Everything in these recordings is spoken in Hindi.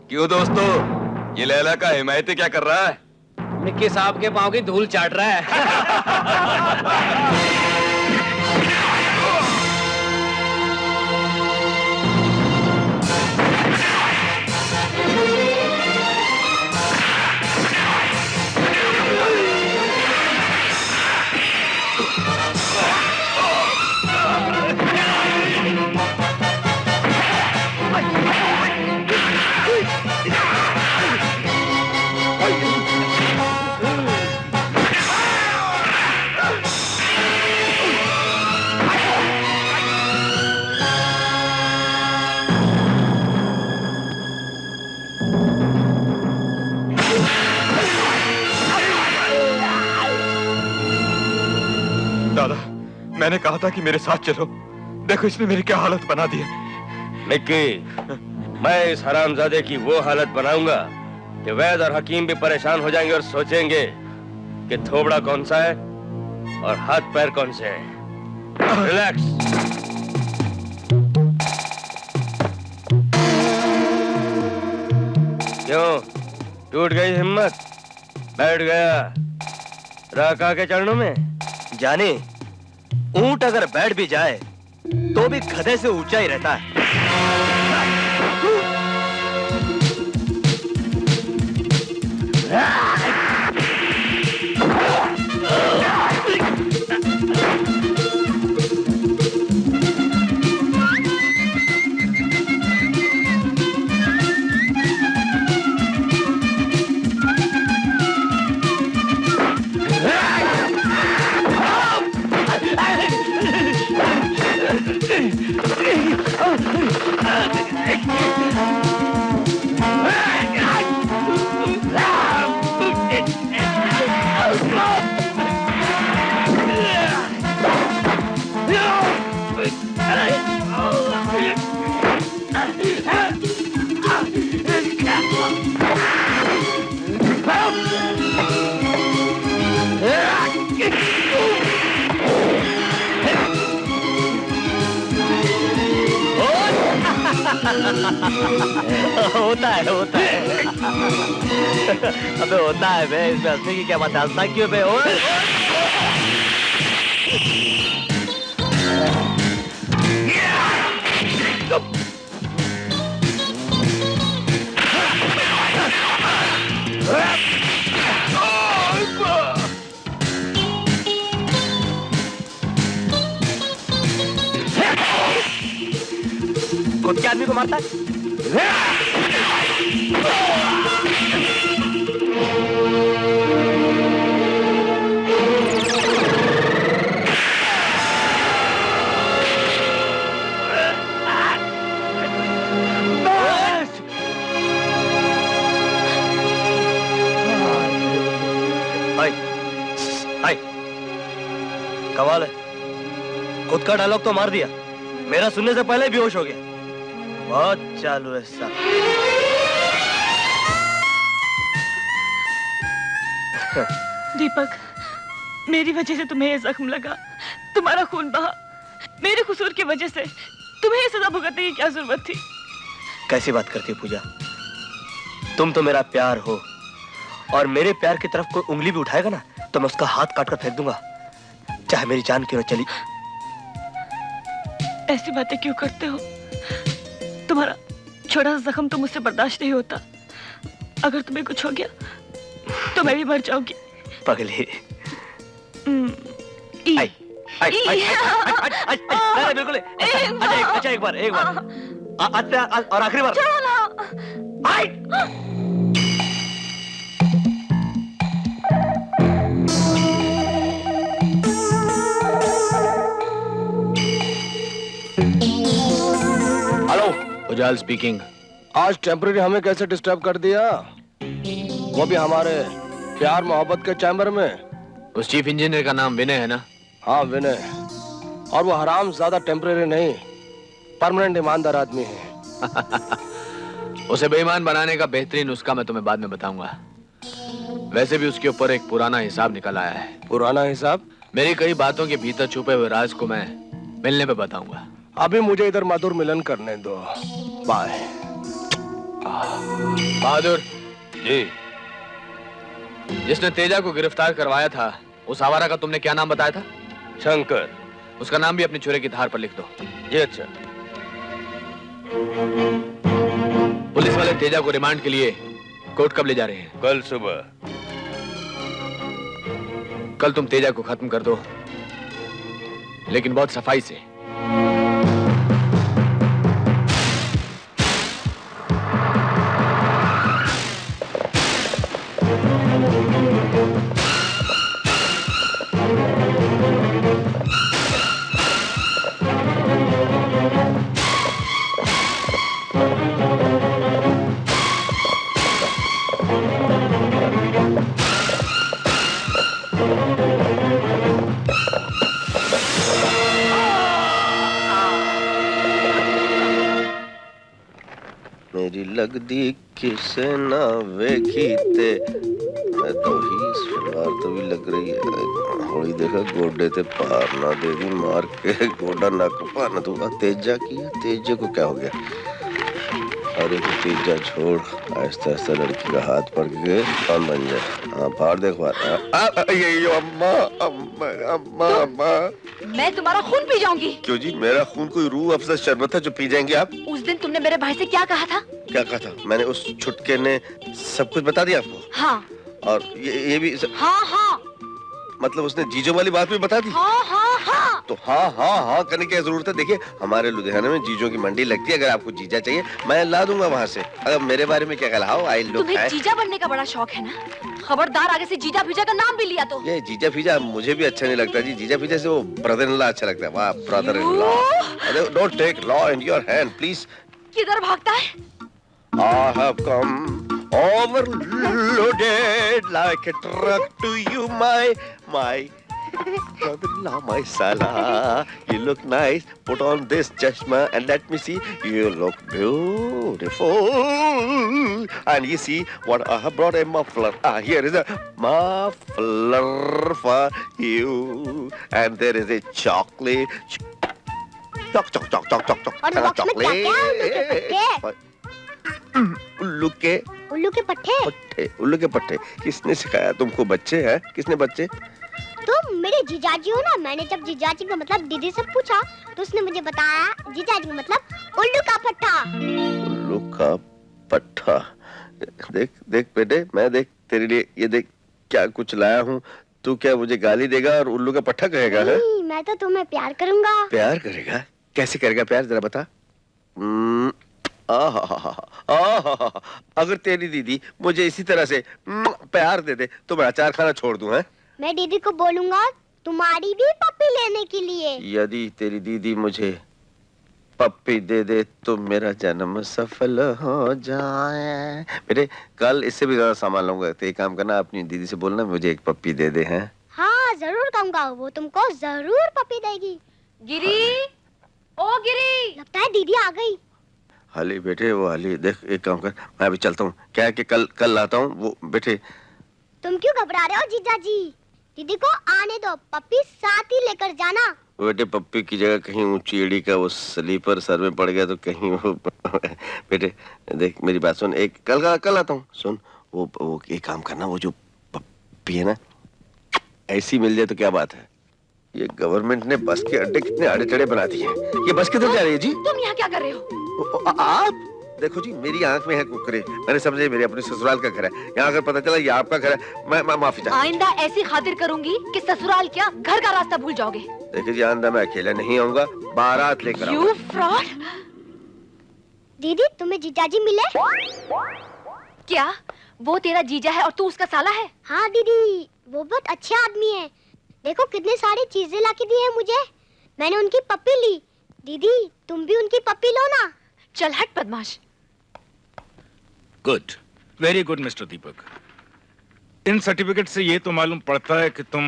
क्यों दोस्तों, ये लैला का हिमायती क्या कर रहा है? मिक्की साहब के पांव की धूल चाट रहा है। दादा, मैंने कहा था कि मेरे साथ चलो। देखो इसने मेरी क्या हालत बना दी है। मिक्की, मैं इस हरामजादे की वो हालत बनाऊंगा कि वैद और हकीम भी परेशान हो जाएंगे और सोचेंगे कि थोबड़ा कौन सा है और हाथ पैर कौन से हैं। रिलैक्स। क्यों टूट गई हिम्मत? बैठ गया राका के चरणों में। जाने, ऊंट अगर बैठ भी जाए तो भी गधे से ऊंचा ही रहता है। होता है अबे होता है बे, इसमें हंसने की क्या बात है? हंसना क्यों बे? खुद के आदमी को मारता है? कमाल है, खुद का डायलॉग तो मार दिया, मेरा सुनने से पहले बेहोश हो गया। बहुत चालू है सब। दीपक, मेरी वजह से तुम्हें ये जख्म लगा, तुम्हारा खून बहा, मेरे कसूर की वजह से तुम्हें ये सजा भुगतने की क्या जरूरत थी? कैसी बात करती हो पूजा? तुम तो मेरा प्यार हो, और मेरे प्यार की तरफ कोई उंगली भी उठाएगा ना तो मैं उसका हाथ काट कर फेंक दूंगा, चाहे मेरी जान क्यों न चली। ऐसी बातें क्यों करते हो? तुम्हारा छोटा सा जख्म तो मुझसे बर्दाश्त नहीं होता। अगर तुम्हें कुछ हो गया तो मैं भी मर जाऊंगी। पगली। बिल्कुल। अच्छा एक बार और आखिरी बार। उजाल स्पीकिंग। आज टेम्पररी हमें कैसे डिस्टर्ब कर दिया, वो भी हमारे प्यार मोहब्बत के चैम्बर में। उस चीफ इंजीनियर का नाम विनय है ना? हाँ विनय, और वो हराम ज्यादा टेम्पररी नहीं, परमानेंट ईमानदार आदमी है। उसे बेईमान बनाने का बेहतरीन नुस्खा मैं तुम्हें बाद में बताऊंगा। वैसे भी उसके ऊपर एक पुराना हिसाब निकल आया है। पुराना हिसाब? मेरी कई बातों के भीतर छुपे हुए राज को मैं मिलने पे बताऊंगा। अभी मुझे इधर मधुर मिलन करने दो। बाय। बहादुर, जी जिसने तेजा को गिरफ्तार करवाया था, उस आवारा का तुमने क्या नाम बताया था? शंकर। उसका नाम भी अपनी छुरे की धार पर लिख दो। जी अच्छा। पुलिस वाले तेजा को रिमांड के लिए कोर्ट कब ले जा रहे हैं? कल सुबह। कल तुम तेजा को खत्म कर दो, लेकिन बहुत सफाई से। मेरी लगदी किसे ना वेखी ते मैं तो ही सलवार तो भी लग रही है। होली देखा गोडे ते पार ना दे दी मार के गोडा नक पान दूंगा। तेजा की है, तेजे को क्या हो गया? अरे तो तेजा छोड़, आहिस्ता आहिस्ता लड़की का हाथ पड़ के कौन बन जाए। हाँ फाड़ देख फाड़। ये अम्मा अम्मा अम्मा अम्मा। मैं तुम्हारा खून पी जाऊंगी। क्यों जी, मेरा खून कोई रूह अफ़ज़ा शरबत है जो पी जाएंगे आप? उस दिन तुमने मेरे भाई से क्या कहा था? क्या कहा था मैंने? उस छुटके ने सब कुछ बता दिया आपको? हाँ। और ये भी हाँ हाँ। मतलब उसने जीजो वाली बात भी बता दी? हाँ हाँ हाँ। तो हाँ हाँ हाँ करने की क्या जरूरत है? देखिए हमारे लुधियाना में जीजों की मंडी लगती है, अगर आपको जीजा चाहिए मैं ला दूंगा वहाँ से। अगर मेरे बारे में क्या कहलाओ, आई लुक। तुम्हें जीजा बनने का बड़ा शौक है ना? खबरदार आगे से जीजा फीजा का नाम भी लिया तो। ये जीजा फीजा मुझे भी अच्छा नहीं लगता जी। जीजा फीजा से वो ब्रदर इन लॉ अच्छा लगता है। वाह ब्रदर इन लॉ। अरे don't take law in your hand please. किधर भागता है? I have come overloaded like a truck to you, my brother-in-law, my Salah. You look nice. Put on this chashma and let me see. You look beautiful. And you see what I have brought a muffler. Here is a muffler for you. And there is a chocolate. Choc. और बॉक्स में क्या है? उल्लू के पट्टे। उल्लू के पट्टे किसने सिखाया तुमको? बच्चे हैं? किसने बच्चे? तुम मेरे जीजाजी हो ना। मैंने जब जीजाजी का मतलब दीदी से पूछा तो उसने मुझे बताया जीजाजी का मतलब उल्लू का पट्टा। उल्लू का पट्टा। देख बेटे, मैं देख तेरे लिए ये देख क्या कुछ लाया हूँ। तू क्या मुझे गाली देगा और उल्लू का पट्टा कहेगा? है मैं तो तुम्हें प्यार करूंगा। प्यार करेगा? कैसे करेगा प्यार, जरा बता। अगर तेरी दीदी मुझे इसी तरह से प्यार दे दे तो मैं अचार खाना छोड़ दूं। है मैं दीदी को बोलूंगा तुम्हारी भी पप्पी लेने के लिए। यदि तेरी दीदी मुझे पप्पी दे दे तो मेरा जन्म सफल हो जाए। बेटे कल इससे भी ज्यादा सामान लाऊंगा। तो एक काम करना, अपनी दीदी से बोलना मुझे एक पप्पी दे दे। हैं हाँ जरूर कहूंगा, वो तुमको जरूर पप्पी देगी। गिरी, ओ गिरी। लगता है दीदी आ गई। हली बेटे, वो हली देख, एक काम कर, मैं अभी चलता हूँ। क्या है कि कल लाता हूँ वो। बेटे तुम क्यों घबरा रहे हो जीजाजी? दीदी को आने दो, पप्पी साथ ही लेकर जाना। बेटे पप्पी की जगह कहीं ऊंची एड़ी का वो स्लीपर सर में पड़ गया तो कहीं वो बेटे देख मेरी बात सुन, एक कल आता हूँ। सुन वो एक काम करना, वो जो पप्पी है ना ऐसी मिल जाए तो क्या बात है। ये गवर्नमेंट ने बस के अड्डे कितने आड़े टेढ़े बना दिए हैं। ये बस किधर जा रही है जी? तुम यहाँ क्या कर रहे हो? आप देखो जी, मेरी आंख में है कुकरे। मैंने समझे मेरे अपने ससुराल का घर है। यहाँ अगर पता चला ये आपका घर है, मैं माफी चाहता हूँ। आइंदा ऐसी खातिर करूंगी कि ससुराल क्या घर का रास्ता भूल जाओगे। देखिए जी, आइंदा मैं अकेला नहीं आऊंगा, बारात लेकर You fraud! दीदी तुम्हें जीजाजी मिले? क्या वो तेरा जीजा है और तू उसका साला है? हाँ दीदी, वो बहुत अच्छे आदमी है। देखो कितने सारी चीजें लाके दी है मुझे। मैंने उनकी पप्पी ली। दीदी तुम भी उनकी पप्पी लो ना। चल हट बदमाश। गुड, वेरी गुड मिस्टर दीपक। इन सर्टिफिकेट से ये तो मालूम पड़ता है कि तुम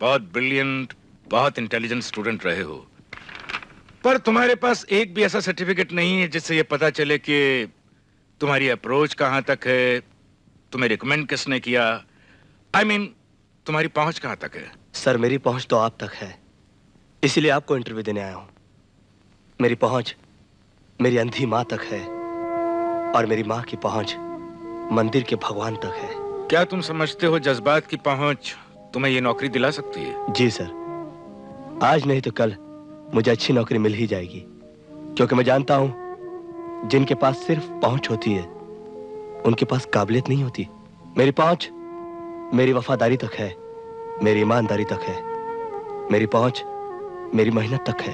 बहुत ब्रिलियंट, बहुत इंटेलिजेंट स्टूडेंट रहे हो, पर तुम्हारे पास एक भी ऐसा सर्टिफिकेट नहीं है जिससे ये पता चले कि तुम्हारी अप्रोच कहाँ तक है, तुम्हें रिकमेंड किसने किया। I mean, तुम्हारी पहुंच कहाँ तक है? सर मेरी पहुंच तो आप तक है, इसीलिए आपको इंटरव्यू देने आया हूं। मेरी पहुंच मेरी अंधी माँ तक है, और मेरी माँ की पहुंच मंदिर के भगवान तक है। क्या तुम समझते हो जज्बात की पहुंच तुम्हें ये नौकरी दिला सकती है? जी सर, आज नहीं तो कल मुझे अच्छी नौकरी मिल ही जाएगी, क्योंकि मैं जानता हूं जिनके पास सिर्फ पहुंच होती है उनके पास काबिलियत नहीं होती। मेरी पहुंच मेरी वफादारी तक है, मेरी ईमानदारी तक है, मेरी पहुंच मेरी मेहनत तक है,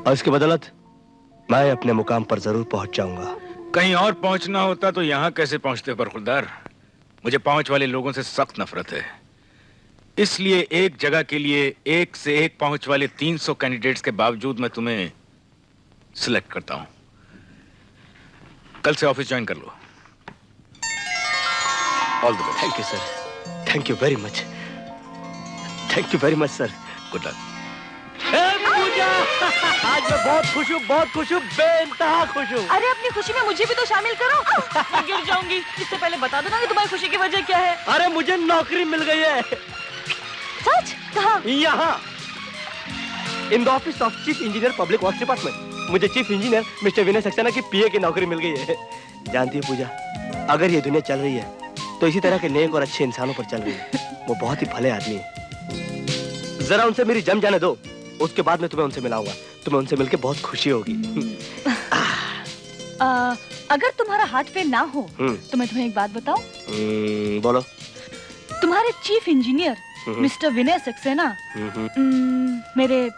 और इसके बदौलत मैं अपने मुकाम पर जरूर पहुंच जाऊंगा। कहीं और पहुंचना होता तो यहाँ कैसे पहुंचते बरखुरदार? मुझे पहुंच वाले लोगों से सख्त नफरत है, इसलिए एक जगह के लिए एक से एक पहुंच वाले 300 कैंडिडेट्स के बावजूद मैं तुम्हें सिलेक्ट करता हूं। कल से ऑफिस ज्वाइन कर लो। All the best. Thank you sir, thank you very much, thank you very much sir. Good luck. Pooja, आज मैं बहुत खुश हूँ, बहुत खुश हूँ, बेइंतहा खुश हूँ। अरे अपनी खुशी में मुझे भी तो शामिल करो। मैं गिर जाऊंगी, इससे पहले बता दो ना कि तुम्हारी खुशी की वजह क्या है। अरे मुझे नौकरी मिल गई है। सच? कहाँ? यहाँ, in the office of chief engineer public works department. मुझे chief engineer mister Vinay Saxena की पीए की नौकरी मिल गई है। जानती है पूजा, अगर ये दुनिया चल रही है तो इसी तरह के नेक और अच्छे इंसानों पर चल रही है। वो बहुत ही भले आदमी है। जरा उनसे मेरी जम जाने दो, उसके बाद मैं तुम्हें उनसे मिलाऊंगा। तुम्हें उनसे मिलकर बहुत खुशी होगी। अगर तुम्हारा हार्ट फेल ना हो तो मैं तुम्हें एक बात बताऊं? बोलो। तुम्हारे chief engineer mister Vinay Saxena मेरे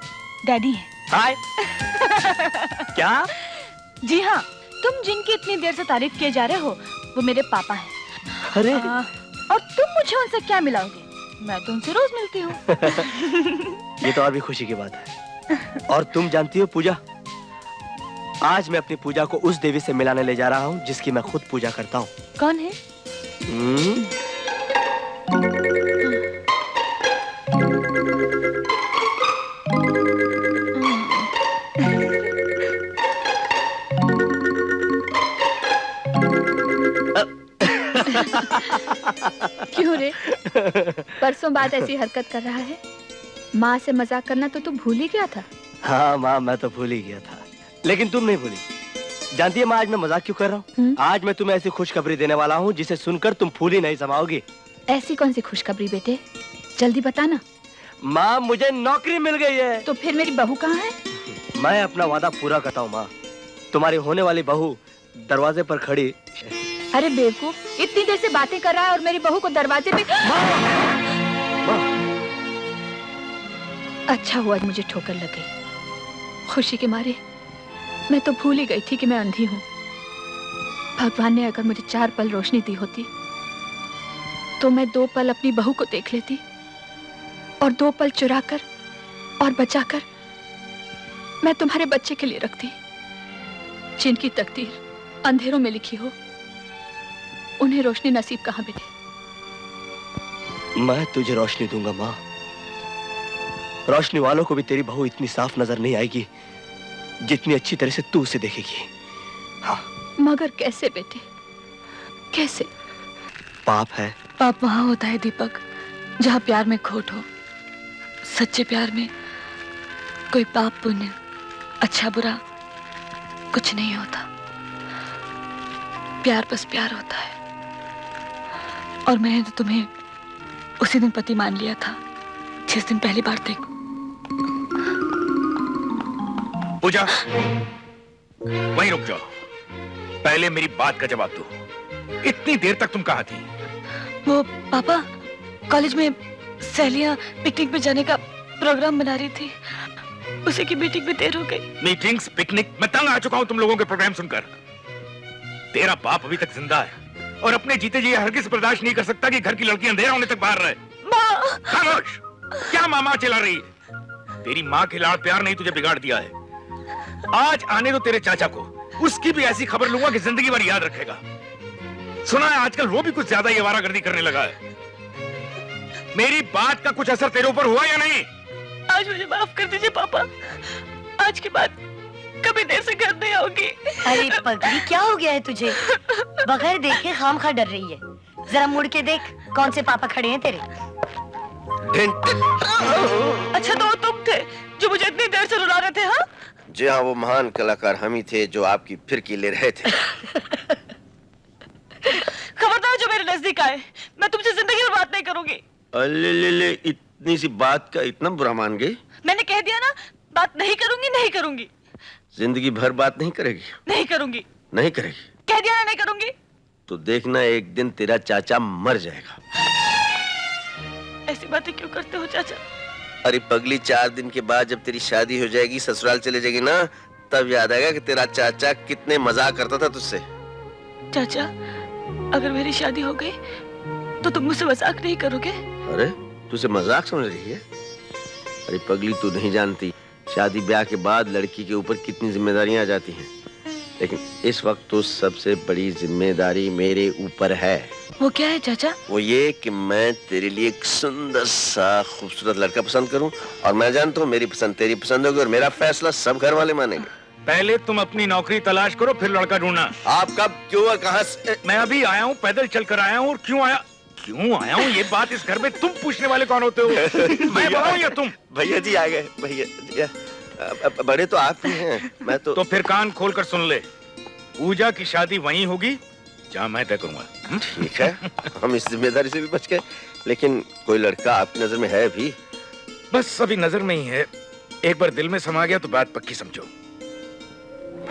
डैडी हैं। हाय। क्या? जी हाँ, तुम जिनकी इतनी देर से तारीफ किए जा रहे हो वो मेरे पापा हैं। अरे और तुम मुझे उनसे क्या मिलाओगे? मैं तो उनसे रोज मिलती हूँ। ये तो और भी खुशी की बात है। और तुम जानती हो पूजा, आज मैं अपनी पूजा को उस देवी से मिलाने ले जा रहा हूँ जिसकी मैं खुद पूजा करता हूँ। कौन है? क्यों रे? परसों बाद ऐसी हरकत कर रहा है? माँ से मजाक करना तो तू भूल ही गया था। हाँ माँ, मैं तो भूल ही गया था, लेकिन तुम नहीं भूली। जानती है माँ, आज मैं मजाक क्यों कर रहा हूँ? आज मैं तुम्हें ऐसी खुशखबरी देने वाला हूँ जिसे सुनकर तुम फूली नहीं समाओगी। ऐसी कौन सी खुशखबरी बेटे? जल्दी बताना। माँ, मुझे नौकरी मिल गई है। तो फिर मेरी बहू कहाँ है? मैं अपना वादा पूरा करता हूँ माँ। तुम्हारी होने वाली बहू दरवाजे पर खड़ी। अरे बेवकूफ, इतनी देर से बातें कर रहा है और मेरी बहू को दरवाजे पे। माँ। अच्छा हुआ मुझे ठोकर लग गई। खुशी के मारे मैं तो भूल ही गई थी कि मैं अंधी हूँ। भगवान ने अगर मुझे 4 पल रोशनी दी होती तो मैं 2 पल अपनी बहू को देख लेती और 2 पल चुराकर और बचाकर मैं तुम्हारे बच्चे के लिए रखती। जिनकी तकदीर अंधेरों में लिखी हो उन्हें रोशनी नसीब कहाँ बेटे? मैं तुझे रोशनी दूंगा माँ। रोशनी वालों को भी तेरी बहू इतनी साफ नजर नहीं आएगी जितनी अच्छी तरह से तू उसे देखेगी। हाँ। मगर कैसे बेटे, कैसे? पाप है। पाप वहाँ होता है दीपक जहाँ प्यार में खोट हो। सच्चे प्यार में कोई पाप पुण्य, अच्छा बुरा कुछ नहीं होता। प्यार बस प्यार होता है। और मैंने तो तुम्हें उसी दिन पति मान लिया था जिस दिन पहली बार देख। पूजा, वहीं रुक जाओ। पहले मेरी बात का जवाब दो। इतनी देर तक तुम कहाँ थी? वो पापा, कॉलेज में सहेलियां पिकनिक पे जाने का प्रोग्राम बना रही थी। उसी की मीटिंग में देर हो गई। मीटिंग्स, पिकनिक, मैं तंग आ चुका हूं तुम लोगों के प्रोग्राम सुनकर। तेरा बाप अभी तक जिंदा है और अपने जीते जी हरगिज बर्दाश्त नहीं कर सकता कि घर की लड़की अंधेरा होने तक बाहर रहे। माँ! खामोश! क्या मामा चिल्ला रही है? तेरी माँ के लाड़ प्यार नहीं तुझे बिगाड़ दिया है। आज आने दो तेरे चाचा को, उसकी भी ऐसी खबर लूंगा कि जिंदगी भर याद रखेगा। सुना है आजकल वो भी कुछ ज्यादा ही आवारागर्दी करने लगा है। मेरी बात का कुछ असर तेरे ऊपर हुआ या नहीं? आज मुझे माफ कर दीजिए पापा। आज के बाद कभी देर से घर नहीं आओगी। अरे पगली, क्या हो गया है तुझे? बगैर देखे खामखा डर रही है। जरा मुड़ के देख, कौन से पापा खड़े हैं तेरे। अच्छा तो तुम थे जो मुझे इतनी देर से रुला रहे थे? हाँ, जी हाँ, वो महान कलाकार हम ही थे जो आपकी फिरकी ले रहे थे। खबरदार जो मेरे नजदीक आए, मैं तुमसे जिंदगी में बात नहीं करूंगी। अले इतनी सी बात का इतना बुरा मान गई? मैंने कह दिया ना, बात नहीं करूंगी, नहीं करूंगी। जिंदगी भर बात नहीं करेगी? नहीं करूंगी। नहीं करेगी? कह दिया ना, नहीं करूंगी। तो देखना एक दिन तेरा चाचा मर जाएगा। ऐसी बातें क्यों करते हो चाचा? अरे पगली, 4 दिन के बाद जब तेरी शादी हो जाएगी, ससुराल चले जाएगी ना, तब याद आएगा कि तेरा चाचा कितने मजाक करता था तुझसे। चाचा, अगर मेरी शादी हो गई तो तुम मुझसे मजाक नहीं करोगे? अरे तुझे मजाक समझ रही है? अरे पगली, तू नहीं जानती शादी ब्याह के बाद लड़की के ऊपर कितनी जिम्मेदारियां आ जाती हैं। लेकिन इस वक्त तो सबसे बड़ी जिम्मेदारी मेरे ऊपर है। वो क्या है चाचा? वो ये कि मैं तेरे लिए एक सुंदर सा खूबसूरत लड़का पसंद करूं, और मैं जानता हूँ मेरी पसंद तेरी पसंद होगी, और मेरा फैसला सब घर वाले मानेंगे। पहले तुम अपनी नौकरी तलाश करो, फिर लड़का ढूंढना। आप कब, क्यों और कहां से? मैं अभी आया हूँ, पैदल चल कर आया हूँ। और क्यों आया हूँ ये बात इस घर में तुम पूछने वाले कौन होते हो? मैं बताऊं या तुम? भैया जी आ गए। भैया जी, बड़े तो आप ही हैं, मैं तो फिर कान खोल कर सुन ले। पूजा की शादी वहीं होगी जहाँ मैं तय करूंगा। ठीक है, हम इस जिम्मेदारी से भी बच गए। लेकिन कोई लड़का आपकी नजर में है भी? बस अभी नजर में ही है, एक बार दिल में समा गया तो बात पक्की समझो।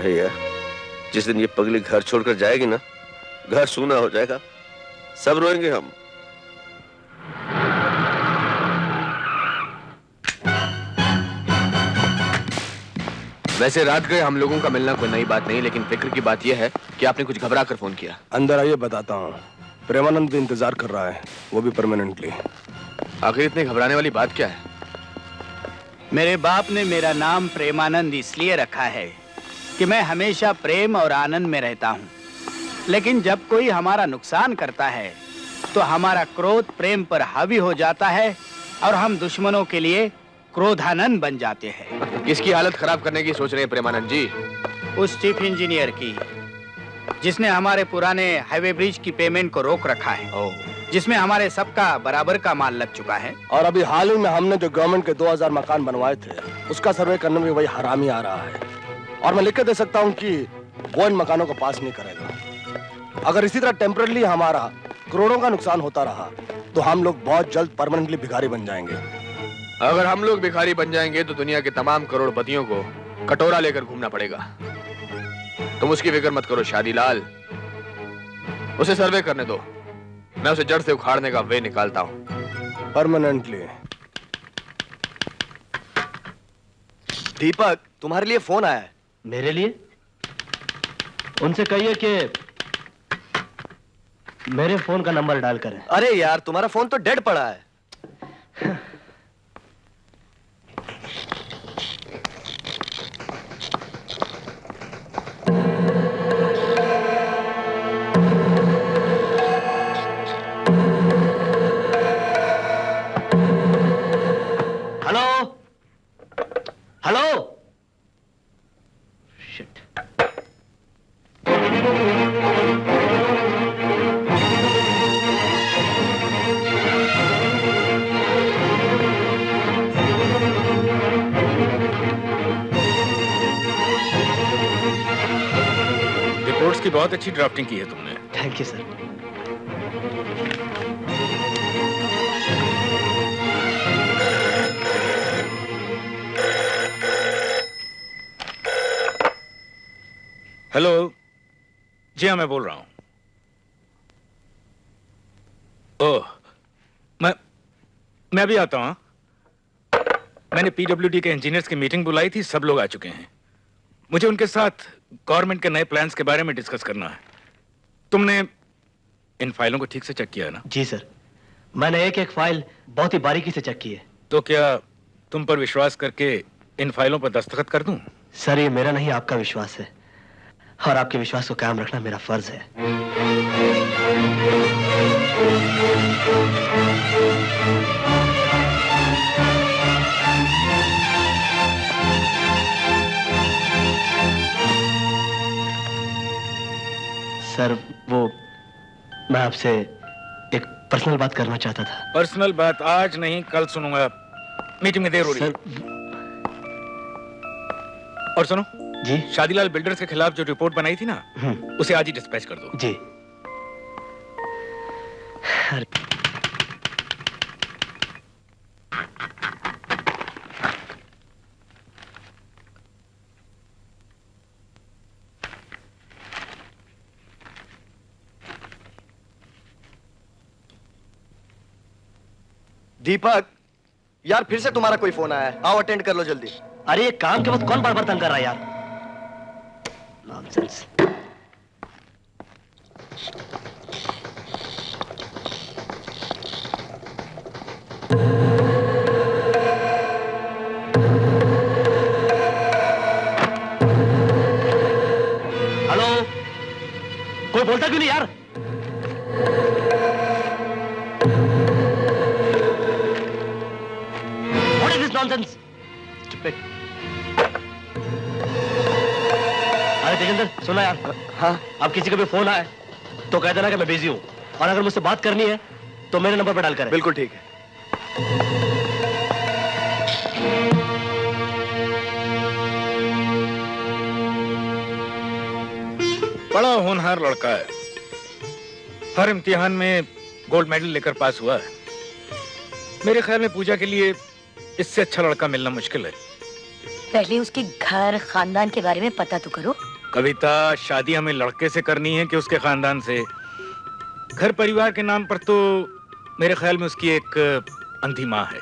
भैया, जिस दिन ये पगली घर छोड़कर जाएगी ना, घर सूना हो जाएगा, सब रोएंगे हम। वैसे रात गए हम लोगों का मिलना कोई नई बात नहीं, लेकिन फिक्र की बात यह है कि आपने कुछ घबरा कर फोन किया। अंदर आइए, बताता हूँ। प्रेमानंद भी इंतजार कर रहा है, वो भी परमानेंटली। आखिर इतनी घबराने वाली बात क्या है? मेरे बाप ने मेरा नाम प्रेमानंद इसलिए रखा है कि मैं हमेशा प्रेम और आनंद में रहता हूँ। लेकिन जब कोई हमारा नुकसान करता है तो हमारा क्रोध प्रेम पर हावी हो जाता है और हम दुश्मनों के लिए क्रोधानंद बन जाते हैं। किसकी हालत खराब करने की सोच रहे हैं प्रेमानंद जी? उस चीफ इंजीनियर की, जिसने हमारे पुराने हाईवे ब्रिज की पेमेंट को रोक रखा है, जिसमें हमारे सबका बराबर का माल लग चुका है। और अभी हाल ही में हमने जो गवर्नमेंट के 2000 मकान बनवाए थे, उसका सर्वे करने में वही हरामी आ रहा है। और मैं लिख के दे सकता हूँ कि वो इन मकानों को पास नहीं करेगा। अगर इसी तरह टेम्पररी हमारा करोड़ों का नुकसान होता रहा तो हम लोग बहुत जल्द परमानेंटली भिखारी बन जाएंगे। अगर हम लोग भिखारी बन जाएंगे तो दुनिया के तमाम करोड़पतियों को कटोरा लेकर घूमना पड़ेगा। तुम उसकी फिक्र मत करो शादीलाल, उसे सर्वे करने दो, मैं उसे जड़ से उखाड़ने का वे निकालता हूं परमानेंटली। दीपक, तुम्हारे लिए फोन आया है। मेरे लिए? उनसे कहिए कि मेरे फोन का नंबर डाल करें। अरे यार, तुम्हारा फोन तो डेड पड़ा है। Hello hello, shit. रिपोर्ट्स की बहुत अच्छी ड्राफ्टिंग की है तुमने। Thank you sir. हेलो, जी हाँ, मैं बोल रहा हूं। ओह, मैं अभी आता हूं। मैंने पीडब्ल्यूडी के इंजीनियर्स की मीटिंग बुलाई थी, सब लोग आ चुके हैं। मुझे उनके साथ गवर्नमेंट के नए प्लान्स के बारे में डिस्कस करना है। तुमने इन फाइलों को ठीक से चेक किया है ना? जी सर, मैंने एक एक फाइल बहुत ही बारीकी से चेक की है। तो क्या तुम पर विश्वास करके इन फाइलों पर दस्तखत कर दूं? सर, ये मेरा नहीं, आपका विश्वास है, और आपके विश्वास को कायम रखना मेरा फर्ज है। सर, वो मैं आपसे एक पर्सनल बात करना चाहता था। पर्सनल बात आज नहीं, कल सुनूंगा। मीटिंग में देर हो रही है। और सुनो जी शादीलाल बिल्डर्स के खिलाफ जो रिपोर्ट बनाई थी ना, उसे आज ही डिस्पैच कर दो। जी। दीपक, यार फिर से तुम्हारा कोई फोन आया है। आओ अटेंड कर लो जल्दी। अरे ये काम के वक्त कौन बार बार तंग कर रहा है यार? नॉनसेंस। हेलो, कोई बोलता क्यों नहीं यार? What is this nonsense? Stupid. अरे तेजिंदर, सुना यार? हाँ? अब किसी का भी फोन आए तो कह देना कि मैं बिजी हूँ, और अगर मुझसे बात करनी है तो मेरे नंबर पर डाल करें। बिल्कुल ठीक है। बड़ा होनहार लड़का है, हर इम्तिहान में गोल्ड मेडल लेकर पास हुआ है। मेरे ख्याल में पूजा के लिए इससे अच्छा लड़का मिलना मुश्किल है। पहले उसके घर खानदान के बारे में पता तो करो। कविता, शादी हमें लड़के से करनी है कि उसके खानदान से? घर परिवार के नाम पर तो मेरे ख्याल में उसकी एक अंधी माँ है।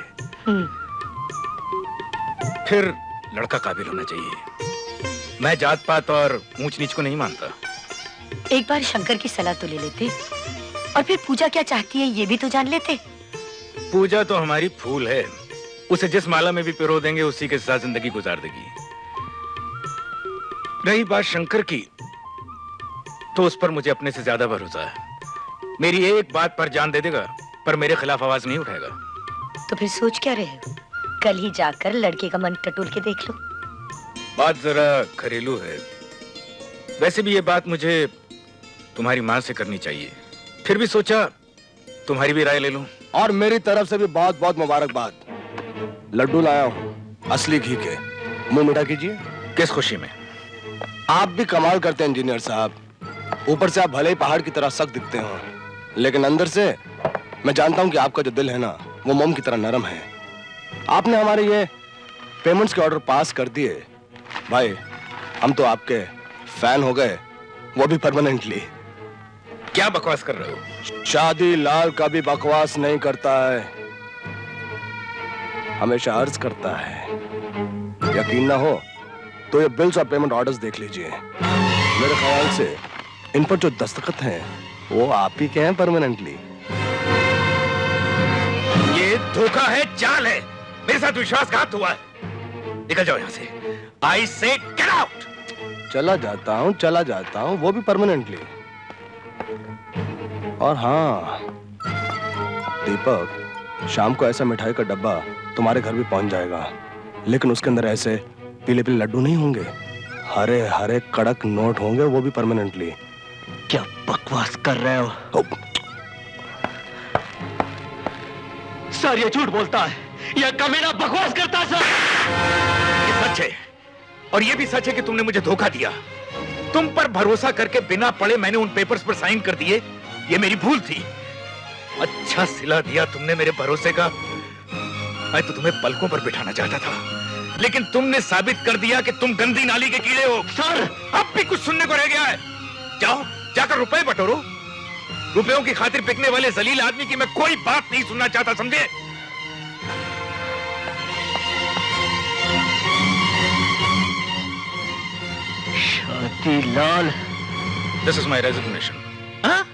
फिर लड़का काबिल होना चाहिए। मैं जात पात और ऊंच नीच को नहीं मानता। एक बार शंकर की सलाह तो ले लेते, और फिर पूजा क्या चाहती है ये भी तो जान लेते। पूजा तो हमारी फूल है, उसे जिस माला में भी पिरो देंगे उसी के साथ जिंदगी गुजार देगी। रही बात शंकर की, तो उस पर मुझे अपने से ज्यादा भरोसा है। मेरी एक बात पर जान दे देगा, पर मेरे खिलाफ आवाज नहीं उठाएगा। तो फिर सोच क्या रहे हो? कल ही जाकर लड़के का मन टटोल के देख लो। बात जरा घरेलू है। वैसे भी ये बात मुझे तुम्हारी माँ से करनी चाहिए, फिर भी सोचा तुम्हारी भी राय ले लूं। और मेरी तरफ से भी बहुत बहुत मुबारकबाद। लड्डू लाया हूँ असली घी के, मुंह मीठा कीजिए। किस खुशी में? आप भी कमाल करते हैं इंजीनियर साहब। ऊपर से आप भले ही पहाड़ की तरह सख्त दिखते हो, लेकिन अंदर से मैं जानता हूँ कि आपका जो दिल है ना, वो मोम की तरह नरम है। आपने हमारे ये पेमेंट्स के ऑर्डर पास कर दिए भाई, हम तो आपके फैन हो गए, वो भी परमानेंटली। क्या बकवास कर रहे हो? शादी लाल कभी बकवास नहीं करता है, हमेशा अर्ज करता है। यकीन ना हो तो ये बिल्स और पेमेंट ऑर्डर्स देख लीजिए। मेरे ख्याल से इन पर जो दस्तखत हैं वो आप ही के हैं परमानेंटली। ये धोखा है, चाल है, मेरे साथ विश्वासघात हुआ है। निकल जाओ यहाँ से। I say get out! चला जाता हूँ, वो भी परमानेंटली। और हाँ दीपक, शाम को ऐसा मिठाई का डब्बा तुम्हारे घर भी पहुंच जाएगा, लेकिन उसके अंदर ऐसे पीले पीले लड्डू नहीं होंगे, हरे हरे कड़क नोट होंगे, वो भी परमानेंटली। क्या बकवास कर रहे हो? सर ये झूठ बोलता है, यह कमीना बकवास करता है सर। ये सच है, और ये भी सच है कि तुमने मुझे धोखा दिया। तुम पर भरोसा करके बिना पढ़े मैंने उन पेपर्स पर साइन कर दिए, ये मेरी भूल थी। अच्छा सिला दिया तुमने मेरे भरोसे का। मैं तो तुम्हें पलकों पर बिठाना चाहता था, लेकिन तुमने साबित कर दिया कि तुम गंदी नाली के कीड़े हो। सर अब भी कुछ सुनने को रह गया है? जाओ जाकर रुपए बटोरो। रुपयों की खातिर बिकने वाले जलील आदमी की मैं कोई बात नहीं सुनना चाहता, समझे? Shadilal, this is my resignation. हाँ?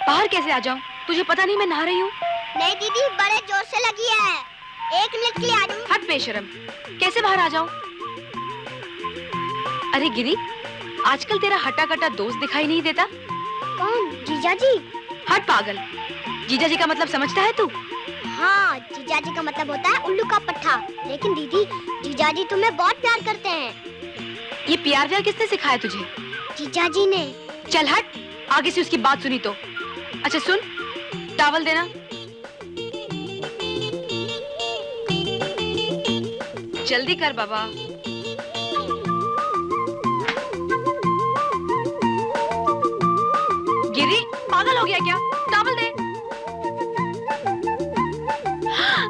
बाहर कैसे आ जाऊं? तुझे पता नहीं मैं नहा रही हूँ। नहीं दीदी, बड़े जोर से लगी है। 1 मिनट के लिए आ जाऊं। हट बेशरम, कैसे बाहर आ जाऊं? अरे गिरी, आजकल तेरा हटा कटा दोस्त दिखाई नहीं देता। कौन? जीजा जी? हट पागल, जीजा जी का मतलब समझता है तू? हाँ, जीजा जी का मतलब होता है उल्लू का पट्टा। लेकिन दीदी, जीजा जी तुम्हें बहुत प्यार करते हैं। ये प्यार व्यार किसने सिखाया तुझे? जीजा जी ने। चल हट, आगे से उसकी बात सुनी तो। अच्छा सुन, टॉवल देना। जल्दी कर बाबा। गिरी, पागल हो गया क्या? टॉवल दे।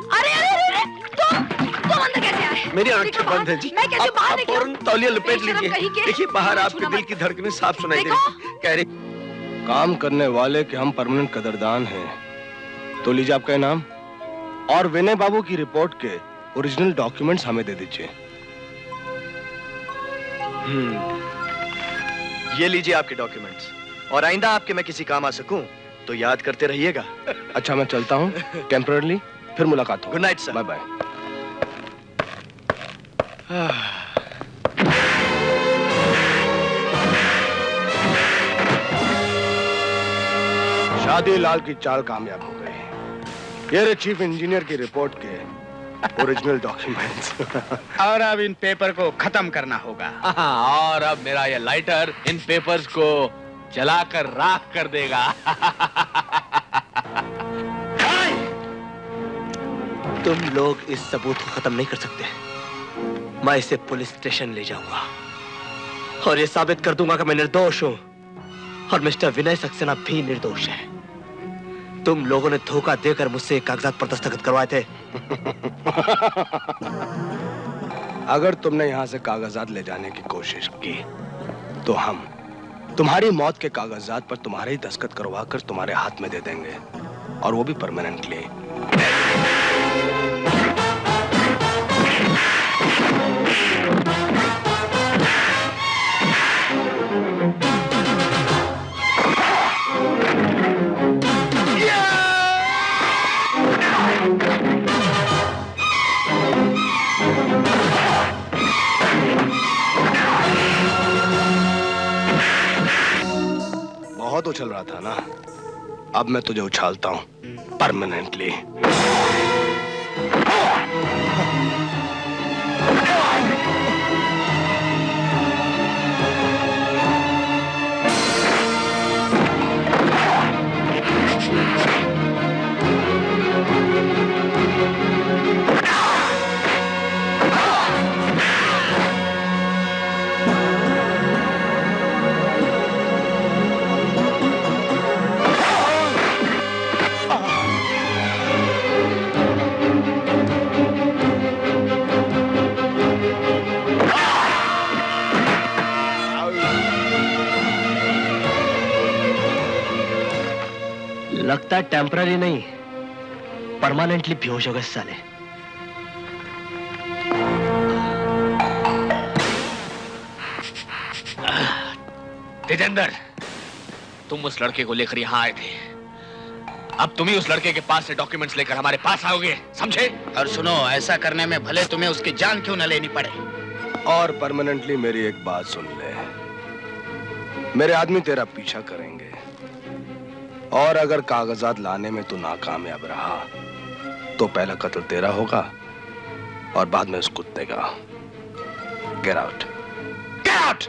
अरे अरे अरे, तुम अंदर कैसे आए? मेरी आंखें बंद है जी। मैं कैसे बाहर आप निकलूं? फौरन तौलिया लपेट बेशरम लीजिए। कहीं के। देखिए बाहर मैं आपके छूना दिल मत। की धड़कनें साफ सुनाई दे देखो। रही। कह रही काम करने वाले के हम परमानेंट कदरदान हैं। तो लीजिए आपका इनाम, और विनय बाबू की रिपोर्ट के ओरिजिनल डॉक्यूमेंट्स हमें दे दीजिए। ये लीजिए आपके डॉक्यूमेंट्स, और आइंदा आपके मैं किसी काम आ सकूं तो याद करते रहिएगा। अच्छा मैं चलता हूँ टेम्पररी, फिर मुलाकात हो। Good night sir. Bye bye. Shadi Lal की चाल कामयाब हो गई। ये रहे चीफ इंजीनियर की रिपोर्ट के ओरिजिनल डॉक्यूमेंट्स। और अब इन पेपर को खत्म करना होगा। और अब मेरा ये लाइटर इन पेपर्स को जलाकर राख कर देगा। तुम लोग इस सबूत को खत्म नहीं कर सकते। मैं इसे पुलिस स्टेशन ले जाऊंगा और ये साबित कर दूंगा कि मैं निर्दोष हूं और मिस्टर विनय सक्सेना भी निर्दोष है। तुम लोगों ने धोखा देकर मुझसे कागजात पर दस्तखत करवाए थे। अगर तुमने यहां से कागजात ले जाने की कोशिश की तो हम तुम्हारी मौत के कागजात पर तुम्हारे ही दस्तखत करवा कर तुम्हारे हाथ में दे देंगे, और वो भी परमानेंटली। बहुत उछल रहा था ना, अब मैं तुझे उछालता हूं परमानेंटली। लगता है टेम्पररी नहीं, परमानेंटली बेहोश हो गए साले। तेजेंद्र, तुम उस लड़के को लेकर यहाँ आए थे। अब तुम ही उस लड़के के पास से डॉक्यूमेंट्स लेकर हमारे पास आओगे, समझे? और सुनो, ऐसा करने में भले तुम्हें उसकी जान क्यों न लेनी पड़े। और परमानेंटली मेरी एक बात सुन ले, मेरे आदमी तेरा पीछा करेंगे, और अगर कागजात लाने में तू नाकामयाब रहा तो पहला कत्ल तेरा होगा और बाद में उस कुत्ते का। Get out. Get out!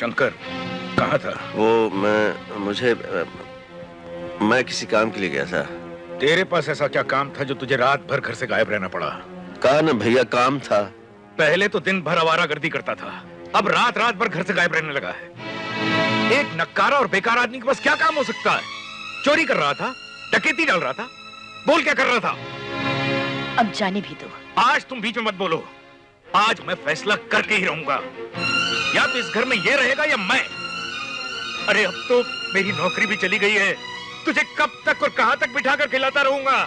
Shankar कहाँ था? वो मैं किसी काम के लिए गया था। तेरे पास ऐसा क्या काम था जो तुझे रात भर घर से गायब रहना पड़ा? कहा ना भैया, काम था। पहले तो दिन भर आवारागर्दी करता था, अब रात रात भर घर से गायब रहने लगा है। एक नक्कारा और बेकार आदमी के पास क्या काम हो सकता है? चोरी कर रहा था, डकैती डाल रहा था, बोल क्या कर रहा था? अब जाने भी दो। आज तुम बीच में मत बोलो। आज मैं फैसला करके ही रहूंगा, या तो इस घर में ये रहेगा या मैं। अरे अब तो मेरी नौकरी भी चली गई है, तुझे कब तक और कहां तक बिठा कर खिलाता रहूंगा?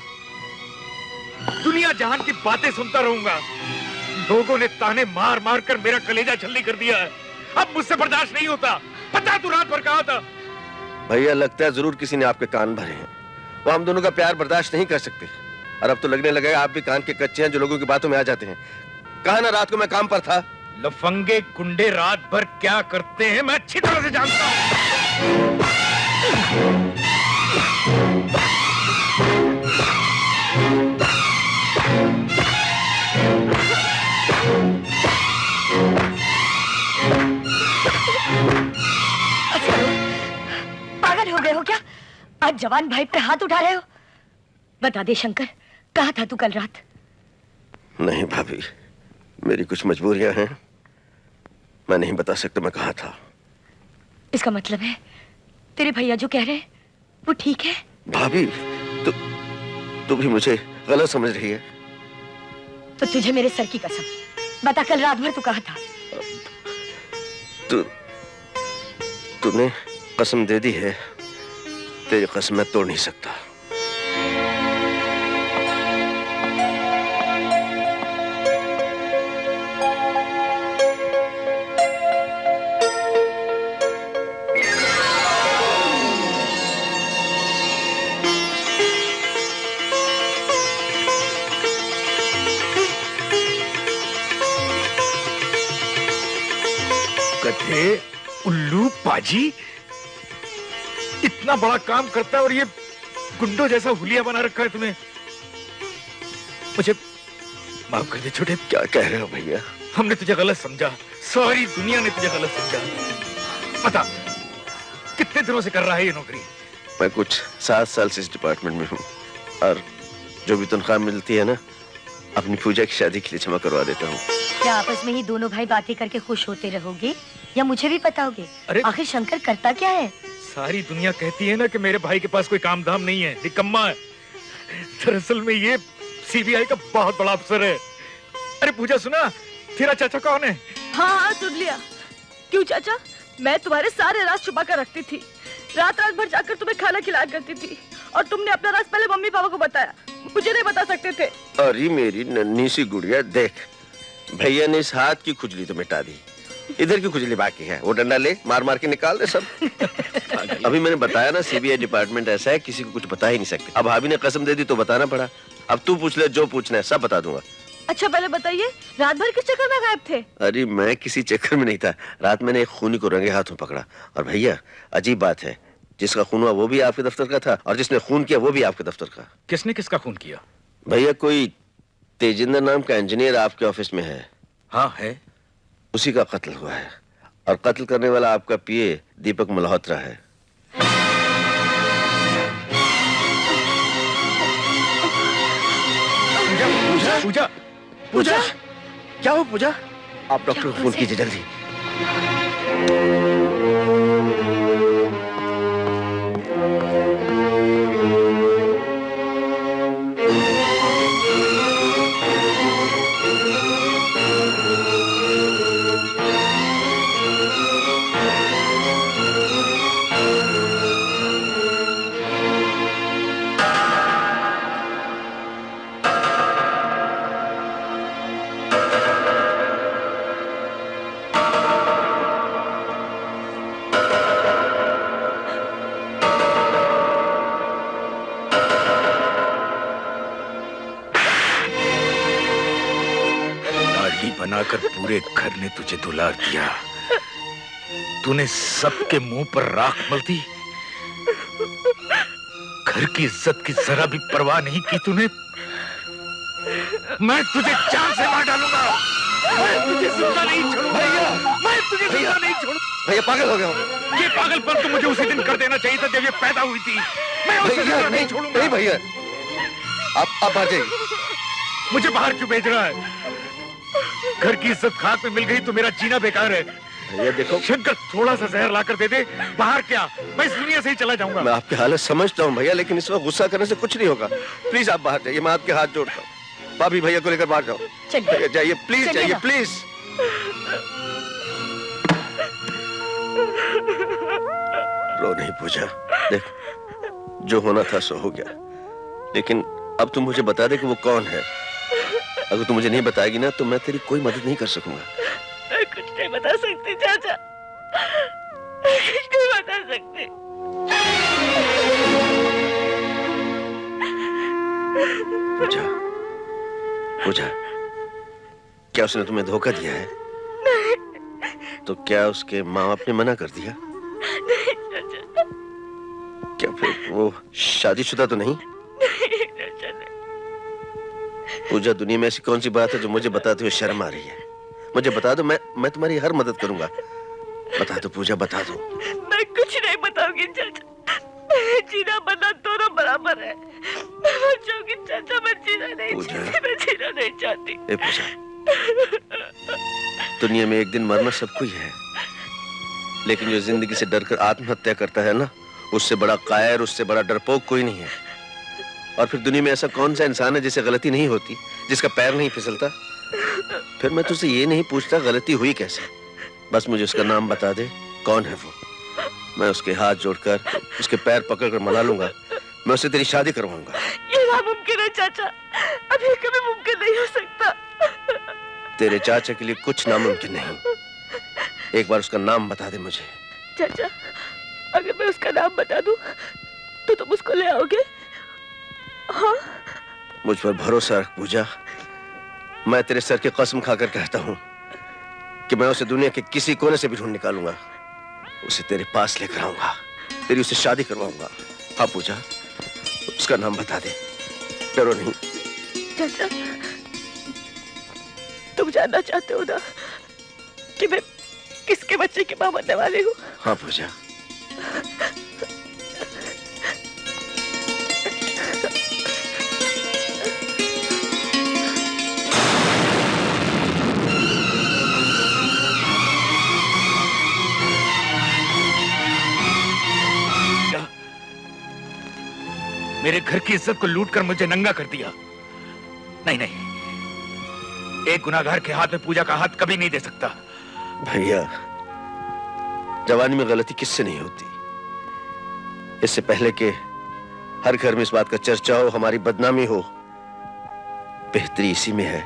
दुनिया जहान की बातें सुनता रहूंगा। लोगों ने ताने मार मार कर मेरा कलेजा छलनी कर दिया है, अब मुझसे बर्दाश्त नहीं होता। पता तू रात भर कहां था? भैया लगता है जरूर किसी ने आपके कान भरे हैं। वो हम दोनों का प्यार बर्दाश्त नहीं कर सकते, और अब तो लगने लगा आप भी कान के कच्चे हैं जो लोगों की बातों में आ जाते हैं। कहा ना रात को मैं काम पर था। लफंगे गुंडे रात भर क्या करते हैं मैं अच्छी तरह से जानता हूं। पागल हो गए हो क्या? आज जवान भाई पे हाथ उठा रहे हो? बता दे शंकर, कहाँ था तू कल रात? नहीं भाभी, मेरी कुछ मजबूरियां हैं, मैं नहीं बता सकता मैं कहाँ था। इसका मतलब है तेरे भैया जो कह रहे हैं वो ठीक है? भाभी तू भी मुझे गलत समझ रही है। तो तुझे मेरे सर की कसम, बता कल रात भर तू कहाँ था? तूने कसम दे दी है, तेरी कसम मैं तोड़ नहीं सकता। गधे, उल्लू, पाजी, इतना बड़ा काम करता है और ये गुंडों जैसा हुलिया बना रखा है तुम्हें। मुझे माफ कर दे छोटे। क्या कह रहे हो भैया? हमने तुझे गलत समझा, सारी दुनिया ने तुझे गलत समझा। बता कितने दिनों से कर रहा है ये नौकरी? मैं कुछ 7 साल से इस डिपार्टमेंट में हूँ, और जो भी तनख्वाह मिलती है ना, अपनी पूजा की शादी के लिए जमा करवा देता हूँ। क्या आपस में ही दोनों भाई बातें करके खुश होते रहोगे या मुझे भी बताओगे? अरे आखिर शंकर करता क्या है? सारी दुनिया कहती है ना कि मेरे भाई के पास कोई काम धाम नहीं है, निकम्मा है। दरअसल में ये सीबीआई का बहुत बड़ा अफसर है। अरे पूजा सुना, तेरा चाचा कौन है? हाँ सुन लिया। क्यों चाचा? मैं तुम्हारे सारे राज छुपा कर रखती थी, रात रात भर जाकर तुम्हें खाना खिलाया करती थी, और तुमने अपना राज पहले मम्मी पापा को बताया, मुझे नहीं बता सकते थे। अरे मेरी नन्ही सी गुड़िया, देख भैया ने इस हाथ की खुजली तो मिटा दी, इधर की खुजली बाकी है, वो डंडा ले मार मार के निकाल दे सब। अभी मैंने बताया ना, सीबीआई डिपार्टमेंट ऐसा है किसी को कुछ बता ही नहीं सकते। अब भाभी ने कसम दे दी तो बताना पड़ा। अब तू पूछ ले, जो पूछना है सब बता दूंगा। अच्छा पहले बताइए, रात भर किस चक्कर में गायब थे? अरे मैं किसी चक्कर में नहीं था, रात मैंने एक खूनी को रंगे हाथों पकड़ा। और भैया अजीब बात है, जिसका खून हुआ वो भी आपके दफ्तर का था, और जिसने खून किया वो भी आपके दफ्तर का। किसने किसका खून किया? भैया कोई तेजिंदर नाम का इंजीनियर आपके ऑफिस में है। हाँ है। उसी का कत्ल हुआ है, और कत्ल करने वाला आपका पीए दीपक मल्होत्रा है। पूजा पूजा पूजा, क्या हो पूजा? आप डॉक्टर को फोन कीजिए जल्दी। बनाकर पूरे घर ने तुझे दुलार दिया, तूने सबके मुंह पर राख मल दी, घर की इज्जत की जरा भी परवाह नहीं की तूने। मैं तुझे जान से मार डालूंगा, मैं तुझे जिंदा नहीं छोड़ूंगा, मैं तुझे जिंदा नहीं छोड़ूंगा। भैया पागल हो गया हूँ। ये पागलपन तो मुझे उसी दिन कर देना चाहिए था जब ये पैदा हुई थी। मैं उसे भैया जिंदा नहीं छोड़ूंगा। नहीं भैया, आप बाहर जाइए। मुझे बाहर क्यों भेज रहा है? घर की इज्जत खाक में मिल गई तो मेरा जीना बेकार है। भैया देखो, शंकर थोड़ा सा जहर ला कर दे दे, बाहर क्या, मैं इस दुनिया से ही चला जाऊंगा। मैं आपकी हालत समझता हूँ भैया, लेकिन इस वक्त गुस्सा करने से कुछ नहीं होगा। प्लीज आप बाहर जाइए, मैं आपके हाथ जोड़ता हूँ। भाभी भैया को लेकर बाहर जाओ। चलिए। भैया जाइए, प्लीज चलिए जाइए, ना। प्लीज। रो नहीं पूजा, देख जो होना था सो हो गया, लेकिन अब तुम मुझे बता दे कि वो कौन है। अगर तुम मुझे नहीं बताएगी ना तो मैं तेरी कोई मदद नहीं कर सकूंगा। मैं कुछ नहीं बता सकती चाचा, कुछ नहीं बता सकती। पूजा, पूजा, क्या उसने तुम्हें धोखा दिया है? तो क्या उसके माँ बाप ने मना कर दिया? क्या फिर वो शादीशुदा तो नहीं? पूजा, दुनिया में ऐसी कौन सी बात है जो मुझे बताते हुए शर्म आ रही है? मुझे बता दो, मैं तुम्हारी हर मदद करूंगा। बता दो पूजा, बता दो। मैं कुछ नहीं बताऊंगी चाचा, जीना मरना दोनों बराबर है। मैं मर जाऊंगी चाचा, मैं जीना नहीं चाहती, मैं जीना नहीं चाहती। ए पूजा, दुनिया में एक दिन मरना सबको ही है, लेकिन जो जिंदगी से डरकर आत्महत्या करता है ना, उससे बड़ा कायर, उससे बड़ा डरपोक कोई नहीं है। और फिर दुनिया में ऐसा कौन सा इंसान है जिसे गलती नहीं होती, जिसका पैर नहीं फिसलता? फिर मैं तुझसे ये नहीं पूछता गलती हुई कैसे, बस मुझे उसका नाम बता दे, कौन है वो। मैं उसके हाथ जोड़कर, उसके पैर पकड़कर मना लूंगा, मैं उससे तेरी शादी करवाऊंगा। ये नामुमकिन है चाचा, अभी कभी मुमकिन नहीं हो सकता। तेरे चाचा के लिए कुछ नामुमकिन नहीं। एक बार उसका नाम बता दे मुझे। चाचा, अगर मैं उसका नाम बता दूं तो तुम उसको ले आओगे? हाँ? मुझ पर भरोसा रख पूजा, मैं तेरे सर की कसम खाकर कहता हूँ कि मैं उसे दुनिया के किसी कोने से भी ढूंढ निकालूंगा, उसे तेरे पास लेकर आऊंगा, तेरी उससे शादी करवाऊंगा। हाँ पूजा, उसका नाम बता दे, डरो नहीं। चाचा, तुम जानना चाहते हो ना कि मैं किसके बच्चे की मां बनने वाली हूँ? हाँ पूजा। मेरे घर की इज्जत को लूट कर मुझे नंगा कर दिया। नहीं नहीं, एक गुनाहगार के हाथ में पूजा का हाथ कभी नहीं दे सकता। भैया, जवानी में गलती किससे नहीं होती। इससे पहले कि हर घर में इस बात का चर्चा हो, हमारी बदनामी हो, बेहतरी इसी में है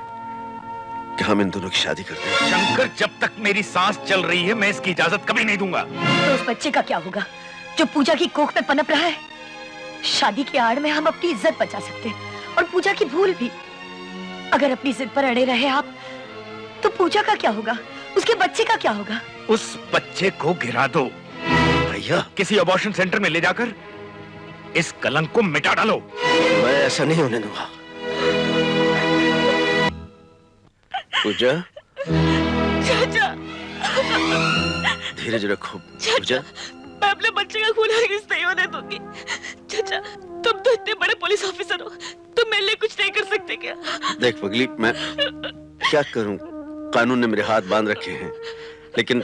कि हम इन दोनों की शादी करते हैं। शंकर, जब तक मेरी सांस चल रही है मैं इसकी इजाजत कभी नहीं दूंगा। तो उस बच्चे का क्या होगा जो पूजा की कोख में पनप रहा है? शादी की आड़ में हम अपनी इज्जत बचा सकते हैं और पूजा की भूल भी। अगर अपनी जिद पर अड़े रहे आप तो पूजा का क्या होगा, उसके बच्चे का क्या होगा? उस बच्चे को गिरा दो भैया, किसी अबॉर्शन सेंटर में ले जाकर इस कलंक को मिटा डालो। मैं ऐसा नहीं होने दूंगा। पूजा, चाचा, धीरज रखो पूजा। मैं अपने बच्चे का खून हरगिज़ नहीं होने दूंगी। चाचा, तुम तो इतने बड़े पुलिस ऑफिसर हो, तुम मेरे लिए कुछ नहीं कर सकते क्या? देख पगली, मैं क्या करूं, कानून ने मेरे हाथ बांध रखे हैं, लेकिन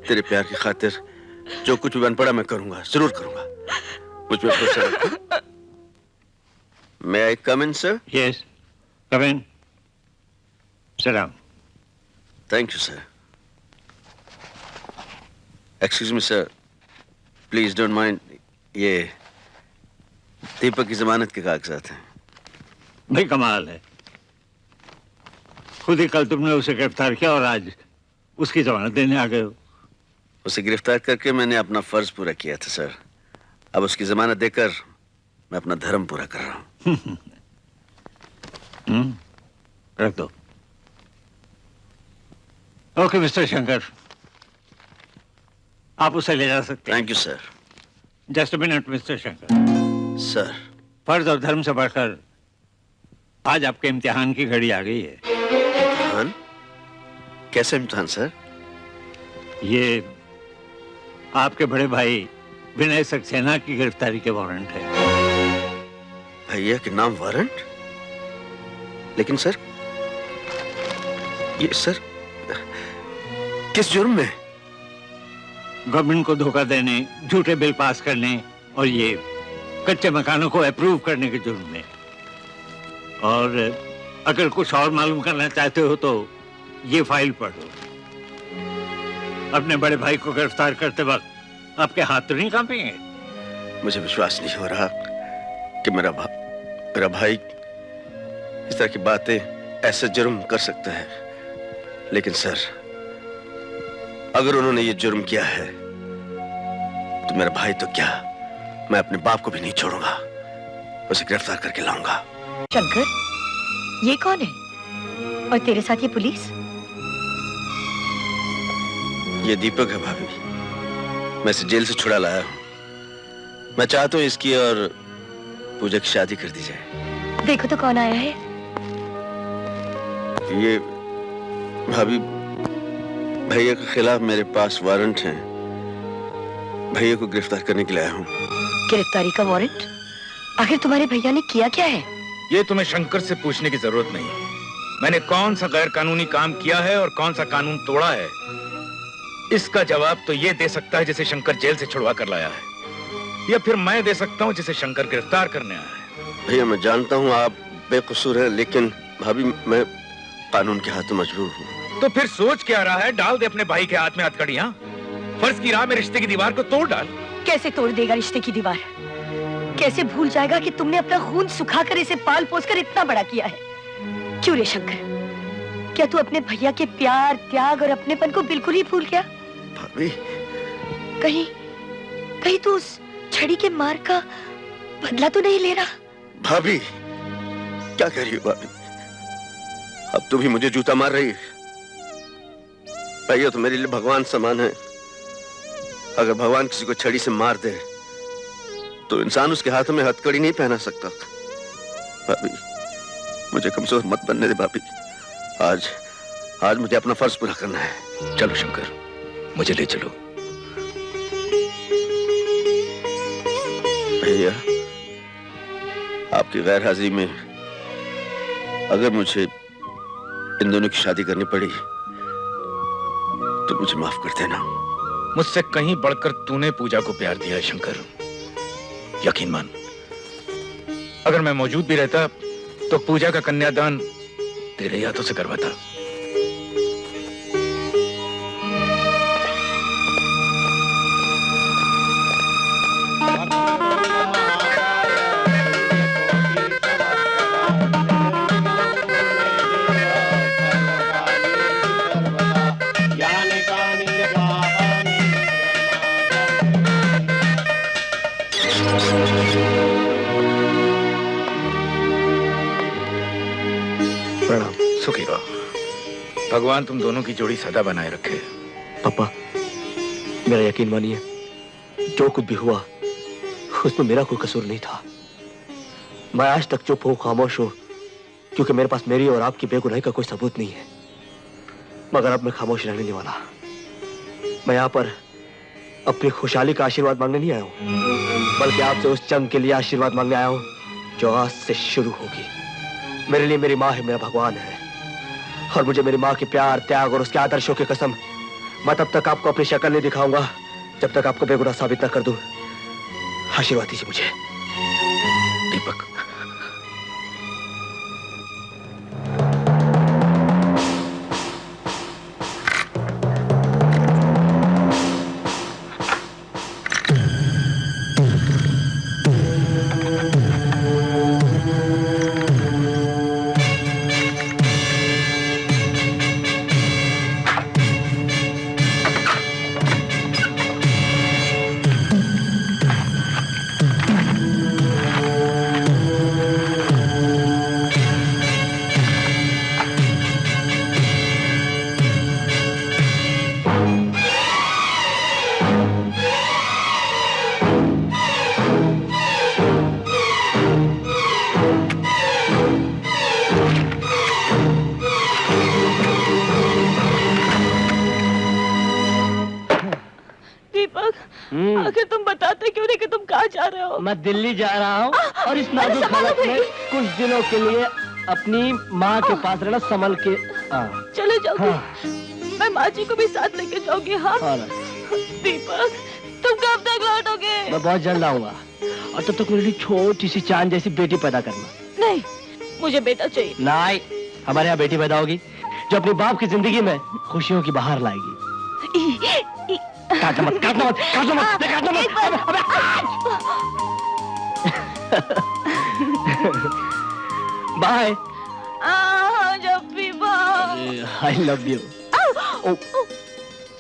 तेरे प्यार की खातिर जो कुछ भी बन पड़ा मैं करूंगा, जरूर करूंगा। मुझ पे भरोसा रखो। May I come in, sir? Yes, come in. Sit down. Thank you, sir. Excuse me, sir. Please don't mind. ये दीपक की जमानत के कागजात हैं। भाई कमाल है, खुद ही कल तुमने उसे गिरफ्तार किया और आज उसकी जमानत देने आ गए हो। उसे गिरफ्तार करके मैंने अपना फर्ज पूरा किया था सर। अब उसकी जमानत देकर मैं अपना धर्म पूरा कर रहा हूँ। रख दो। ओके मिस्टर शंकर, आप उसे ले जा सकते हैं। Thank you sir. Just a minute mister Shankar. Sir, फर्ज और धर्म से बढ़कर आज आपके इम्तिहान की घड़ी आ गई है। इम्तिहान? कैसा इम्तिहान सर? ये आपके बड़े भाई विनय सक्सेना की गिरफ्तारी के वारंट है। भैया के नाम वारंट? लेकिन सर, ये सर किस जुर्म में? गवर्नमेंट को धोखा देने, झूठे बिल पास करने और ये कच्चे मकानों को अप्रूव करने के जुर्म में। और अगर कुछ और मालूम करना चाहते हो तो ये फाइल पढ़ो। अपने बड़े भाई को गिरफ्तार करते वक्त आपके हाथ तो नहीं कांपेंगे? मुझे विश्वास नहीं हो रहा कि मेरा भाई इस तरह की बातें, ऐसे जुर्म कर सकता है। लेकिन सर, अगर उन्होंने ये जुर्म किया है तो मेरा भाई तो क्या, मैं अपने बाप को भी नहीं छोड़ूंगा। उसे गिरफ्तार करके लाऊंगा। शंकर, ये कौन है? और तेरे साथ ये पुलिस? ये दीपक है भाभी, मैं इसे जेल से छुड़ा लाया हूँ। मैं चाहता हूँ इसकी और पूजा की शादी कर दी जाए। देखो तो कौन आया है। ये भाभी, भैया के खिलाफ मेरे पास वारंट है। भैया को गिरफ्तार करने के लिए आया हूँ। गिरफ्तारी का वारंट? आखिर तुम्हारे भैया ने किया क्या है? ये तुम्हें शंकर से पूछने की जरूरत नहीं। मैंने कौन सा गैर कानूनी काम किया है और कौन सा कानून तोड़ा है, इसका जवाब तो ये दे सकता है जिसे शंकर जेल से छुड़वा कर लाया है, या फिर मैं दे सकता हूँ जिसे शंकर गिरफ्तार करने आया है। भैया, मैं जानता हूँ आप बेकसूर हैं, लेकिन भाभी मैं कानून के हाथों मजबूर हूँ। तो फिर सोच क्या रहा है? डाल दे अपने भाई के हाथ में हथकड़ियां। फर्ज की राह में रिश्ते की दीवार को तोड़ डाल। कैसे तोड़ देगा रिश्ते की दीवार? कैसे भूल जाएगा कि तुमने अपना खून सुखाकर इसे पाल पोस कर इतना बड़ा किया है? क्यों रे शंकर, क्या तू अपने भैया के प्यार, त्याग और अपनेपन को बिल्कुल ही भूल गया? भाभी, कहीं तू उस छड़ी के मार का बदला तो नहीं ले रहा? भाभी क्या कर रही हो भाभी? अब तू भी मुझे जूता मार रही है। भैया तो मेरे लिए भगवान समान है। अगर भगवान किसी को छड़ी से मार दे तो इंसान उसके हाथों में हथकड़ी नहीं पहना सकता। भाभी, मुझे कमजोर मत बनने दे भाभी। आज मुझे अपना फर्ज पूरा करना है। चलो शंकर, मुझे ले चलो। भैया, आपकी गैर हाजिरी में अगर मुझे इन दोनों की शादी करनी पड़ी तो मुझे माफ कर देना। मुझसे कहीं बढ़कर तूने पूजा को प्यार दिया है शंकर, यकीन मान। अगर मैं मौजूद भी रहता तो पूजा का कन्यादान तेरे हाथों से करवाता। सुखी रहो। भगवान तुम दोनों की जोड़ी सदा बनाए रखे। पापा, मेरा यकीन मानिए, जो कुछ भी हुआ उसमें मेरा कोई कसूर नहीं था। मैं आज तक चुप हूं, खामोश हूं, क्योंकि मेरे पास मेरी और आपकी बेगुनाही का कोई सबूत नहीं है। मगर अब मैं खामोश रहने नहीं वाला। मैं यहाँ पर अपनी खुशहाली का आशीर्वाद मांगने नहीं आया हूँ, बल्कि आपसे उस जंग के लिए आशीर्वाद मांगने आया हूँ जो आज से शुरू होगी। मेरे लिए मेरी माँ है, मेरा भगवान है, और मुझे मेरी माँ के प्यार, त्याग और उसके आदर्शों की कसम, मैं तब तक आपको अपनी शक्ल नहीं दिखाऊंगा जब तक आपको बेगुनाह साबित न कर दूं। आशीर्वाद दीजिए मुझे। दीपक, आखिर तुम बताते क्यों नहीं कि तुम कहाँ जा रहे हो? मैं दिल्ली जा रहा हूँ और इस नाजुक संभालो हालत में भाई। कुछ दिनों के लिए अपनी माँ के पास रहना संभल के। चले जाओगे? हाँ। मैं माँ जी को भी साथ लेके जाऊंगी। हाँ हाँ। दीपक, तुम कब तक लौटोगे? मैं बहुत जल्द आऊंगा और तब तक मेरे लिए छोटी सी चांद जैसी बेटी पैदा करना। नहीं, मुझे बेटा चाहिए। नहीं, हमारे यहाँ बेटी पैदा होगी जो अपने बाप की जिंदगी में खुशियों की बहार लाएगी। काटना मत, काटना मत, काटना मत, काटना मत। बाय। जब भी बाय। I love you.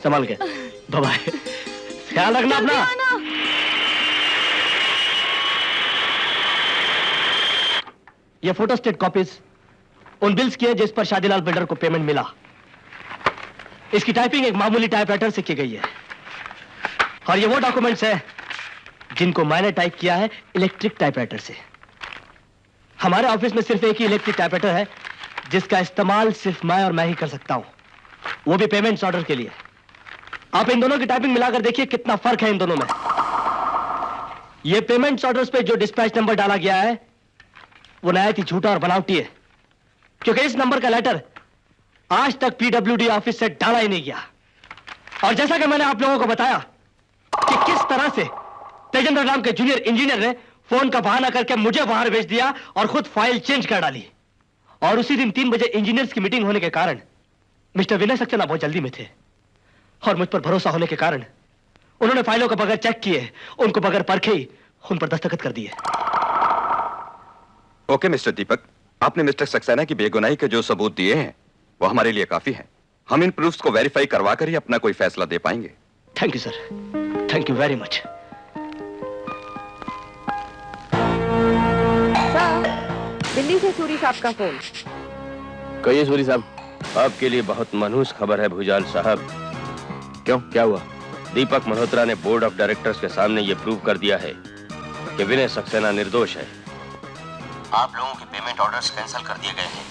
संभाल के। बाय। ख्याल रखना अपना। ये फोटो स्टेट कॉपीज उन बिल्स की है जिस पर शादीलाल बिल्डर को पेमेंट मिला। इसकी टाइपिंग एक मामूली टाइपराइटर से की गई है और ये वो डॉक्यूमेंट्स है जिनको मैंने टाइप किया है इलेक्ट्रिक टाइपराइटर से। हमारे ऑफिस में सिर्फ एक ही इलेक्ट्रिक टाइपराइटर है जिसका इस्तेमाल सिर्फ मैं और मैं ही कर सकता हूं, वो भी पेमेंट्स ऑर्डर के लिए। आप इन दोनों की टाइपिंग मिलाकर देखिए कितना फर्क है इन दोनों में। ये पेमेंट्स ऑर्डर्स पे जो डिस्पैच नंबर डाला गया है वो नहायत ही झूठा और बनावटी है, क्योंकि इस नंबर का लेटर आज तक पीडब्ल्यूडी ऑफिस से डाला ही नहीं गया। और जैसा कि मैंने आप लोगों को बताया कि किस तरह से तेजेंद्र नाम के जूनियर इंजीनियर ने फोन का बहाना करके मुझे बाहर भेज दिया और खुद फाइल चेंज कर डाली। और उसी दिन 3 बजे इंजीनियर्स की मीटिंग होने के कारण मिस्टर विनय सक्सेना बहुत जल्दी में थे और मुझ पर भरोसा होने के कारण उन्होंने फाइलों को बगैर चेक किए, उनको बगैर परखे ही उन पर दस्तखत कर दिए। ओके मिस्टर दीपक, आपने मिस्टर सक्सेना की बेगुनाही के जो सबूत दिए हैं वो हमारे लिए काफी हैं। हम इन प्रूफ्स को वेरीफाई करवा कर ही अपना कोई फैसला दे पाएंगे। Thank you sir, thank you very much. Delhi से सूरी साहब का फोन। कहिए सूरी साहब। आपके लिए बहुत मनहूस खबर है भुजाल साहब। क्यों, क्या हुआ? दीपक मल्होत्रा ने बोर्ड ऑफ डायरेक्टर्स के सामने ये प्रूव कर दिया है कि विनय सक्सेना निर्दोष है। आप लोगों के पेमेंट ऑर्डर्स कैंसिल कर दिए गए हैं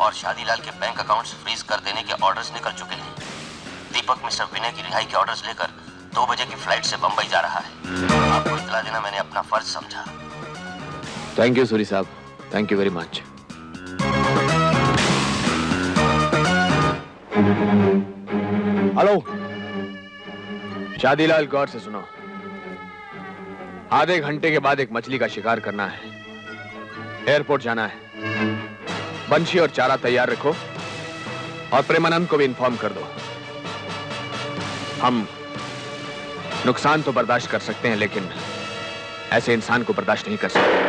और शादीलाल के बैंक अकाउंट्स फ्रीज कर देने के ऑर्डर्स निकल चुके हैं। दीपक मिस्टर विनय की रिहाई के ऑर्डर्स लेकर 2 बजे की फ्लाइट से बंबई जा रहा है। आपको इत्तला देना मैंने अपना फर्ज समझा। थैंक यू सूरी साहब, thank you very much. Hello Shadilal, गौर से सुनो। आधे घंटे के बाद एक मछली का शिकार करना है, एयरपोर्ट जाना है। बंशी और चारा तैयार रखो और प्रेमानंद को भी इन्फॉर्म कर दो। हम नुकसान तो बर्दाश्त कर सकते हैं लेकिन ऐसे इंसान को बर्दाश्त नहीं कर सकते।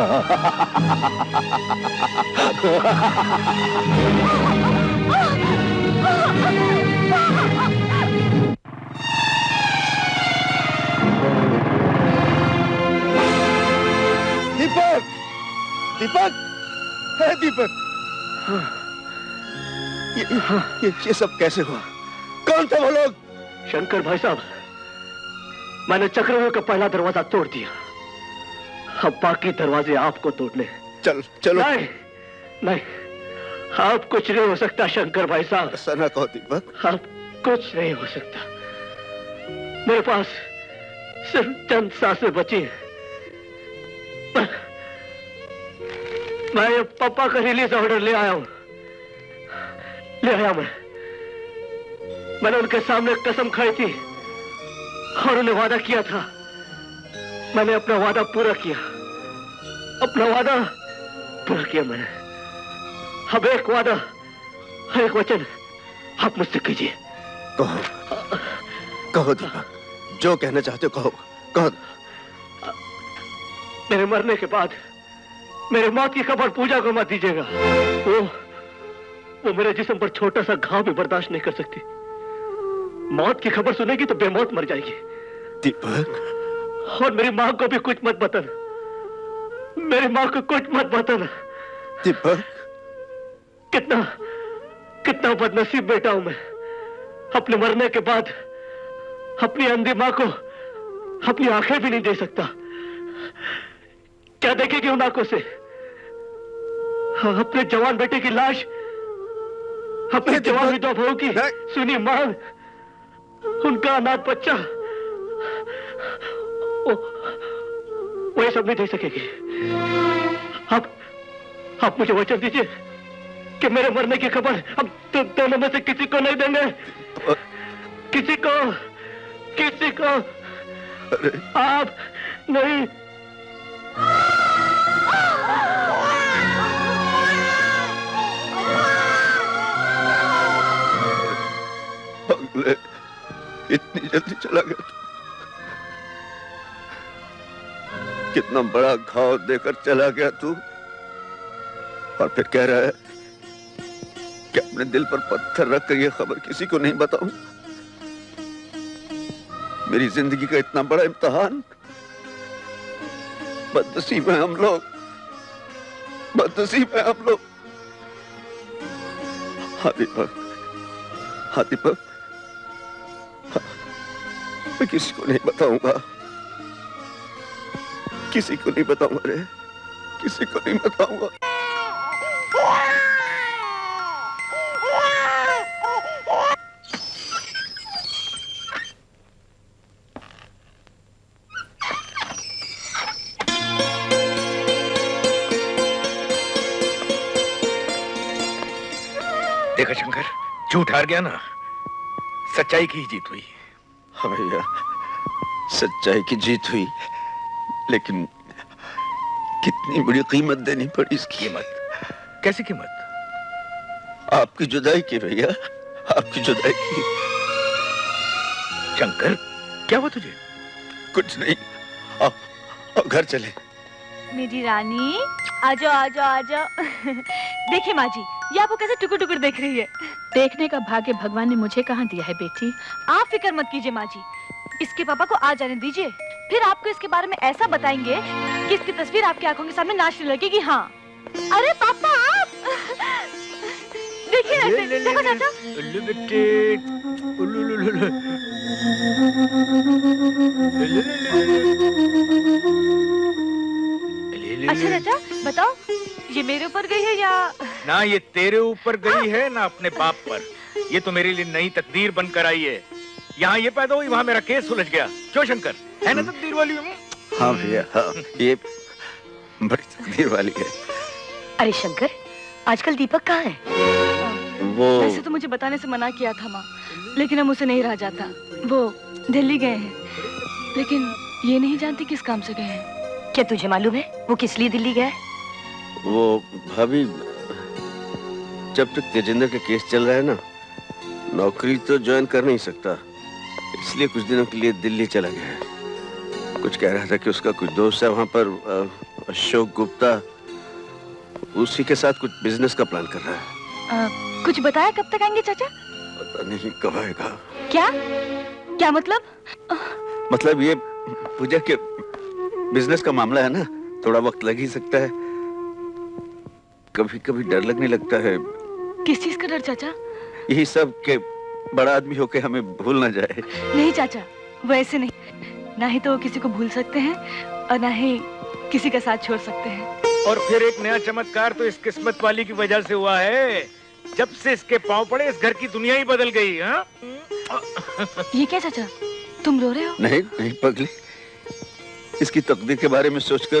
दीपक, दीपक, है दीपक। ये सब कैसे हुआ? कौन थे वो लोग? शंकर भाई साहब, मैंने चक्रव्यूह का पहला दरवाजा तोड़ दिया, अब बाकी दरवाजे आपको तोड़ने। चल चलो। नहीं, नहीं, आप कुछ नहीं हो सकता शंकर भाई साहब। ऐसा ना कहो दीपक। आप कुछ नहीं हो सकता। मेरे पास सिर्फ चंद सांसें बची हैं। मैं ये पापा का रिलीज ऑर्डर ले आया हूं, ले आया मैंने उनके सामने कसम खाई थी और उन्हें वादा किया था। मैंने अपना वादा पूरा किया, अपना वादा पूरा किया मैंने। अब एक वादा, एक वचन आप मुझसे कीजिए। कहो, कहो दीपक, जो कहना चाहते हो कहो, कहो। मेरे मरने के बाद मेरे मौत की खबर पूजा को मत दीजिएगा। वो मेरे जिस्म पर छोटा सा घाव भी बर्दाश्त नहीं कर सकती। मौत की खबर सुनेगी तो बेमौत मर जाएगी। दीपक, और मेरी माँ को भी कुछ मत बताना, मेरी माँ को कुछ मत बताना। दीपक, कितना कितना बदनसीब बेटा हूं मैं। अपने मरने के बाद अपनी अंधी माँ को अपनी आंखें भी नहीं दे सकता। क्या देखेगी उन आंखों से? अपने जवान बेटे की लाश, अपने जवान विधवा बहू की सुनी मांग, उनका अनाथ बच्चा, वो ये सब नहीं दे सकेगी। आप मुझे वचन दीजिए कि मेरे मरने की खबर अब दोनों में से किसी को नहीं देंगे। किसी को आप नहीं। इतनी जल्दी चला गया तू? कितना बड़ा घाव देकर चला गया तू, और फिर कह रहा है कि अपने दिल पर पत्थर रखकर यह खबर किसी को नहीं बताऊं। मेरी जिंदगी का इतना बड़ा इम्तिहान। बदनसीब हैं हम लोग, बदनसीब हैं हम लोग। हाँ दीपक, हाँ दीपक, मैं किसी को नहीं बताऊंगा, किसी को नहीं बताऊंगा रे, किसी को नहीं बताऊंगा। देखा शंकर, झूठ हार गया ना, सच्चाई की ही जीत हुई। हाँ भैया, सच्चाई की जीत हुई, लेकिन कितनी बड़ी कीमत देनी पड़ी इसकी। कीमत? कैसी कीमत? आपकी जुदाई की भैया, आपकी जुदाई की। शंकर, क्या हुआ तुझे? कुछ नहीं, आओ घर चले। मेरी रानी, आजो आजो आजो। देखिए माँ जी, ये आपको कैसे टुकुर टुकुर देख रही है। देखने का भाग्य भगवान ने मुझे कहाँ दिया है बेटी। आप फिक्र मत कीजिए माँ जी, इसके पापा को आ जाने दीजिए, फिर आपको इसके बारे में ऐसा बताएंगे कि इसकी तस्वीर आपकी आंखों के सामने नाचने लगेगी। हाँ, अरे पापा आप देखिए, देखो चाचा। अच्छा चाचा, बताओ ये मेरे ऊपर गई है या? ना ये तेरे ऊपर गई है, ना अपने बाप पर। ये तो मेरे लिए नई तकदीर बनकर आई है। यहाँ ये पैदा हुई, वहाँ मेरा केस सुलझ गया। क्यों शंकर, है ना तकदीर वाली? हाँ भैया, हाँ, ये बड़ी तकदीर वाली है। अरे शंकर, आजकल दीपक कहाँ है? वो वैसे तो मुझे बताने से मना किया था माँ, लेकिन अब उसे नहीं रहा जाता। वो दिल्ली गए हैं, लेकिन ये नहीं जानती किस काम से गए हैं। क्या तुझे मालूम है वो किस लिए दिल्ली गया है? वो भाभी, जब तक तेजिंदर का केस चल रहा है ना, नौकरी तो ज्वाइन कर नहीं सकता, इसलिए कुछ दिनों के लिए दिल्ली चला गया है। कुछ कह रहा था कि उसका कुछ दोस्त है वहां पर, अशोक गुप्ता उसी के साथ कुछ बिजनेस का प्लान कर रहा है। कुछ बताया कब तक आएंगे चाचा? पता नहीं कब आएगा। क्या क्या मतलब? मतलब ये पूजा के बिजनेस का मामला है ना, थोड़ा वक्त लग ही सकता है। कभी कभी डर लगने लगता है। किस चीज का डर चाचा? यही सब के बड़ा आदमी होके हमें भूल ना जाए। नहीं चाचा, वो ऐसे नहीं। ना ही तो किसी को भूल सकते हैं और ना ही किसी का साथ छोड़ सकते हैं। और फिर एक नया चमत्कार तो इस किस्मत वाली की वजह से हुआ है। जब से इसके पांव पड़े इस घर की दुनिया ही बदल गई। हाँ? ये क्या चाचा, तुम रो रहे हो? नहीं नहीं पगली, इसकी तकदीर के बारे में सोचकर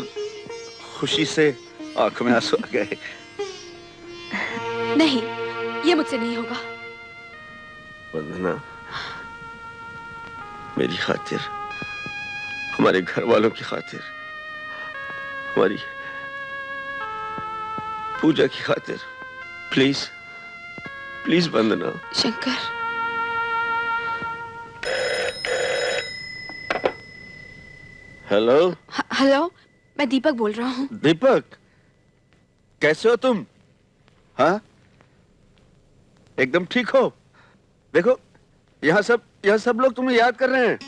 खुशी से आंखों में आंसू आ गए। नहीं, ये मुझसे नहीं होगा। वंदना, मेरी खातिर, हमारे घर वालों की खातिर, हमारी पूजा की खातिर, please please Vandana. Shankar, hello. Hello, मैं दीपक बोल रहा हूँ। दीपक, कैसे हो तुम? हाँ, एकदम ठीक हो? देखो, यहाँ सब लोग तुम्हें याद कर रहे हैं।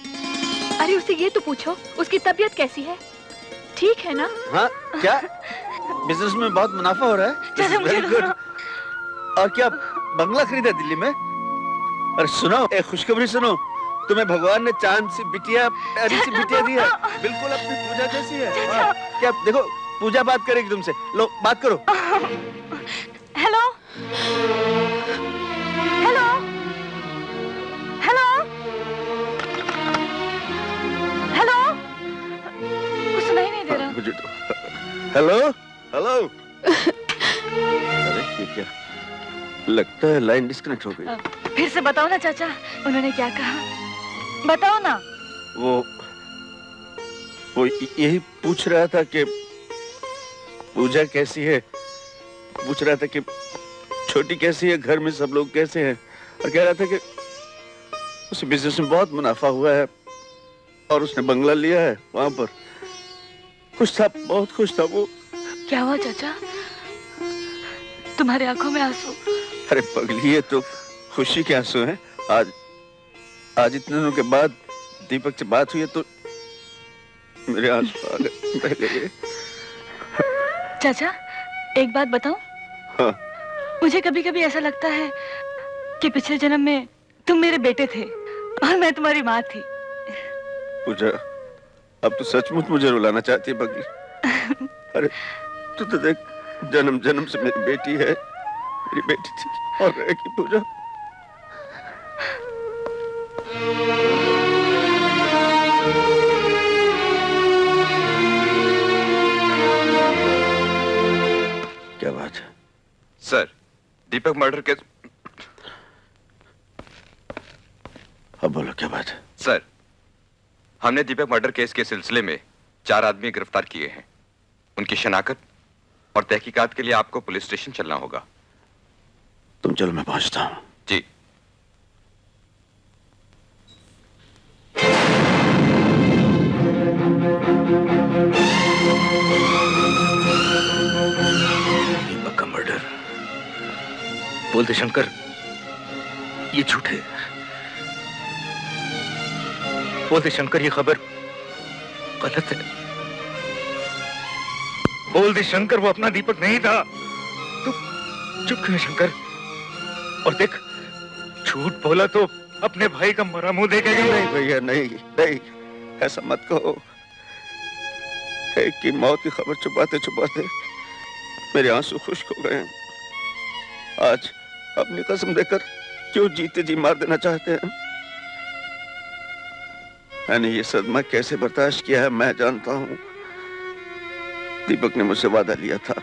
अरे उसे ये तो पूछो, उसकी तबीयत कैसी है? ठीक है ना? हाँ, क्या बिजनेस में बहुत मुनाफा हो रहा है? Very good. और क्या बंगला खरीदा दिल्ली में? अरे सुनो, एक खुशखबरी सुनो, तुम्हें भगवान ने चांद सी बिटिया, प्यारी सी बिटिया दी है, बिल्कुल अपनी पूजा जैसी है। क्या देखो, पूजा बात करेगी तुमसे, लो बात करो। हेलो हेलो हेलो हेलो, कुछ सुनाई नहीं दे रहा। मुझे तो हेलो हेलो। अरे ये क्या, लगता है लाइन डिस्कनेक्ट हो गई। फिर से बताओ ना चाचा, उन्होंने क्या कहा? बताओ ना। वो यही पूछ रहा था कि पूजा कैसी है, पूछ रहा था कि छोटी कैसी है, घर में सब लोग कैसे हैं, और कह रहा था कि उस बिजनेस में बहुत मुनाफा हुआ है और उसने बंगला लिया है वहां पर। खुश था, बहुत खुश था वो। क्या हुआ चाचा, तुम्हारी आंखों में आंसू? अरे पगली, ये तो खुशी के आंसू हैं। आज इतने दिनों के बाद दीपक से बात हुई है तो मेरे आंसू आ गए, बह गए। चाचा, एक बात बताऊं? हाँ। मुझे कभी कभी ऐसा लगता है कि पिछले जन्म में तुम मेरे बेटे थे और मैं तुम्हारी माँ थी। पूजा, अब तो सचमुच मुझे रुलाना चाहती है पगली। अरे तू तो देख, जन्म जन्म से मेरी बेटी है, मेरी बेटी थी और रहेगी पूजा। क्या बात है? सर, दीपक मर्डर केस। अब बोलो, क्या बात है? सर, हमने दीपक मर्डर केस के सिलसिले में 4 आदमी गिरफ्तार किए हैं। उनकी शनाख्त और तहकीकात के लिए आपको पुलिस स्टेशन चलना होगा। तुम चलो, मैं पहुंचता हूं। जी। दीपक का मर्डर, बोलते शंकर, ये झूठ है। बोलते शंकर, ये खबर गलत है। बोल दे शंकर, वो अपना दीपक नहीं था। तू चुप क्यों है शंकर? और देख, झूठ बोला तो अपने भाई का मरा मुंह देखेगा। नहीं भैया, नहीं नहीं, ऐसा मत कहो। एक की मौत की खबर छुपाते छुपाते मेरे आंसू खुश्क हो गए हैं। आज अपनी कसम देकर क्यों जीते जी मार देना चाहते हैं? मैंने ये सदमा कैसे बर्दाश्त किया है मैं जानता हूं। दीपक ने मुझसे वादा लिया था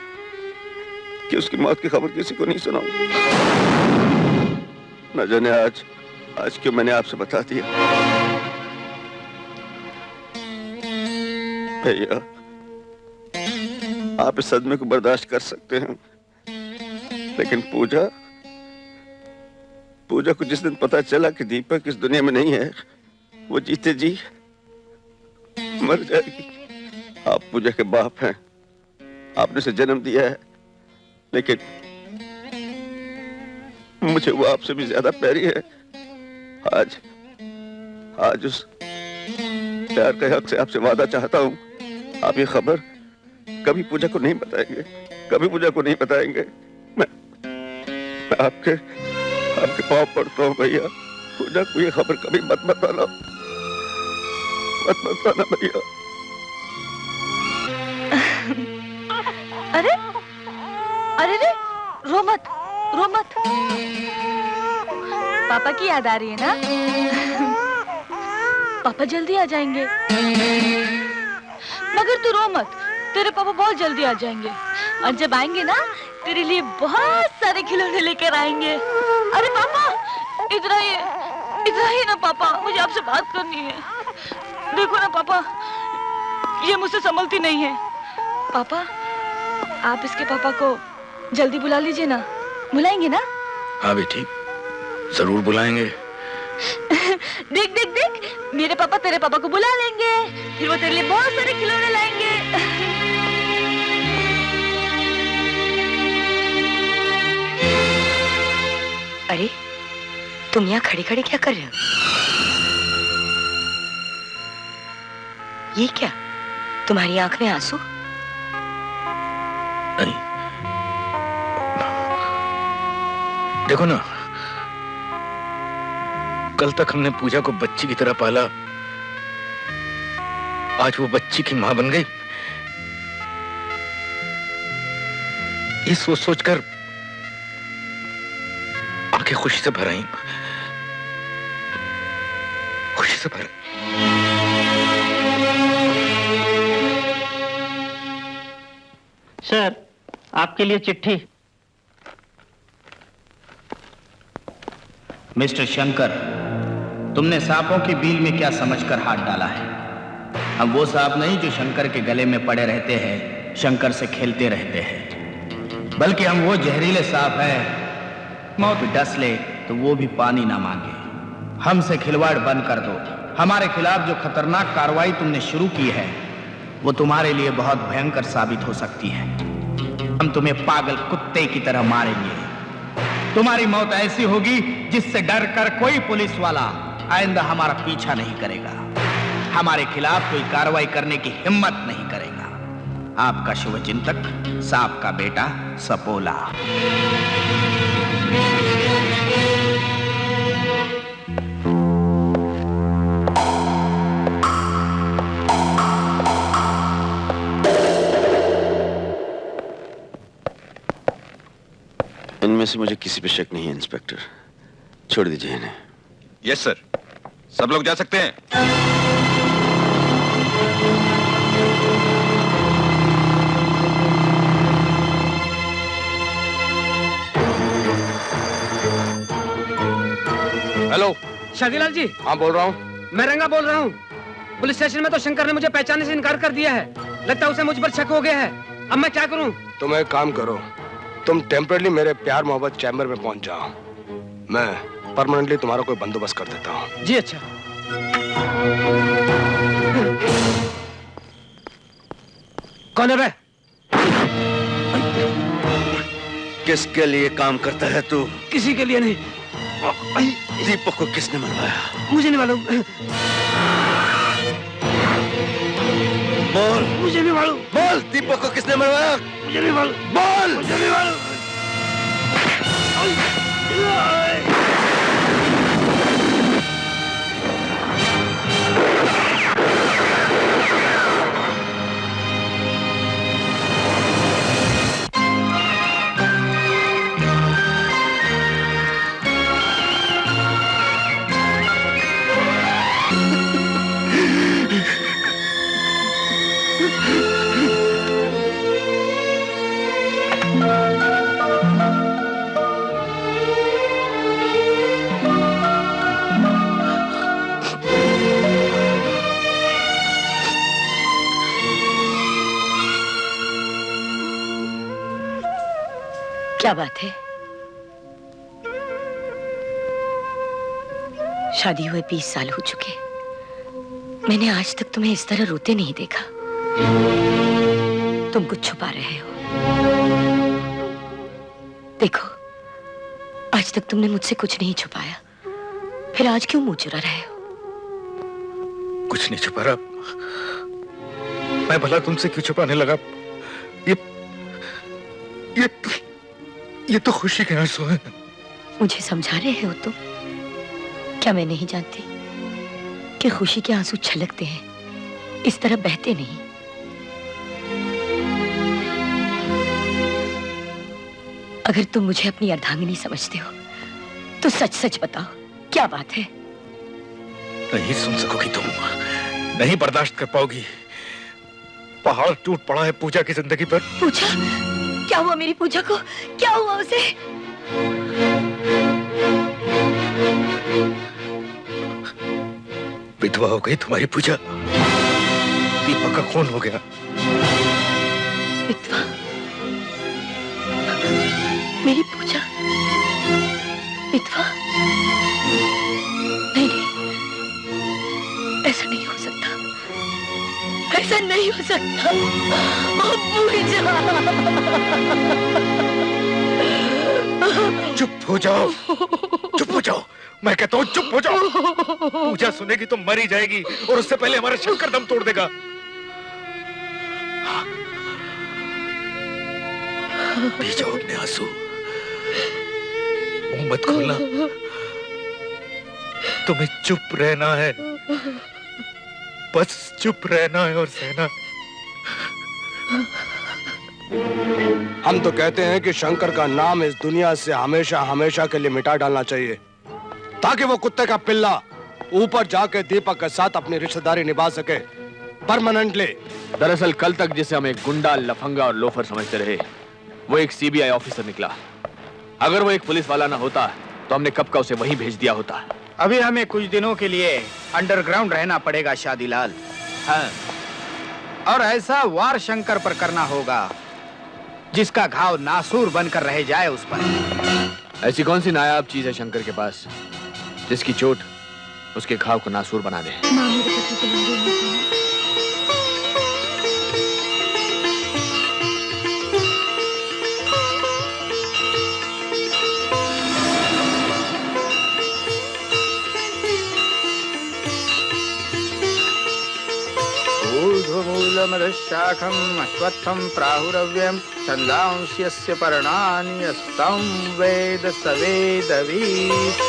कि उसकी मौत की खबर किसी को नहीं सुनाऊंगा। न जाने आज क्यों मैंने आपसे बता दिया। भैया, आप इस सदमे को बर्दाश्त कर सकते हैं, लेकिन पूजा को जिस दिन पता चला कि दीपक इस दुनिया में नहीं है, वो जीते जी मर जाएगी। आप पूजा के बाप हैं, आपने उसे जन्म दिया है, लेकिन मुझे वो आपसे भी ज्यादा प्यारी है। आज उस प्यार के हक से आपसे वादा चाहता हूँ, आप ये खबर कभी पूजा को नहीं बताएंगे, कभी पूजा को नहीं बताएंगे। मैं आपके पाँव पड़ता हूँ भैया, पूजा को ये खबर कभी मत बताना, मत बताना भैया। अरे अरे रे, रो मत, रो मत। पापा की याद आ रही है ना? पापा जल्दी आ जाएंगे। मगर तू रो मत, तेरे पापा बहुत जल्दी आ जाएंगे, और जब आएंगे ना तेरे लिए बहुत सारे खिलौने लेकर आएंगे। अरे पापा, इधर आइए ना पापा, मुझे आपसे बात करनी है। देखो ना पापा, ये मुझसे संभलती नहीं है। पापा, आप इसके पापा को जल्दी बुला लीजिए ना, बुलाएंगे ना? हाँ बेटी, जरूर बुलाएंगे। देख देख देख, मेरे पापा तेरे पापा को बुला लेंगे, फिर वो तेरे लिए बहुत सारे खिलौने लाएंगे। अरे तुम यहाँ खड़े खड़े क्या कर रहे हो? ये क्या, तुम्हारी आंख में आंसू? नहीं, देखो ना, कल तक हमने पूजा को बच्ची की तरह पाला, आज वो बच्ची की मां बन गई। ये सोच सोचकर आंखें खुशी से भर आई, खुशी से भर आई। सर, आपके लिए चिट्ठी। मिस्टर शंकर, तुमने सांपों की बील में क्या समझकर हाथ डाला है? हम वो सांप नहीं जो शंकर के गले में पड़े रहते हैं, शंकर से खेलते रहते हैं, बल्कि हम वो जहरीले सांप हैं, मौत डस ले तो वो भी पानी ना मांगे। हमसे खिलवाड़ बंद कर दो। हमारे खिलाफ जो खतरनाक कार्रवाई तुमने शुरू की है, वो तुम्हारे लिए बहुत भयंकर साबित हो सकती है। हम तुम्हें पागल कुत्ते की तरह मारेंगे। तुम्हारी मौत ऐसी होगी जिससे डर कर कोई पुलिस वाला आइंदा हमारा पीछा नहीं करेगा, हमारे खिलाफ कोई कार्रवाई करने की हिम्मत नहीं करेगा। आपका शुभचिंतक, सांप का बेटा सपोला। इनमें से मुझे किसी पे शक नहीं है इंस्पेक्टर, छोड़ दीजिए इन्हें। यस सर, सब लोग जा सकते हैं। हेलो, शादीलाल जी। हाँ बोल रहा हूँ। मैं रंगा बोल रहा हूँ। पुलिस स्टेशन में तो शंकर ने मुझे पहचानने से इनकार कर दिया है। लगता है उसे मुझ पर शक हो गया है। अब मैं क्या करूँ? तुम एक काम करो, तुम टेम्पररी मेरे प्यार मोहब्बत चैम्बर में पहुंच जाओ, मैं परमानेंटली तुम्हारा कोई बंदोबस्त कर देता हूँ। जी अच्छा। कौन है बे? किसके लिए काम करता है तू? किसी के लिए नहीं। दीपक को किसने मरवाया? मुझे नहीं मालूम। बोल। मुझे नहीं मालूम। बोल, दीपक को किसने मरवाया? मुझे नहीं मालूम। बोल। मुझे नहीं मालूम। क्या बात है? शादी हुए 20 साल हो चुके, मैंने आज तक तुम्हें इस तरह रोते नहीं देखा। तुम कुछ छुपा रहे हो। देखो, आज तक तुमने मुझसे कुछ नहीं छुपाया, फिर आज क्यों मुंह चुरा रहे हो? कुछ नहीं छुपा रहा। मैं भला तुमसे क्यों छुपाने लगा? ये तो खुशी के आंसू हैं। मुझे समझा रहे हो तुम? क्या मैं नहीं जानती कि खुशी के आंसू छलकते हैं, इस तरह बहते नहीं। अगर तुम मुझे अपनी अर्धांगिनी समझते हो तो सच सच बताओ, क्या बात है? नहीं सुन सकोगी तुम, नहीं बर्दाश्त कर पाओगी। पहाड़ टूट पड़ा है पूजा की जिंदगी पर। पूजा? क्या हुआ मेरी पूजा को? क्या हुआ उसे? विधवा हो गई तुम्हारी पूजा। दीपक का खून हो गया। विधवा? मेरी पूजा विधवा? नहीं नहीं, ऐसा नहीं हो सकता, ऐसा नहीं हो सकता। चुप हो जाओ, चुप हो जाओ, मैं कहता हूँ चुप हो जाओ। पूजा सुनेगी तो मर ही जाएगी और उससे पहले हमारा शंकर दम तोड़ देगा। पी जाओ अपने आंसू, मुंह मत खोलना। तुम्हें चुप रहना है, बस चुप रहना है और सहना। हम तो कहते हैं कि शंकर का नाम इस दुनिया से हमेशा हमेशा के लिए मिटा डालना चाहिए, ताकि वो कुत्ते का पिल्ला ऊपर जाके दीपक के साथ अपनी रिश्तेदारी निभा सके परमानेंटली। दरअसल कल तक जिसे हम एक गुंडा, लफंगा और लोफर समझते रहे, वो एक सीबीआई ऑफिसर निकला। अगर वो एक पुलिस वाला ना होता तो हमने कब का उसे वहीं भेज दिया होता। अभी हमें कुछ दिनों के लिए अंडरग्राउंड रहना पड़ेगा शादीलाल। हाँ, और ऐसा वार शंकर पर करना होगा जिसका घाव नासूर बनकर रह जाए उस पर। ऐसी कौन सी नायाब चीज है शंकर के पास जिसकी चोट उसके घाव को नासूर बना दे? ऊर्ध्वमूलमधुशाखम् अश्वत्थं प्राहुरव्यं छन्दांस्यस्य पर्णानि यस्तं वेद स वेदवित्।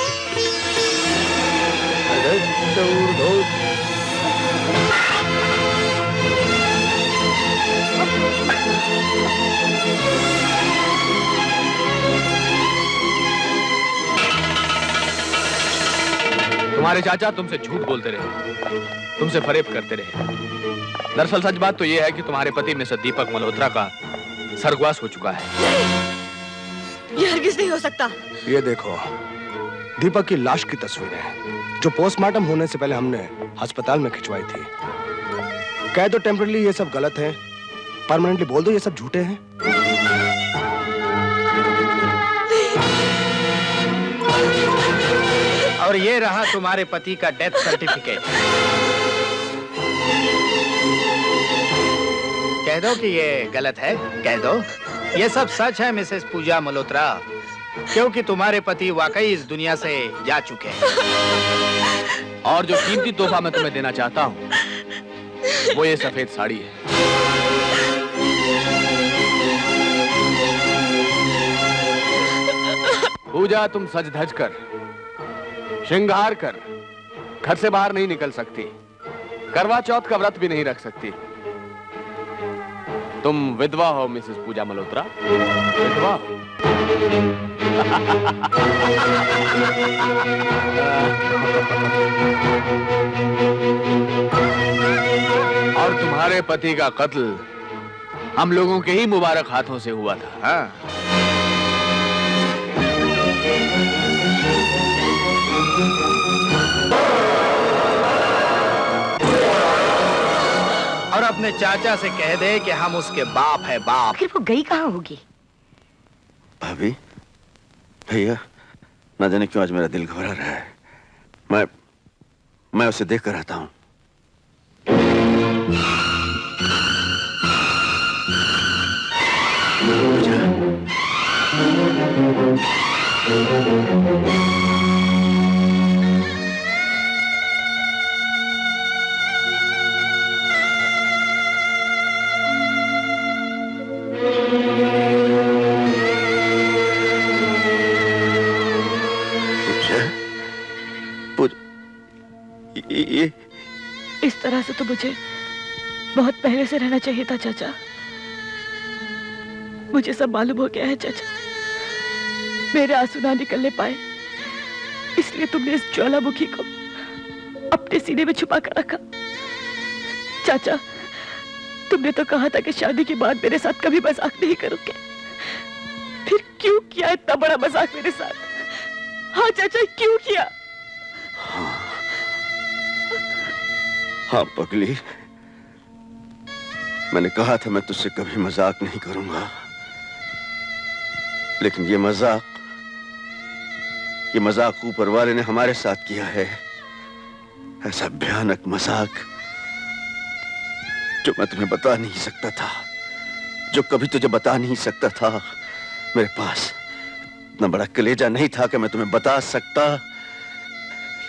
अधश्च ऊर्ध्वो तुम्हारे चाचा तुमसे झूठ बोलते रहे, तुमसे फरेब करते रहे। दरअसल सच बात तो यह है कि तुम्हारे पति मिस्टर दीपक मल्होत्रा का स्वर्गवास हो चुका है। ये हरगिज नहीं हो सकता। ये देखो, दीपक की लाश की तस्वीर है जो पोस्टमार्टम होने से पहले हमने अस्पताल में खिंचवाई थी। कह दो टेम्पररी ये सब गलत है, परमानेंटली बोल दो ये सब झूठे हैं। और ये रहा तुम्हारे पति का डेथ सर्टिफिकेट। कह दो कि ये गलत है, कह दो ये सब सच है मिसेस पूजा मल्होत्रा, क्योंकि तुम्हारे पति वाकई इस दुनिया से जा चुके हैं। और जो कीमती तोहफा मैं तुम्हें देना चाहता हूँ वो ये सफेद साड़ी है। पूजा, तुम सज धज कर, श्रृंगार कर घर से बाहर नहीं निकल सकती, करवा चौथ का व्रत भी नहीं रख सकती। तुम विधवा हो मिसेस पूजा मल्होत्रा, विधवा हो। और तुम्हारे पति का कत्ल हम लोगों के ही मुबारक हाथों से हुआ था। हाँ। और अपने चाचा से कह दे कि हम उसके बाप है, बाप। आखिर वो गई कहाँ होगी? भाभी, भैया, न जाने क्यों आज मेरा दिल घबरा रहा है। मैं उसे देख कर रहता हूं। ये इस तरह से तो मुझे बहुत पहले से रहना चाहिए था चाचा। मुझे सब मालूम हो गया है चाचा। मेरे आंसू ना निकलने पाए इसलिए तुमने इस ज्वालामुखी को अपने सीने में छुपा कर रखा। चाचा, तुमने तो कहा था कि शादी के बाद मेरे साथ कभी मजाक नहीं करोगे, फिर क्यों किया इतना बड़ा मजाक मेरे साथ? हाँ चाचा, क्यों किया? हाँ पगली, मैंने कहा था मैं तुझसे कभी मजाक नहीं करूंगा, लेकिन ये मजाक ऊपर वाले ने हमारे साथ किया है। ऐसा भयानक मजाक जो मैं तुम्हें बता नहीं सकता था, जो कभी तुझे बता नहीं सकता था। मेरे पास इतना बड़ा कलेजा नहीं था कि मैं तुम्हें बता सकता,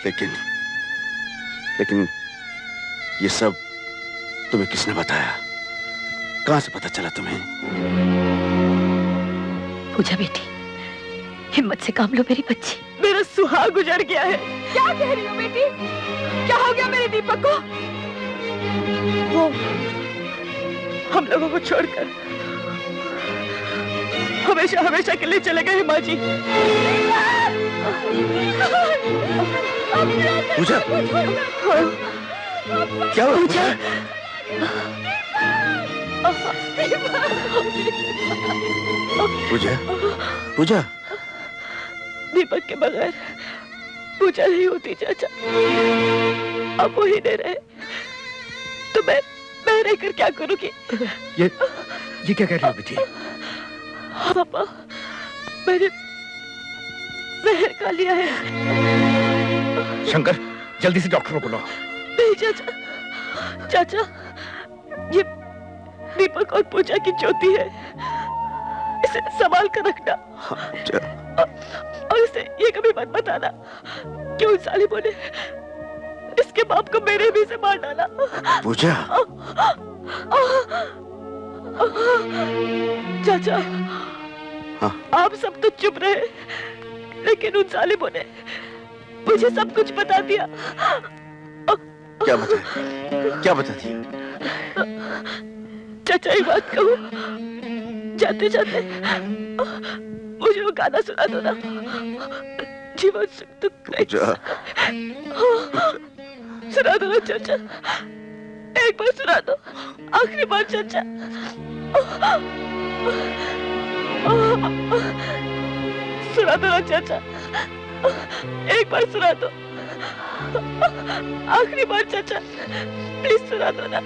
लेकिन ये सब तुम्हें किसने बताया? कहां से पता चला तुम्हें? पूजा बेटी, हिम्मत से काम लो मेरी बच्ची। मेरा सुहाग गुजर गया है। क्या कह रही हो बेटी? क्या हो गया मेरे दीपक को? वो हम लोगों को छोड़कर हमेशा हमेशा के लिए चले गए माँ जी। पूजा, क्या हुआ? पूजा, पूजा, दीपक के बगैर पूजा नहीं होती चाचा। अब वो ही नहीं रहे तो मैं रहकर क्या करूंगी? ये क्या कह रही हो बेटी? हाँ पापा, मैंने जहर खा लिया है। शंकर, जल्दी से डॉक्टर को बुलाओ। नहीं चाचा, ये दीपक और पूजा की ज्योति है, इसे संभाल कर रखना। और इसे ये कभी मत बताना कि उन सालिमों ने इसके बाप को मेरे भी से मार डाला। पूजा, चाचा, हाँ? आप सब तो चुप रहे, लेकिन उन सालिमों ने मुझे सब कुछ बता दिया। क्या बताया? क्या बता दिया? चाचा, एक बात कहूँ, जाते जाते मुझे वो गाना सुना दो ना, जीवन सुख दुख। सुना दो ना चाचा, एक बार सुना दो, आखिरी बार चाचा। सुना दो ना चाचा, एक बार सुना दो, आखिरी बार चाचा, प्लीज सुना दो ना।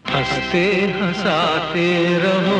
हंसते हंसाते रहो,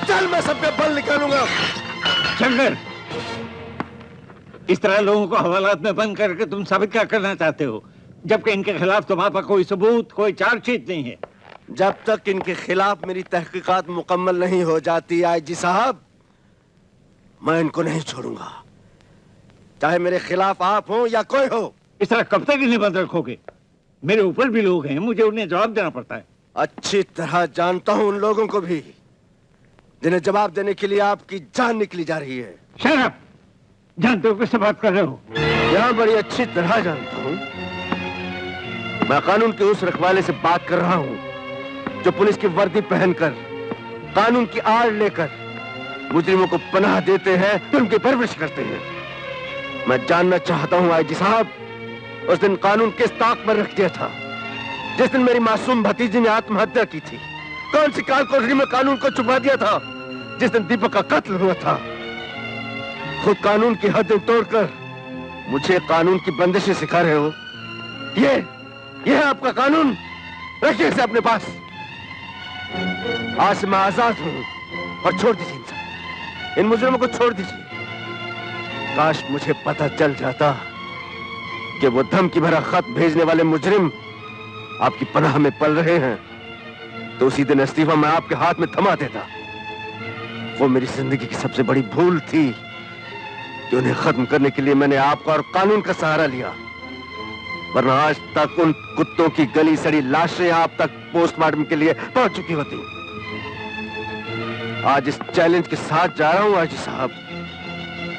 चल, मैं सब पे बल निकालूंगा। शंकर, इस तरह लोगों को हवालात में बंद करके तुम साबित क्या करना चाहते हो, जबकि इनके खिलाफ तुम्हारे पास कोई सबूत, कोई चार्जशीट नहीं है? जब तक इनके खिलाफ मेरी तहकीकात मुकम्मल नहीं हो जाती आईजी साहब, मैं इनको नहीं छोड़ूंगा, चाहे मेरे खिलाफ आप हो या कोई हो। इस तरह कब तक इन्हें बंद रखोगे? मेरे ऊपर भी लोग हैं, मुझे उन्हें जवाब देना पड़ता है। अच्छी तरह जानता हूं उन लोगों को भी जिन्हें जवाब देने के लिए आपकी जान निकली जा रही है। शराब, जानते हो किससे बात कर रहे हो? यहां बड़ी अच्छी तरह जानता हूं, मैं कानून के उस रखवाले से बात कर रहा हूं जो पुलिस की वर्दी पहनकर कानून की आड़ लेकर मुजरिमों को पनाह देते हैं, उनकी परवरिश करते हैं। मैं जानना चाहता हूं आईजी साहब, उस दिन कानून किस ताक पर रख दिया था जिस दिन मेरी मासूम भतीजी ने आत्महत्या की थी? कौन सी काल कोठरी में कानून को छुपा दिया था जिस दिन दीपक का कत्ल हुआ था? खुद कानून की हदें तोड़कर मुझे कानून की बंदिशें सिखा रहे हो। ये है आपका कानून, रखिए इसे अपने पास। आज से मैं आजाद हूं और छोड़ दीजिए इन मुजरिमों को छोड़ दीजिए। काश मुझे पता चल जाता कि वो धमकी भरा खत भेजने वाले मुजरिम आपकी पनाह में पल रहे हैं, तो उसी दिन इस्तीफा मैं आपके हाथ में थमा देता। वो मेरी जिंदगी की सबसे बड़ी भूल थी कि उन्हें खत्म करने के लिए मैंने आपका और कानून का सहारा लिया, वरना आज तक उन कुत्तों की गली सड़ी लाशें आप तक पोस्टमार्टम के लिए पहुंच चुकी होती। आज इस चैलेंज के साथ जा रहा हूं आईजी साहब,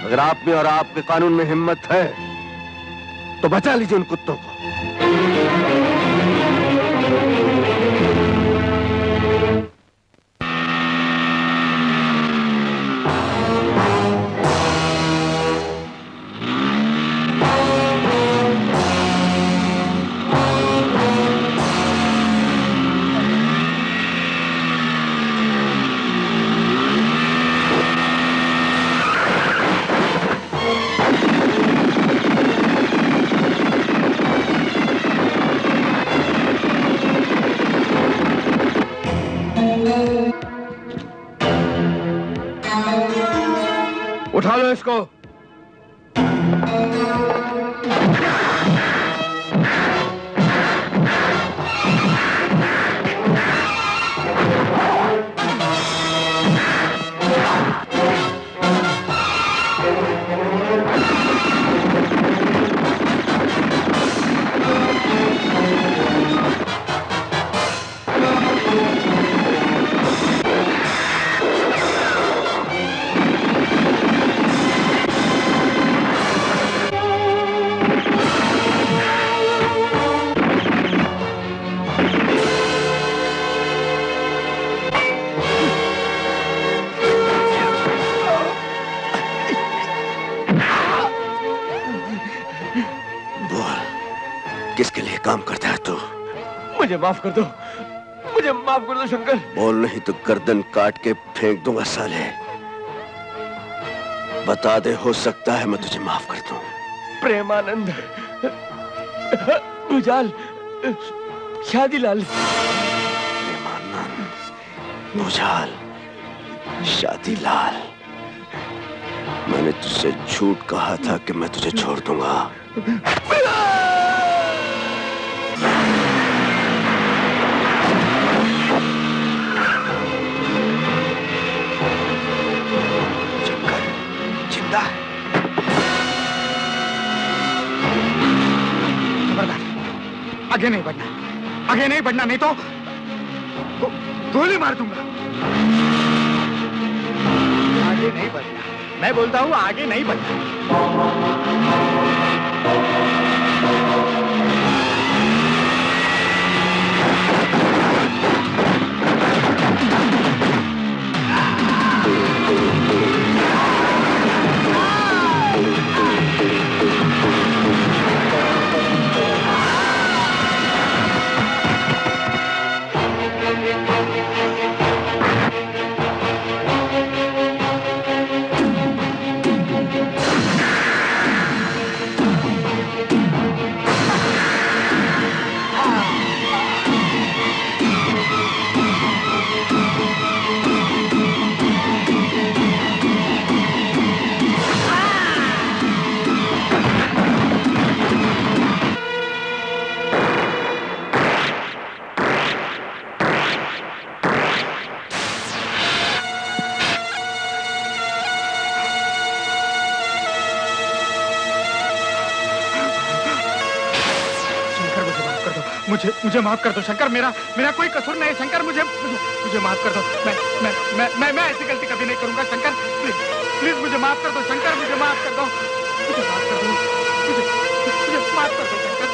अगर आप में और आपके कानून में हिम्मत है तो बचा लीजिए उन कुत्तों को। उठा लो इसको। किसके लिए काम करता है तू? मुझे माफ कर दो, मुझे माफ कर दो शंकर। बोल नहीं तो गर्दन काट के फेंक दूंगा साले। बता दे, हो सकता है मैं तुझे माफ कर दूं। प्रेमानंद, भुजाल, शादीलाल। प्रेमानंद, भुजाल, शादीलाल। मैंने तुझसे झूठ कहा था कि मैं तुझे छोड़ दूंगा। आगे नहीं बढ़ना, आगे नहीं बढ़ना, नहीं तो गोली मार दूंगा। आगे नहीं बढ़ना, मैं बोलता हूँ आगे नहीं बढ़ना। मुझे माफ कर दो शंकर, मेरा कोई कसूर नहीं है शंकर, मुझे माफ कर दो। मैं ऐसी गलती कभी नहीं करूंगा शंकर, प्लीज मुझे माफ कर दो शंकर, मुझे माफ कर दो, मुझे माफ कर दो, मुझे माफ कर दो शंकर।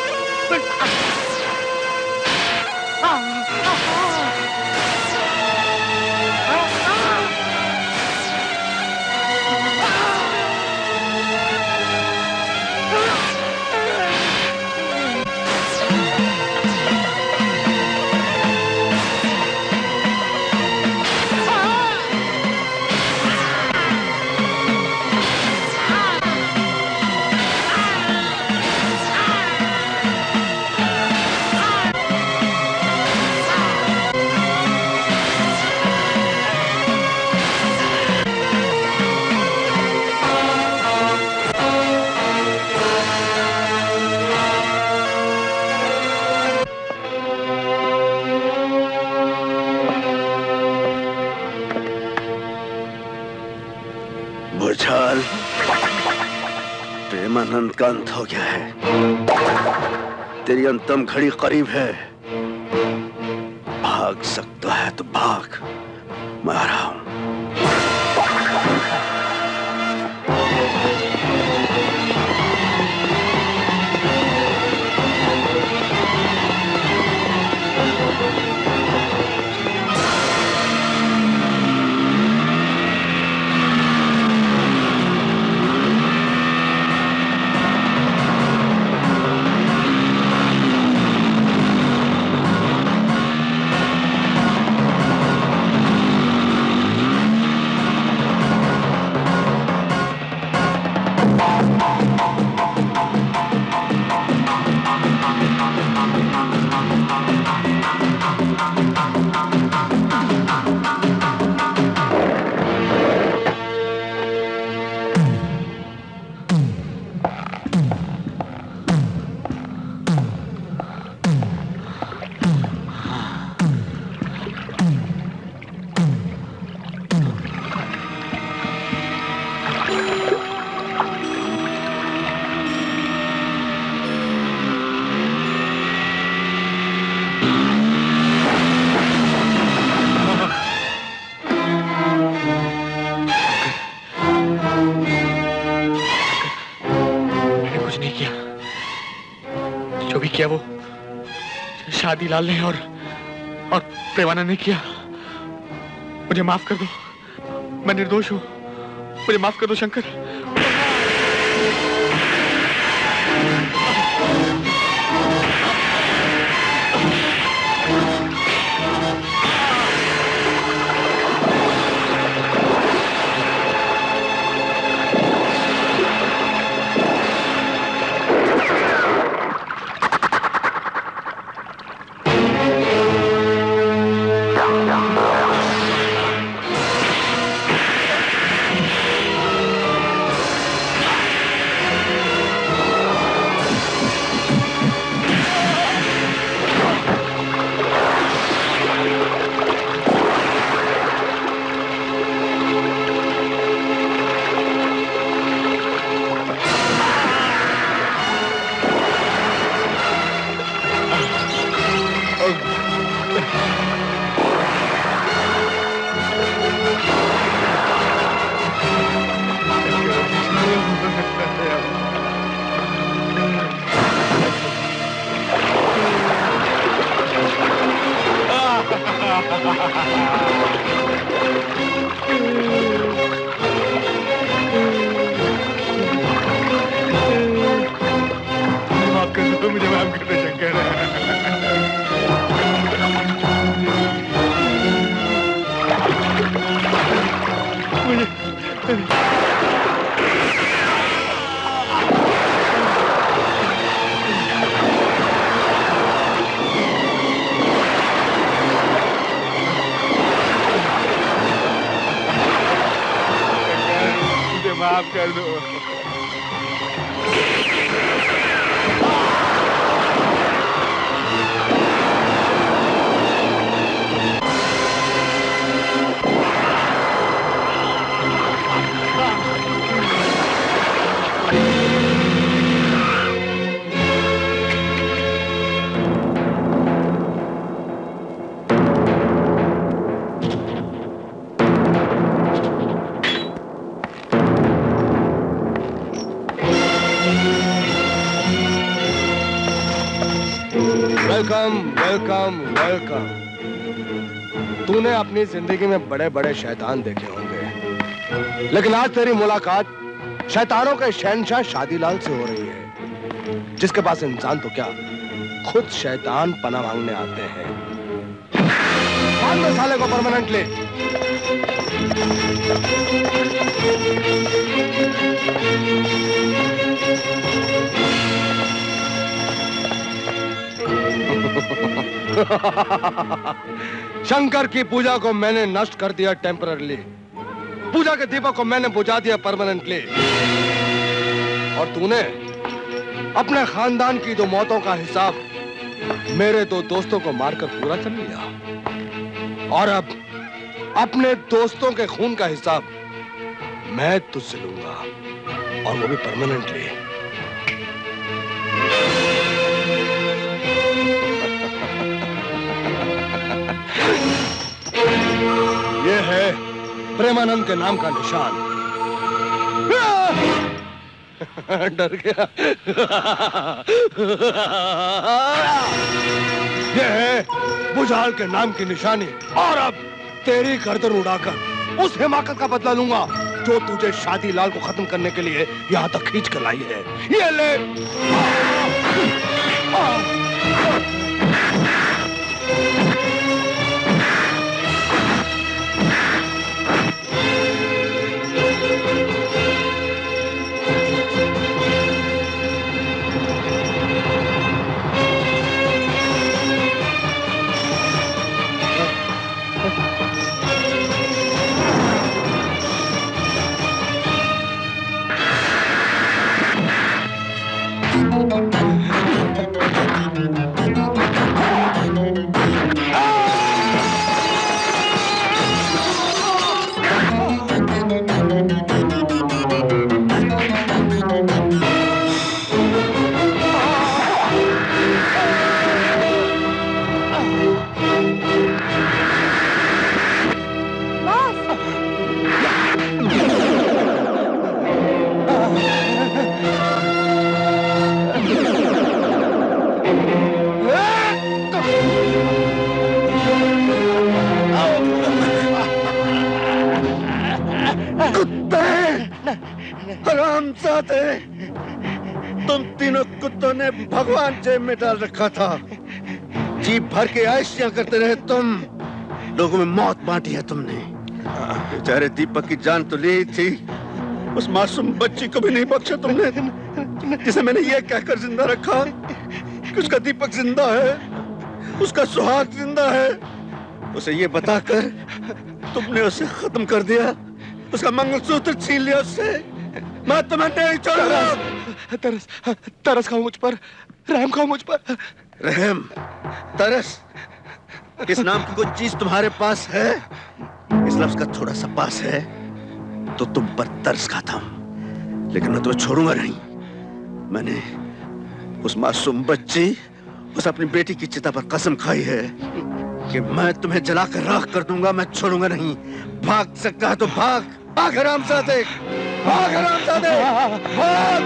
भूचाल, प्रेमानंद का अंत हो गया है। तेरी अंतिम घड़ी करीब है। भाग सकता है तो भाग, मैं आ रहा हूं। किया वो शादीलाल ने और प्रेमानंद ने किया। मुझे माफ कर दो, मैं निर्दोष हूं। मुझे माफ कर दो शंकर। मुझे माफ कर दो शंकर। मुझे माफ कर दो। Welcome welcome welcome. तूने अपनी जिंदगी में बड़े बड़े शैतान देखे होंगे, लेकिन आज तेरी मुलाकात शैतानों के शहंशाह शादीलाल से हो रही है, जिसके पास इंसान तो क्या खुद शैतान पनाह मांगने आते हैं। बांध दो साले को परमानेंटली। शंकर की पूजा को मैंने नष्ट कर दिया टेम्पररली, पूजा के दीपक को मैंने बुझा दिया परमानेंटली, और तूने अपने खानदान की 2 मौतों का हिसाब मेरे 2 दोस्तों को मारकर पूरा कर लिया, और अब अपने दोस्तों के खून का हिसाब मैं तुझसे लूंगा, और वो भी परमानेंटली। ये है प्रेमानंद के नाम का निशान। डर गया। ये है भुजाल के नाम की निशानी, और अब तेरी गर्दन उड़ाकर उस हिमाकत का बदला लूंगा जो तुझे शादीलाल को खत्म करने के लिए यहाँ तक खींच कर लाई है। ये ले। हरामजादे, तुम तीनों कुत्तों ने भगवान जेब में डाल रखा था। जी भर के आयशियां करते रहे तुम, लोगों में मौत बांटी है तुमने। बेचारे दीपक की जान तो ली थी, उस मासूम बच्ची को भी नहीं बख्शा तुमने, जिसे मैंने ये कहकर जिंदा रखा कि उसका दीपक जिंदा है, उसका सुहाग जिंदा है। उसे ये बताकर तुमने उसे खत्म कर दिया, उसका मंगलसूत्र छीन लिया उससे। मैं तुम्हें नहीं छोड़ूंगा। तरस, तरस खाओ मुझ पर, रहम खाओ मुझ पर। रहम, तरस, इस नाम की कोई चीज तुम्हारे पास है? इस लफ्ज का थोड़ा सा पास है तो तुम पर तरस खाता हूं, लेकिन मैं तुम्हें छोड़ूंगा नहीं। मैंने उस मासूम बच्ची, उस अपनी बेटी की चिता पर कसम खाई है कि मैं तुम्हें जलाकर राख कर दूंगा, मैं छोड़ूंगा नहीं। भाग सकता है तो भाग, भाग हरामजादे, भाग हरामजादे, भाग।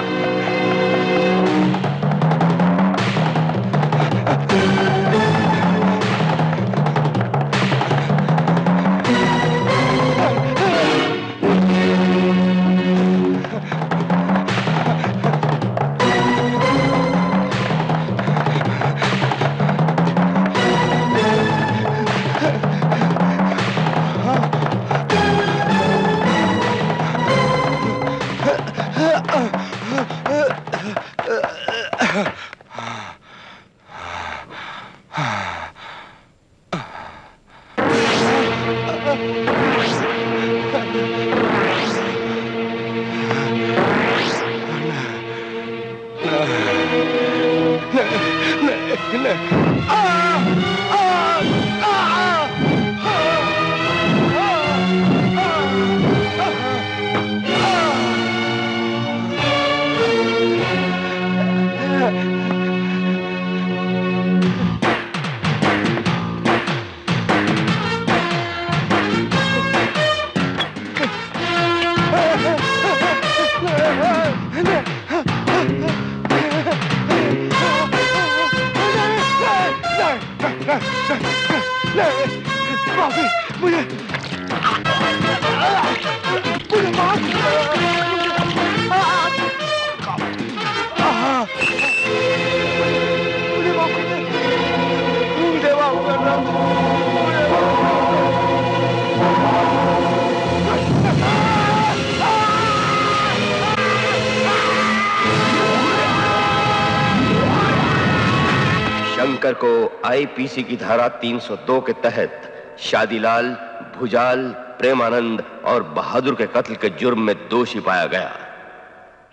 शंकर को आईपीसी की धारा 302 के तहत शादीलाल, भुजाल, प्रेमानंद और बहादुर के कत्ल के जुर्म में दोषी पाया गया।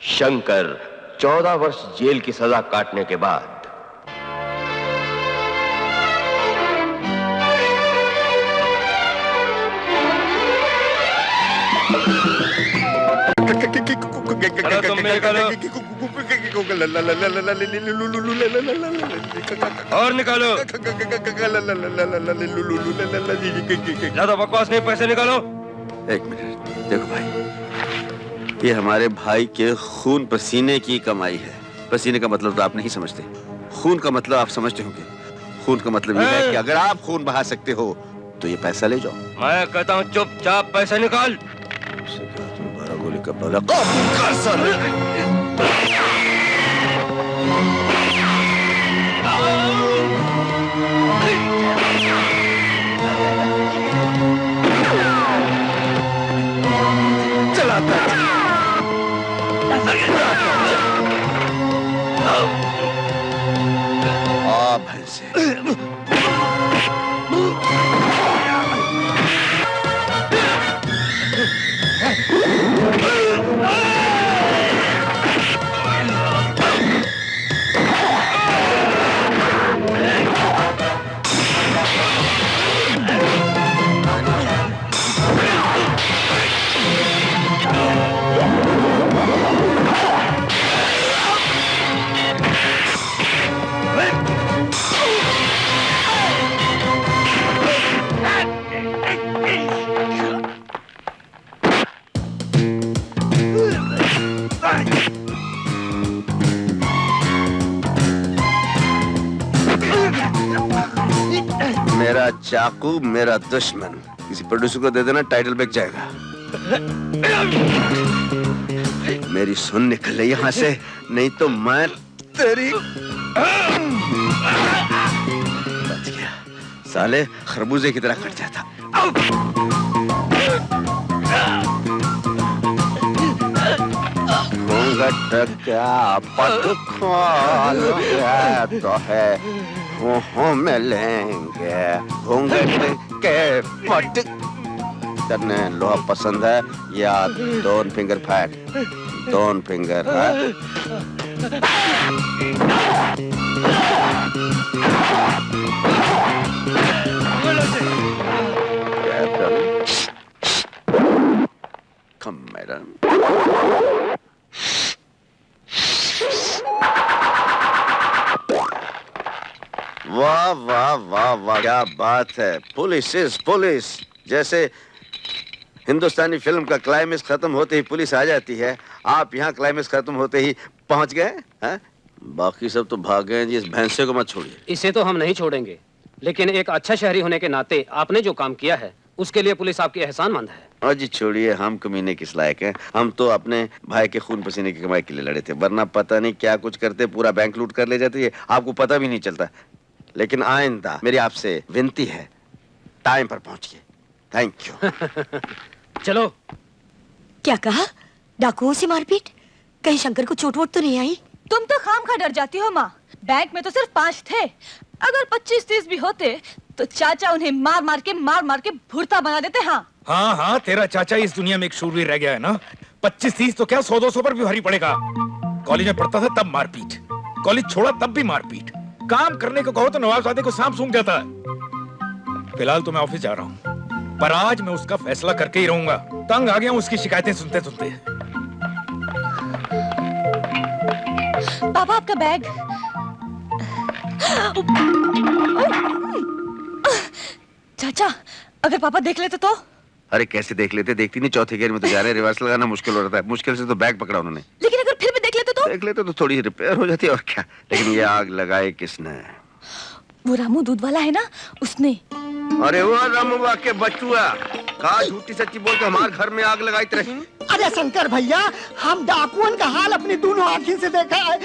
शंकर 14 वर्ष जेल की सजा काटने के बाद चलो तुम भी निकालो और निकालो। ज्यादा बकवास नहीं, पैसे निकालो। एक मिनट देखो भाई, ये हमारे भाई के खून पसीने की कमाई है। पसीने का मतलब तो आप नहीं समझते, खून का मतलब आप समझते होंगे। खून का मतलब ये है कि अगर आप खून बहा सकते हो तो ये पैसा ले जाओ। मैं कहता हूँ चुपचाप पैसे निकाल। 12 गोली का पहला कर सर। मेरा चाकू मेरा दुश्मन। किसी प्रोड्यूसर को दे देना, टाइटल बिक जाएगा। मेरी सुन निकल ले यहाँ से, नहीं तो मैं तेरी बच गया। साले खरबूजे की तरह कट जाता। क्या पट तो है वो मिलेंगे घूंघट के पट करने। लोहा पसंद है या दोन फिंगर फैट? दोन फिंगर कम मैडम। वाह वाह वाह वाह, क्या बात है। Police is police. जैसे हिंदुस्तानी फिल्म का क्लाइमेक्स खत्म होते ही पुलिस आ जाती है, आप यहाँ क्लाइमेक्स खत्म होते ही पहुँच गए हैं। बाकी सब तो भाग गए जी। इस भैंसे को मत छोड़िए। इसे तो हम नहीं छोड़ेंगे, लेकिन एक अच्छा शहरी होने के नाते आपने जो काम किया है उसके लिए पुलिस आपकी एहसानमंद है। और जी छोड़िए, हम कमीने किस लायक हैं। हम तो अपने भाई के खून पसीने की कमाई के लिए लड़े थे, वरना पता नहीं क्या कुछ करते, पूरा बैंक लूट कर ले जाते, आपको पता भी नहीं चलता। लेकिन आइंदा मेरी आपसे विनती है, टाइम पर पहुंचिए। Thank you. चलो। क्या कहा? डाकुओं से मारपीट? कहीं शंकर को चोट वोट तो नहीं आई? तुम तो खामखा डर जाती हो माँ। बैंक में तो सिर्फ 5 थे, अगर 25-30 भी होते तो चाचा उन्हें मार मार के भुरता बना देते। हाँ हाँ हाँ, तेरा चाचा इस दुनिया में एक शूरवीर रह गया है ना। 25-30 तो क्या 100-200 पर भी भारी पड़ेगा। कॉलेज में पढ़ता था तब मारपीट, कॉलेज छोड़ा तब भी मारपीट। काम करने को कहो तो नवाबजादे को सांप सूंघ जाता है। फिलहाल तो मैं ऑफिस जा रहा हूँ, पर आज मैं उसका फैसला करके ही रहूंगा। तंग आ गया हूँ उसकी शिकायतें सुनते सुनते। पापा आपका बैग। चाचा, अगर पापा देख लेते तो? अरे कैसे देख लेते, देखती नहीं चौथे गियर में तो जा रहे, रिवर्स लगाना मुश्किल हो रहा था। मुश्किल से तो बैग पकड़ा उन्होंने। लेकिन अगर फिर भी देख लेते तो? देख लेते तो थोड़ी रिपेयर हो जाती और क्या। लेकिन ये आग लगाई किसने? वो रामू दूध वाला है ना, उसने। अरे वो रामू के बचुआ, कहा झूठी सच्ची बोल के हमारे घर में आग लगाई रही। अरे शंकर भैया, हम डाकुओं का हाल अपनी दोनों आँखों से देखा है।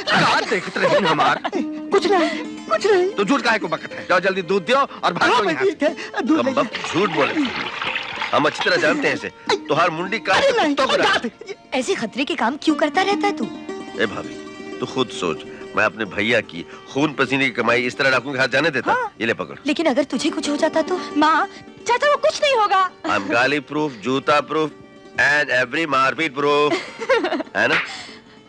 देखते रहे हमार। कुछ नहीं। तो झूठ काहे को बकत है? जाओ जल्दी दूध दियो और भागो यहाँ से। झूठ बोले, हम अच्छी तरह जानते हैं इसे। तुहार मुंडी काट। ऐसे खतरे के काम क्यों करता रहता है तू? ए भाभी, तू खुद सोच, मैं अपने भैया की खून पसीने की कमाई इस तरह डाकुओं के हाथ जाने देता? हाँ। ये ले पकड़। लेकिन अगर तुझे कुछ हो जाता तो? माँ, चाचा को कुछ नहीं होगा। आई एम गाली प्रूफ, जूता प्रूफ एंड एवरी मारपीट प्रूफ, है ना?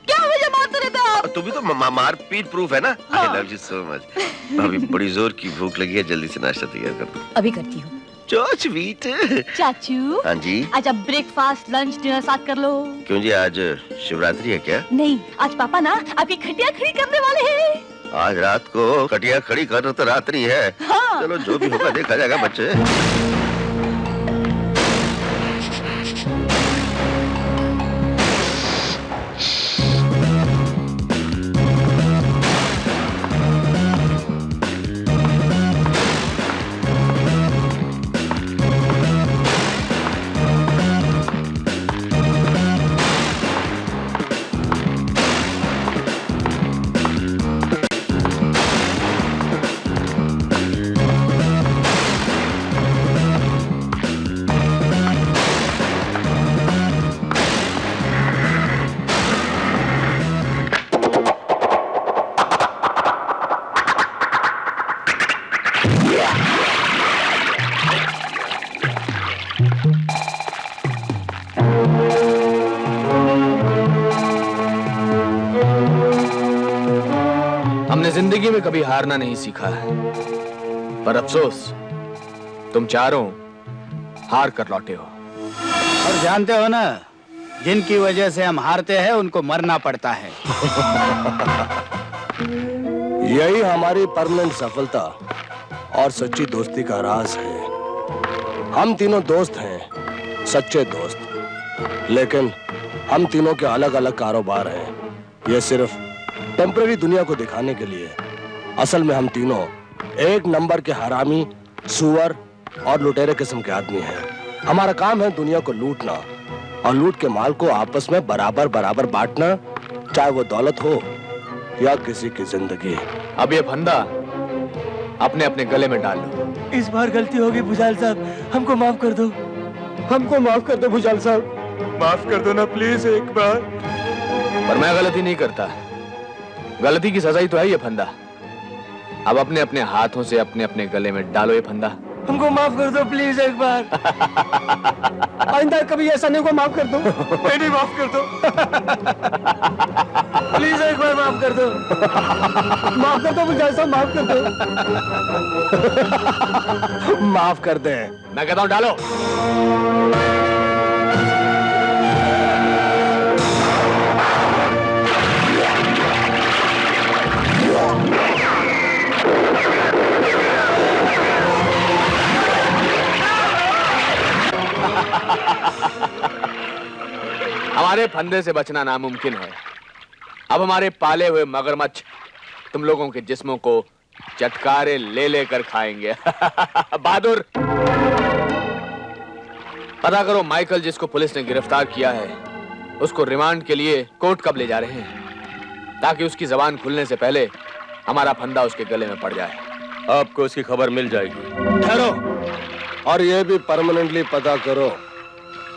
क्या मुझे मारते रहते हो आप? तू भी तो मारपीट प्रूफ है ना? I love you so much. भाभी बड़ी जोर की भूख लगी है, जल्दी से नाश्ता तैयार कर दो। अभी करती हूँ। So sweet. चाचू। हाँ जी। आज अब ब्रेकफास्ट लंच डिनर साथ कर लो। क्यों जी, आज शिवरात्रि है क्या? नहीं, आज पापा ना आपकी खटिया खड़ी करने वाले हैं। आज रात को खटिया खड़ी कर तो रात्रि है। हाँ। चलो जो भी होगा देखा जाएगा बच्चे। हमने जिंदगी में कभी हारना नहीं सीखा है, पर अफसोस तुम चारों हार कर लौटे हो। और जानते हो ना, जिनकी वजह से हम हारते हैं उनको मरना पड़ता है। यही हमारी परमानेंट सफलता और सच्ची दोस्ती का राज है। हम तीनों दोस्त हैं, सच्चे दोस्त, लेकिन हम तीनों के अलग अलग कारोबार हैं। ये सिर्फ टेम्पररी दुनिया को दिखाने के लिए। असल में हम तीनों एक नंबर के हरामी, सुअर और लुटेरे किस्म के आदमी हैं। हमारा काम है दुनिया को लूटना और लूट के माल को आपस में बराबर बराबर बांटना, चाहे वो दौलत हो या किसी की जिंदगी। अब ये फंदा अपने अपने गले में डाल लो। इस बार गलती होगी भुजाल साहब, हमको माफ कर दो। हमको माफ कर दो भुजाल साहब, माफ कर दो ना प्लीज एक बार। पर मैं गलती नहीं करता, गलती की सजा ही तो है ये फंदा। अब अपने अपने हाथों से अपने अपने गले में डालो ये फंदा। हमको माफ कर दो प्लीज एक बार। आइंदा कभी ऐसा नहीं को माफ कर दो। नहीं माफ कर दो। प्लीज एक बार माफ कर दो। माफ कर दो मुझे, ऐसा माफ कर दो। माफ कर दे। मैं कहता हूँ डालो। हमारे फंदे से बचना नामुमकिन है। अब हमारे पाले हुए मगरमच्छ तुम लोगों के जिस्मों को चटकारे ले लेकर खाएंगे। बहादुर, पता करो माइकल जिसको पुलिस ने गिरफ्तार किया है, उसको रिमांड के लिए कोर्ट कब ले जा रहे हैं, ताकि उसकी जबान खुलने से पहले हमारा फंदा उसके गले में पड़ जाए। आपको उसकी खबर मिल जाएगी। ठहरो, और ये भी परमानेंटली पता करो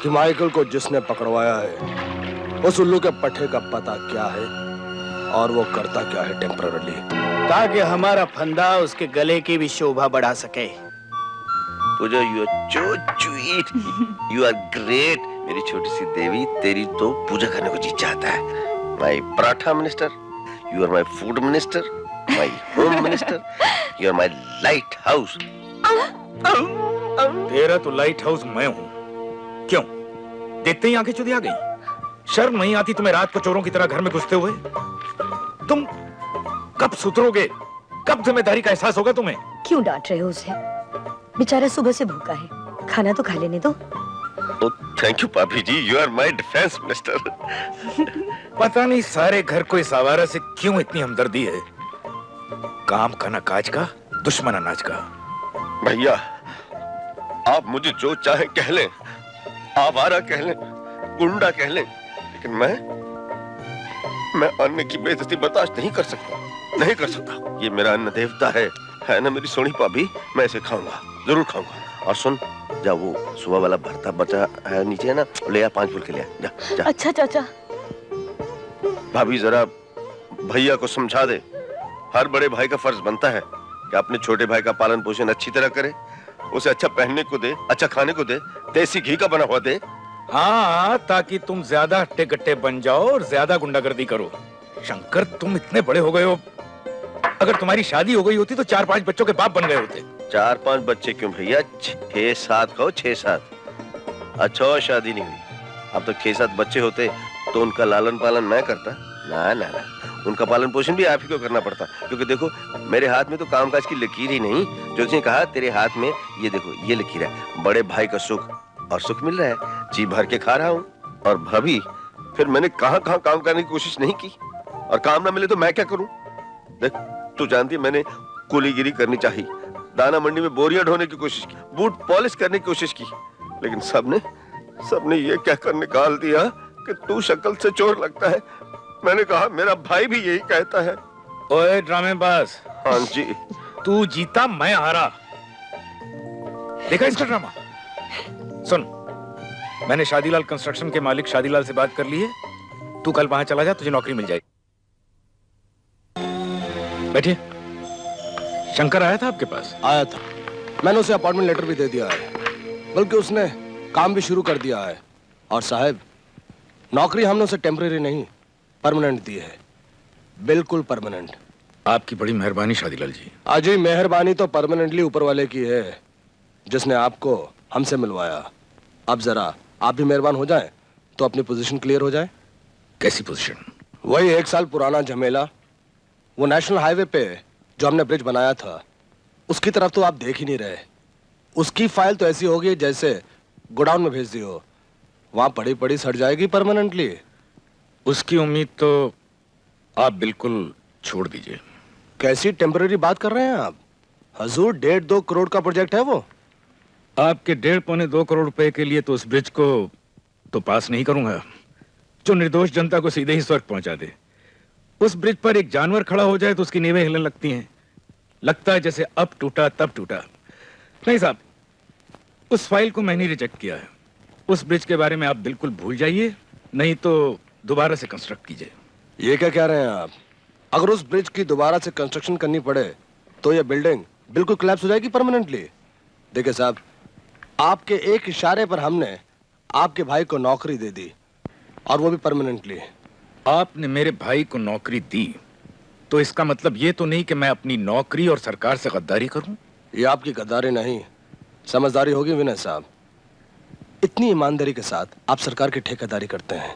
कि माइकल को जिसने पकड़वाया है उस उल्लू के पट्टे का पता क्या है और वो करता क्या है टेम्पररी, ताकि हमारा फंदा उसके गले की भी शोभा बढ़ा सके। Pooja, you are so sweet, you are great. मेरी छोटी सी देवी, तेरी तो पूजा करने को जी चाहता है। My paratha minister, you are my food minister, my home minister, you are my lighthouse. तेरा तो लाइट हाउस मैं हूँ। क्यों देखते ही आंखें चुदी आ गई? शर्म नहीं आती तुम्हें रात को चोरों की तरह घर में घुसते हुए? तुम कब सुधरोगे? कब जिम्मेदारी का एहसास होगा तुम्हें? क्यों डांट रहे हो उसे? बेचारा सुबह से भूखा है, खाना तो खा लेने दो। Thank you Papi ji, you are my defence minister. पता नहीं सारे घर को इस आवारा से क्यों इतनी हमदर्दी है। काम का ना काज का, दुश्मन अनाज का। भैया, आप मुझे जो चाहे कह लें, आवारा कह लें, गुंडा कह लें, लेकिन मैं अन्न की बेइज्जती बर्दाश्त नहीं कर सकता, नहीं कर सकता। ये मेरा अन्न देवता है ना मेरी सोनी भाभी, मैं इसे खाऊंगा, जरूर खाऊंगा। और सुन, जा वो सुबह वाला भरता बचा है नीचे ना, ले आ 5 फूल के ले आ, जा। अच्छा चाचा। भाभी जरा भैया को समझा दे, हर बड़े भाई का फर्ज बनता है कि अपने छोटे भाई का पालन पोषण अच्छी तरह करे, उसे अच्छा पहनने को दे, अच्छा खाने को दे, देसी घी का बना हुआ दे। हाँ, ताकि तुम ज्यादा हट्टे कट्टे बन जाओ और ज्यादा गुंडागर्दी करो। शंकर, तुम इतने बड़े हो गए हो, अगर तुम्हारी शादी हो गई होती तो 4-5 बच्चों के बाप बन गए होते। 4-5 बच्चे क्यों भैया, 6-7 कहो, 6-7। अच्छा और शादी नहीं हुई, अब तो 6-7 बच्चे होते तो उनका लालन पालन मैं करता। ना ना ना, उनका पालन पोषण भी आप ही को करना पड़ता, क्योंकि देखो मेरे हाथ में तो कामकाज की लकीर ही नहीं। जो उसने कहा तेरे हाथ में ये देखो, ये लकीर है, बड़े भाई का सुख, और सुख मिल रहा है, जी भर के खा रहा हूँ। और भाभी, फिर मैंने कहाँ काम करने की कोशिश नहीं की, और काम ना मिले तो मैं क्या करूं? देख, तू जानती है मैंने कुलीगिरी करनी चाहिए, दाना मंडी में बोरियां ढोने की कोशिश की, बूट पॉलिश करने की कोशिश की, लेकिन सबने ये कहकर निकाल दिया कि तू शक्ल से चोर लगता है। मैंने कहा मेरा भाई भी यही कहता है। ओए ड्रामेबाज। हाँ जी। तू जीता मैं हारा, देखा इसका ड्रामा? सुन, मैंने शादीलाल कंस्ट्रक्शन के मालिक शादीलाल से बात कर ली है, तू कल वहां चला जा, तुझे नौकरी मिल जाएगी। बैठिए। शंकर आया था आपके पास? आया था, मैंने उसे अपॉइंटमेंट लेटर भी दे दिया है, बल्कि उसने काम भी शुरू कर दिया है। और साहब, नौकरी हमने उसे टेम्परेरी नहीं परमानेंट दी है, बिल्कुल परमानेंट। आपकी बड़ी मेहरबानी शादीलाल जी। अजी, मेहरबानी तो परमानेंटली ऊपर वाले की है, जिसने आपको हमसे मिलवाया। अब जरा आप भी मेहरबान हो जाएं तो अपनी पोजीशन क्लियर हो जाए। कैसी पोजीशन? वही 1 साल पुराना झमेला, वो नेशनल हाईवे पे जो हमने ब्रिज बनाया था, उसकी तरफ तो आप देख ही नहीं रहे। उसकी फाइल तो ऐसी होगी जैसे गोडाउन में भेज दी हो, वहां पड़ी पड़ी सड़ जाएगी परमानेंटली। उसकी उम्मीद तो आप बिल्कुल छोड़ दीजिए। कैसी टेम्पररी बात कर रहे हैं आप? हजूर, 1.5-2 करोड़ का प्रोजेक्ट है वो। आपके 1.5-2 करोड़ रुपए के लिए तो उस ब्रिज को तो पास नहीं करूंगा जो निर्दोष जनता को सीधे ही स्वर्ग पहुंचा दे। उस ब्रिज पर एक जानवर खड़ा हो जाए तो उसकी नींवें हिलने लगती हैं, लगता है जैसे अब टूटा तब टूटा। नहीं साहब, उस फाइल को मैंने रिजेक्ट किया है। उस ब्रिज के बारे में आप बिल्कुल भूल जाइए, नहीं तो दोबारा से कंस्ट्रक्ट कीजिए। ये क्या कह रहे हैं आप? अगर उस ब्रिज की दोबारा से कंस्ट्रक्शन करनी पड़े तो ये बिल्डिंग बिल्कुल कोलैप्स हो जाएगी परमानेंटली। देखिए साहब, आपके एक इशारे पर हमने आपके भाई को नौकरी दे दी, और वो भी परमानेंटली। आपने मेरे भाई को नौकरी दी तो इसका मतलब ये तो नहीं कि मैं अपनी नौकरी और सरकार से गद्दारी करूं? ये आपकी गद्दारी नहीं, समझदारी होगी विनय साहब। इतनी ईमानदारी के साथ आप सरकार की ठेकेदारी करते हैं,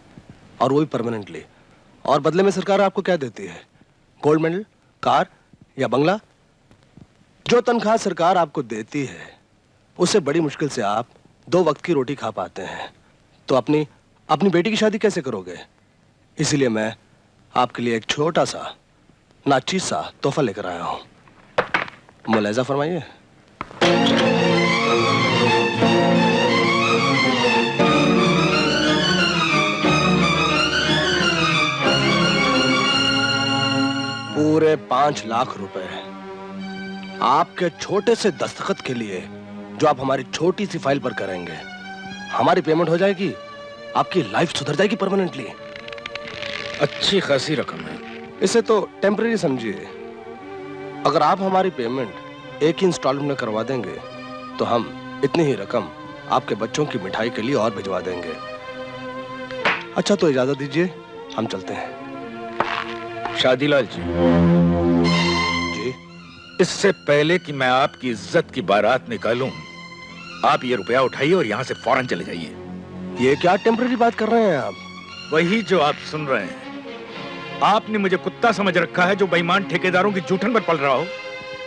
और वो भी परमानेंटली। और बदले में सरकार आपको क्या देती है? गोल्ड मेडल, कार या बंगला? जो तनख्वाह सरकार आपको देती है उससे बड़ी मुश्किल से आप 2 वक्त की रोटी खा पाते हैं, तो अपनी बेटी की शादी कैसे करोगे? इसीलिए मैं आपके लिए एक छोटा सा नाचीज सा तोहफा लेकर आया हूं, मुलाहिजा फरमाइए। पूरे 5 लाख रुपए आपके छोटे से दस्तखत के लिए, जो आप हमारी छोटी सी फाइल पर करेंगे। हमारी पेमेंट हो जाएगी, आपकी लाइफ सुधर जाएगी परमानेंटली। अच्छी खासी रकम है। इसे तो टेम्परेरी समझिए। अगर आप हमारी पेमेंट एक ही इंस्टॉलमेंट में करवा देंगे तो हम इतनी ही रकम आपके बच्चों की मिठाई के लिए और भिजवा देंगे। अच्छा, तो इजाजत दीजिए, हम चलते हैं। शादीलाल जी, इससे पहले कि मैं आपकी इज्जत की बारात निकालूं, आप ये रुपया उठाइए और यहाँ से फौरन चले जाइए। ये क्या टेम्परेरी बात कर रहे हैं आप? वही जो आप सुन रहे हैं। आपने मुझे कुत्ता समझ रखा है जो बेईमान ठेकेदारों की जूठन पर पल रहा हो।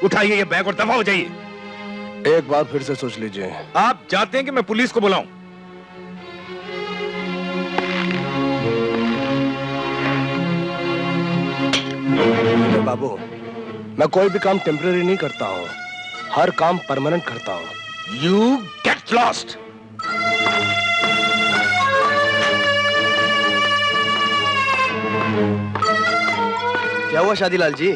उठाइए ये बैग और दफा हो जाइए। एक बार फिर से सोच लीजिए। आप चाहते हैं कि मैं पुलिस को बुलाऊं? बाबू, मैं कोई भी काम टेम्परेरी नहीं करता हूँ, हर काम परमानेंट करता हूँ। You get lost. क्या हुआ शादीलाल जी?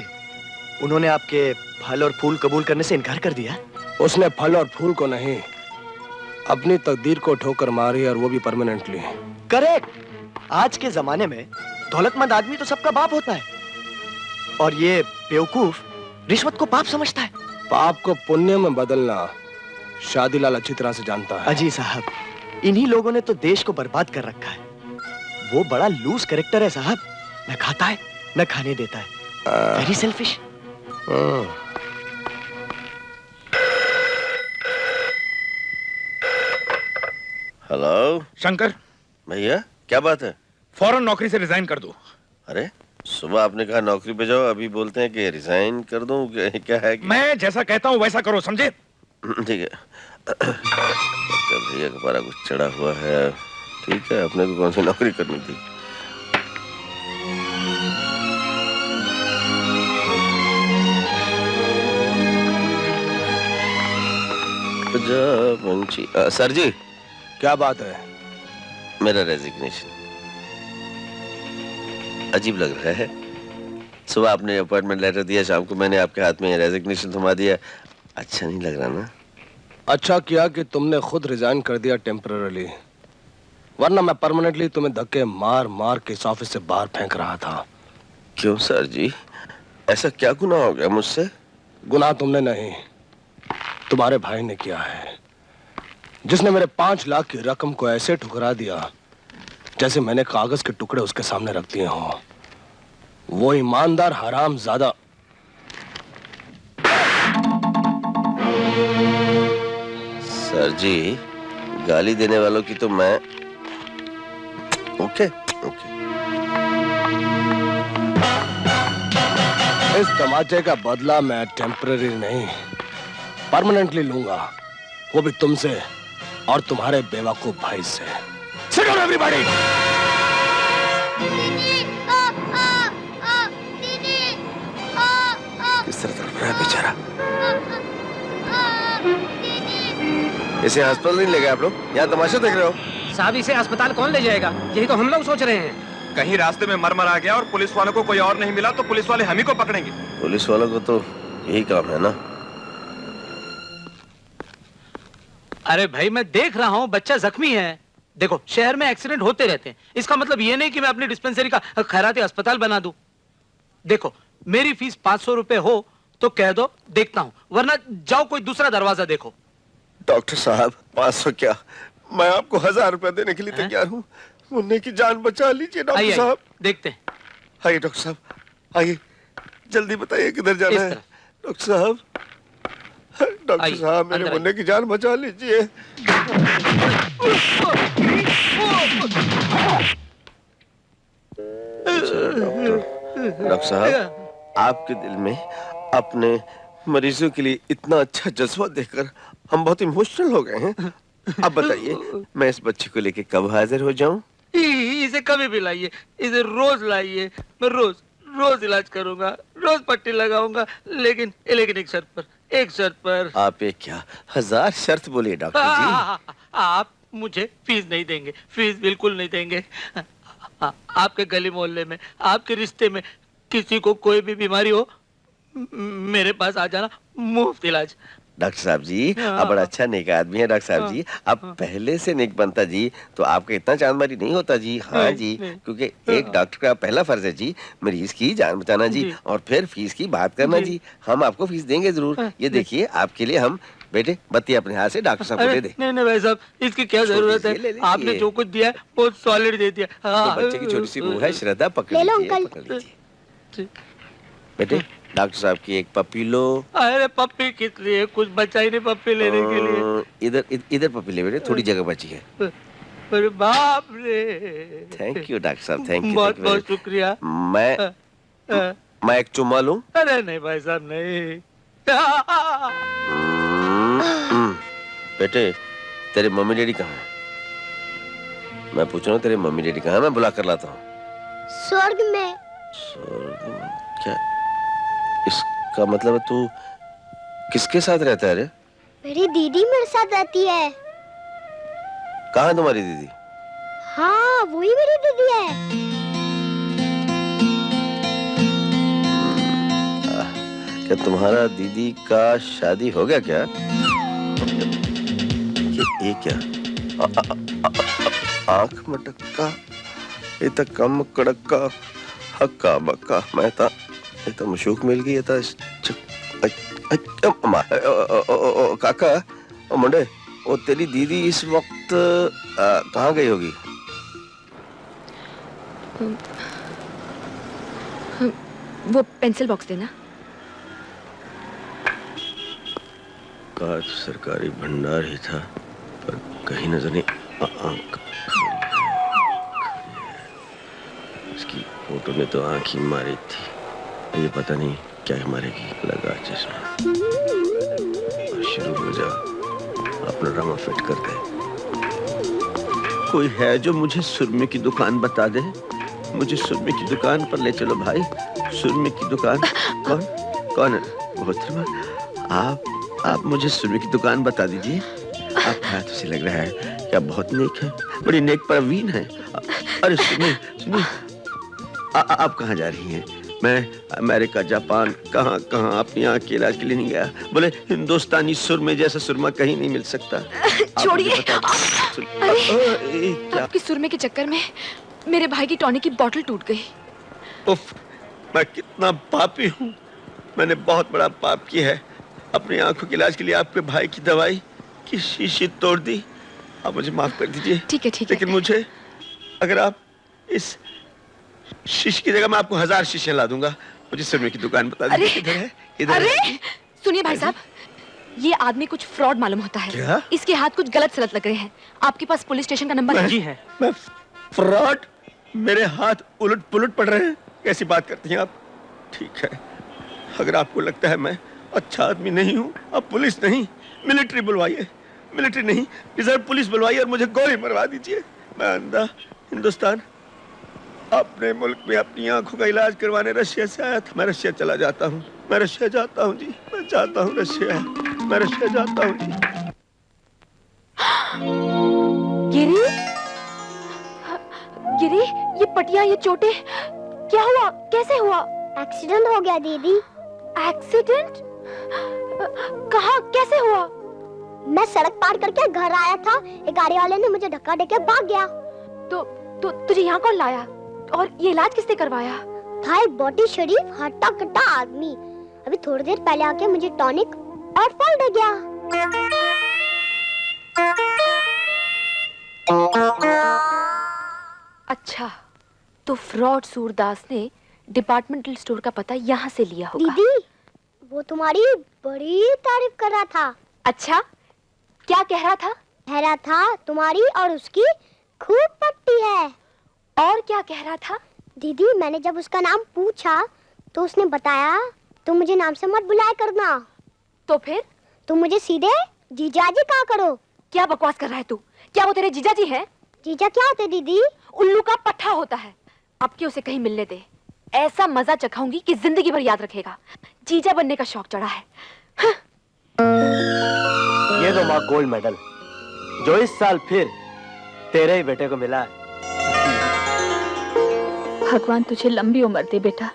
उन्होंने आपके फल और फूल कबूल करने से इनकार कर दिया? उसने फल और फूल को नहीं, अपनी तकदीर को ठोकर मारी, और वो भी परमानेंटली। करेक्ट। आज के जमाने में दौलतमंद आदमी तो सबका बाप होता है, और ये बेवकूफ रिश्वत को पाप समझता है। पाप को पुण्य में बदलना शादीलाल अच्छी तरह से जानता है। अजी साहब, इन्हीं लोगों ने तो देश को बर्बाद कर रखा है। वो बड़ा लूज कैरेक्टर है साहब, न खाता है न खाने देता है, वेरी सेल्फिश। हेलो शंकर भैया, क्या बात है? फौरन नौकरी से रिजाइन कर दो। अरे सुबह आपने कहा नौकरी पे जाओ, अभी बोलते हैं कि रिजाइन कर दूं। क्या है कि... मैं जैसा कहता हूँ वैसा करो, समझे? ठीक है। भैया का पारा कुछ चढ़ा हुआ है। ठीक है, अपने को कौन सी नौकरी करनी थी। सर जी, क्या बात है? मेरा रेजिग्नेशन। अजीब लग रहा है। सुबह आपने अपॉइंटमेंट लेटर दिया, शाम को मैंने आपके हाथ में रेजिग्नेशन थमा दिया। अच्छा नहीं लग रहा ना? अच्छा किया कि तुमने खुद रिजाइन कर दिया टेम्पररीली, वरना मैं परमानेंटली तुम्हें धक्के मार मार के इस ऑफिस से बाहर फेंक रहा था। क्यों सर जी, ऐसा क्या गुनाह हो गया मुझसे? गुनाह तुमने नहीं, तुम्हारे भाई ने किया है, जिसने मेरे 5 लाख की रकम को ऐसे ठुकरा दिया जैसे मैंने कागज के टुकड़े उसके सामने रख दिए हों। वो ईमानदार हरामजादा। सर जी, गाली देने वालों की तो मैं ओके। इस तमाचे का बदला मैं टेम्पररी नहीं, परमानेंटली लूंगा, वो भी तुमसे और तुम्हारे बेवकूफ भाई से। Sit down everybody! किस तरह तड़प रहा है बेचारा। इसे अस्पताल नहीं ले गए आप लोग? यहाँ तमाशा देख रहे हो? साहब, इसे अस्पताल कौन ले जाएगा? यही तो हम लोग सोच रहे हैं। कहीं रास्ते में मर आ गया और पुलिस वालों को कोई और नहीं मिला तो पुलिस वाले हम ही को पकड़ेंगे। पुलिस वालों को तो यही काम है ना। अरे भाई, मैं देख रहा हूँ बच्चा जख्मी है। देखो, शहर में एक्सीडेंट होते रहते हैं, इसका मतलब ये नहीं कि मैं अपनी डिस्पेंसरी का खैराती अस्पताल बना दूं। देखो, मेरी फीस 500 रुपए हो तो कह दो, देखता हूँ, वरना जाओ कोई दूसरा दरवाजा देखो। डॉक्टर साहब, 500 क्या, मैं आपको 1000 रुपए देने के लिए तैयार हूँ। मुन्ने की जान बचा लीजिए डॉक्टर साहब। देखते हैं। आइए डॉक्टर साहब, आइए, जल्दी बताइए किधर जाना है। डॉक्टर साहब, डॉक्टर साहब, मेरे मुन्ने की जान बचा लीजिए। डॉक्टर साहब, आपके दिल में अपने मरीजों के लिए इतना अच्छा जज्बा देखकर हम बहुत इमोशनल हो गए हैं। अब बताइए, मैं इस बच्चे को लेके कब हाजिर हो जाऊं? इसे कभी भी लाइए, इसे रोज लाइए, मैं रोज इलाज करूंगा, रोज पट्टी लगाऊंगा, लेकिन एक शर्त पर। आप एक क्या 1000 शर्त बोलिए डॉक्टर जी। आप मुझे फीस नहीं देंगे, फीस बिल्कुल नहीं देंगे। आपके गली मोहल्ले में, आपके रिश्ते में किसी को कोई भी बीमारी हो, मेरे पास आ जाना, मुफ्त इलाज। डॉक्टर साहब जी, आप बड़ा अच्छा नेक आदमी है डॉक्टर साहब जी। अब पहले से नेक बनता जी तो आपका इतना चांदमारी नहीं होता जी। हाँ जी, क्योंकि एक डॉक्टर का पहला फर्ज है जी मरीज की जान बचाना जी, और फिर फीस की बात करना जी। हम आपको फीस देंगे जरूर। ये देखिए, आपके लिए हम, बेटे बत्ती अपने हाथ से डॉक्टर साहब को दे दे। नहीं भाई साहब, इसकी क्या जरूरत है? आपने जो कुछ दिया है बहुत सॉलिड दे दिया। तो बच्चे की छोटी सी बहू है श्रद्धा, पकड़ लीजिए। बेटे, डॉक्टर साहब की एक पप्पी लो। अरे पप्पी किस लिए? कुछ बचा ही नहीं पप्पी लेने के लिए। इधर पप्पी ले बेटे, थोड़ी जगह बची है। अरे बाप रे। थैंक यू डॉक्टर साहब, थैंक यू। बहुत बहुत शुक्रिया। मैं एक चुम्मा लूं? अरे नहीं भाई साहब, नहीं। बेटे, तेरे मम्मी डैडी कहाँ हैं? मैं पूछ रहा हूँ, तेरे मम्मी डैडी कहाँ हैं? मैं बुला कर लाता हूँ। स्वर्ग में। स्वर्ग में? क्या इसका मतलब है? तू किसके साथ रहता है रे? मेरी दीदी मेरे साथ रहती है। कहाँ है तुम्हारी दीदी? हाँ, वही मेरी दीदी है। क्या तुम्हारा दीदी का शादी हो गया क्या? ये क्या? आंख मटक्का, ये तो कम कड़क्का, हक्का बक्का, मैं तो मशूक मिल गई था। काका, ओ मुंडे, ओ तेरी दीदी इस वक्त कहाँ गई होगी? वो पेंसिल बॉक्स देना। काश सरकारी भंडार ही था, पर कहीं नजर नहीं। इसकी फोटो ने तो आंख ही मारी थी, ये पता नहीं क्या मारेगी। लगा चश्मा, शुरू हो जा, अपना ड्रामा फिट कर दे। कोई है जो मुझे सुरमे की दुकान बता दे? मुझे सुरमे की दुकान पर ले चलो भाई। सुरमे की दुकान? कौन कौन है? मोहतरमा, आप मुझे सुरमे की दुकान बता दीजिए। आपका हाथ उसे लग रहा है कि आप बहुत नेक हैं, बड़ी नेक परवीन हैं। अरे सुनिए, आप कहाँ जा रही हैं? मैं अमेरिका, जापान, कहाँ अपनी आँख के इलाज के लिए नहीं गया। बोले हिंदुस्तानी सुरमे जैसा सुरमा कहीं नहीं मिल सकता। छोड़िए। क्या? आपके सुरमे के चक्कर में मेरे भाई की टॉनिक की बोतल टूट गई। उफ, मैं कितना पापी हूँ। मैंने बहुत बड़ा पाप किया है। अपनी आंखों के इलाज के लिए आपके भाई की दवाई की शीशी तोड़ दी। आप मुझे माफ कर दीजिए। ठीक है। लेकिन मुझे, अगर आप इस शीशे की जगह मैं आपको 1000 शीशे ला दूंगा। मुझे सुरमे की दुकान बता दीजिए। किधर है? किधर है? सुनिए भाई साहब, ये आदमी कुछ फ्रॉड मालूम होता है। क्या? इसके हाथ कुछ गलत सलत लग रहे हैं। आपके पास पुलिस स्टेशन का नंबर जी है। मैं फ्रॉड? मेरे हाथ उलट पुलट पड़ रहे हैं? कैसी बात करती हैं आप? ठीक है, अगर आपको लगता है मैं अच्छा आदमी नहीं हूँ, अब पुलिस नहीं, मिलिट्री बुलवाइए। मिलिट्री नहीं, रिजर्व पुलिस बुलवाइए और मुझे गोली मरवा दीजिए। मैं अंधा हिंदुस्तान अपने मुल्क में अपनी आंखों का इलाज करवाने रशिया से आया था। मैं रशिया चला जाता हूँ। मैं रशिया जाता हूँ जी। मैं जाता हूँ रशिया। मैं रशिया जाता हूँ जी। गिरी, ये पटिया, ये चोटें, क्या हुआ? कैसे हुआ? एक्सीडेंट हो गया दीदी। एक्सीडेंट? कहाँ? कैसे हुआ? मैं सड़क पार करके घर आया था, एक गाड़ी वाले ने मुझे धक्का देके भाग गया। तो तुझे यहाँ कौन लाया? और ये इलाज किसने करवाया? था एक बॉडी शरीफ हट्टा कट्टा आदमी। अभी थोड़ी देर पहले आके मुझे टॉनिक और फल दे गया। अच्छा, तो फ्रॉड सूरदास ने डिपार्टमेंटल स्टोर का पता यहाँ से लिया होगा। दीदी, वो तुम्हारी बड़ी तारीफ कर रहा था। अच्छा, क्या कह रहा था? कह रहा था तुम्हारी और उसकी खूब पट्टी है। और क्या कह रहा था? दीदी, मैंने जब उसका नाम पूछा तो उसने बताया तुम मुझे नाम से मत बुलाया करना। तो फिर? तुम मुझे सीधे जीजाजी कहा करो। क्या बकवास कर रहा है तू? क्या वो तेरे जीजाजी हैं? जीजा क्या होते दीदी? उल्लू का पट्टा होता है। अब की उसे कहीं मिलने दे, ऐसा मजा चखाऊंगी कि जिंदगी भर याद रखेगा। जीजा बनने का शौक चढ़ा है। ये दो माँ गोल्ड मेडल जो इस साल फिर तेरे ही बेटे को मिला है। भगवान तुझे लंबी उम्र दे बेटा।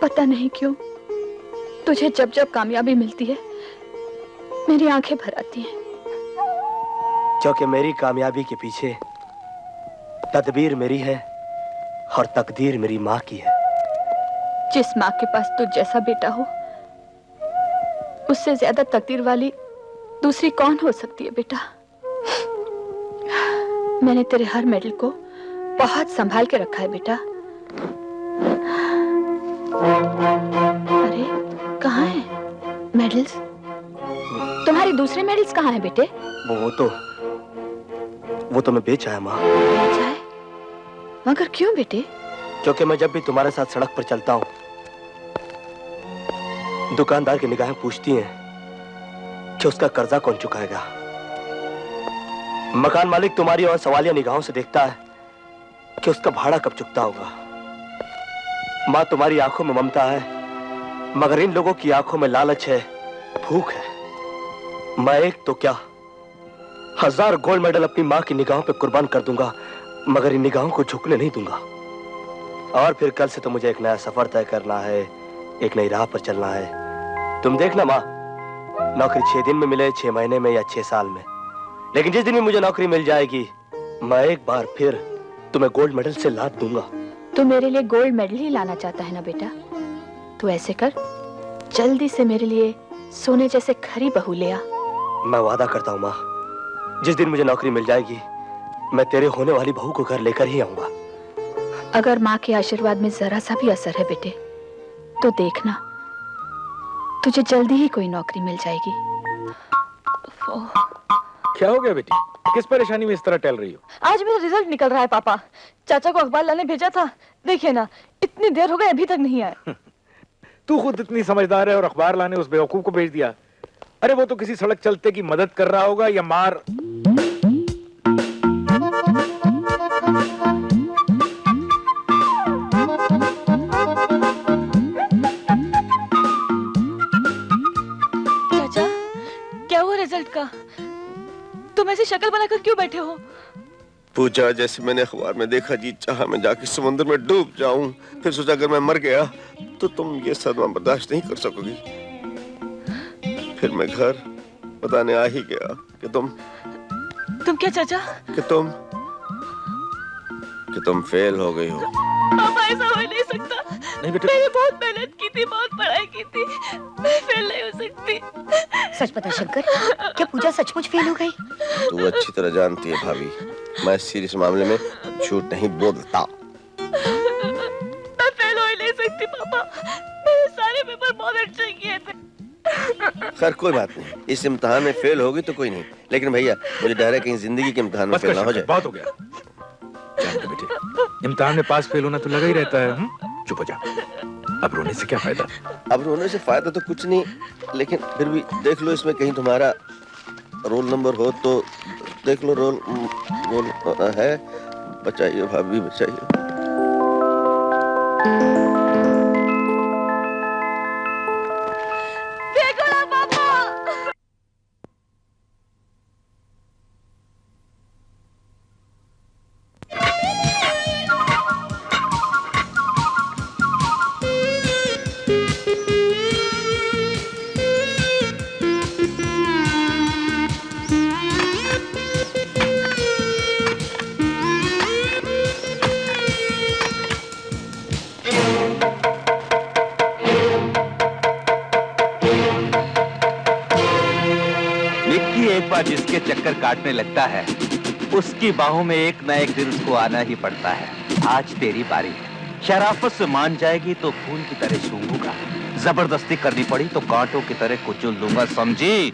पता नहीं क्यों तुझे जब जब कामयाबी मिलती है मेरी आंखें भर आती हैं। क्योंकि मेरी कामयाबी के पीछे तदबीर मेरी है और तकदीर मेरी माँ की है। जिस माँ के पास तुझ जैसा बेटा हो, उससे ज्यादा तकदीर वाली दूसरी कौन हो सकती है बेटा। मैंने तेरे हर मेडल को बहुत संभाल के रखा है बेटा। अरे कहाँ हैं मेडल्स? तुम्हारे दूसरे मेडल्स कहाँ हैं बेटे? वो तो मैं बेच आया माँ। बेच आए? मगर क्यों बेटे? क्योंकि मैं जब भी तुम्हारे साथ सड़क पर चलता हूँ, दुकानदार की निगाहें पूछती हैं कि उसका कर्जा कौन चुकाएगा। मकान मालिक तुम्हारी और सवालिया निगाहों से देखता है कि उसका भाड़ा कब चुकता होगा। माँ, तुम्हारी आंखों में ममता है, मगर इन लोगों की आंखों में लालच है, भूख है। मैं एक तो क्या 1000 गोल्ड मेडल अपनी माँ की निगाहों पे कुर्बान कर दूंगा, मगर इन निगाहों को झुकने नहीं दूंगा। और फिर कल से तो मुझे एक नया सफर तय करना है, एक नई राह पर चलना है। तुम देखना माँ, नौकरी 6 दिन में मिले, 6 महीने में या 6 साल में, लेकिन जिस दिन भी मुझे नौकरी मिल जाएगी मैं एक बार फिर तुम्हें गोल्ड मेडल से लाद दूंगा। तू मेरे लिए गोल्ड मेडल ही लाना चाहता है ना बेटा? तू ऐसे कर, जल्दी से मेरे लिए सोने जैसे खरी बहू ले आ। मैं वादा करता हूँ माँ, जिस दिन मुझे नौकरी मिल जाएगी मैं तेरे होने वाली बहू को घर लेकर ही आऊंगा। अगर माँ के आशीर्वाद में जरा सा भी असर है बेटे, तो देखना तुझे जल्दी ही कोई नौकरी मिल जाएगी। क्या हो गया बेटी? किस परेशानी में इस तरह टहल रही हो? आज मेरा रिजल्ट निकल रहा है पापा। चाचा को अखबार लाने भेजा था, देखिए ना इतनी देर हो गई अभी तक नहीं आए। तू खुद इतनी समझदार है और अखबार लाने उस बेवकूफ को भेज दिया। अरे वो तो किसी सड़क चलते की मदद कर रहा होगा या मार। चाचा क्या हुआ रिजल्ट का? तुम ऐसी शक्ल बनाकर क्यों बैठे हो? पूजा, जैसे मैंने अखबार में देखा जी चाहा मैं जाके समुद्र में डूब जाऊं, फिर सोचा अगर मैं मर गया तो तुम ये सदमा बर्दाश्त नहीं कर सकोगी। फिर मैं घर बताने आ ही गया कि तुम क्या चाचा? कि तुम फेल हो गई हो। पापा ऐसा हो नहीं सकता। नहीं बेटा, मैंने बहुत मेहनत की थी, बहुत पढ़ाई की थी, मैं फेल नहीं हो सकती। सच बता शंकर, क्या पूजा सचमुच फेल हो गई? तू अच्छी तरह जानती है भाभी, मैं सीरियस मामले में झूठ नहीं बोलता। मैं फेल हो ही नहीं सकती पापा, मैंने सारे पेपर बहुत अच्छे किए थे। खैर कोई बात नहीं, इस इम्तिहान में फेल होगी तो कोई नहीं, लेकिन भैया मुझे डर है कहीं जिंदगी के इम्तिहान में फेल ना हो जाए। बहुत हो गया। जानते बेटे, इम्तिहान में पास फेल होना तो लगा ही रहता है। चुप हो जा, अब रोने से क्या फायदा? अब रोने से फायदा तो कुछ नहीं, लेकिन फिर भी देख लो इसमें कहीं तुम्हारा रोल नंबर हो तो देख लो। रोल है, बचाइए भाभी बचाइए। एक बार जिसके चक्कर काटने लगता है उसकी बाहों में एक न एक दिन उसको आना ही पड़ता है। आज तेरी बारी है। शराफत से मान जाएगी तो फूल की तरह सूंघूंगा, जबरदस्ती करनी पड़ी तो कांटों की तरह कुचल दूंगा, समझी?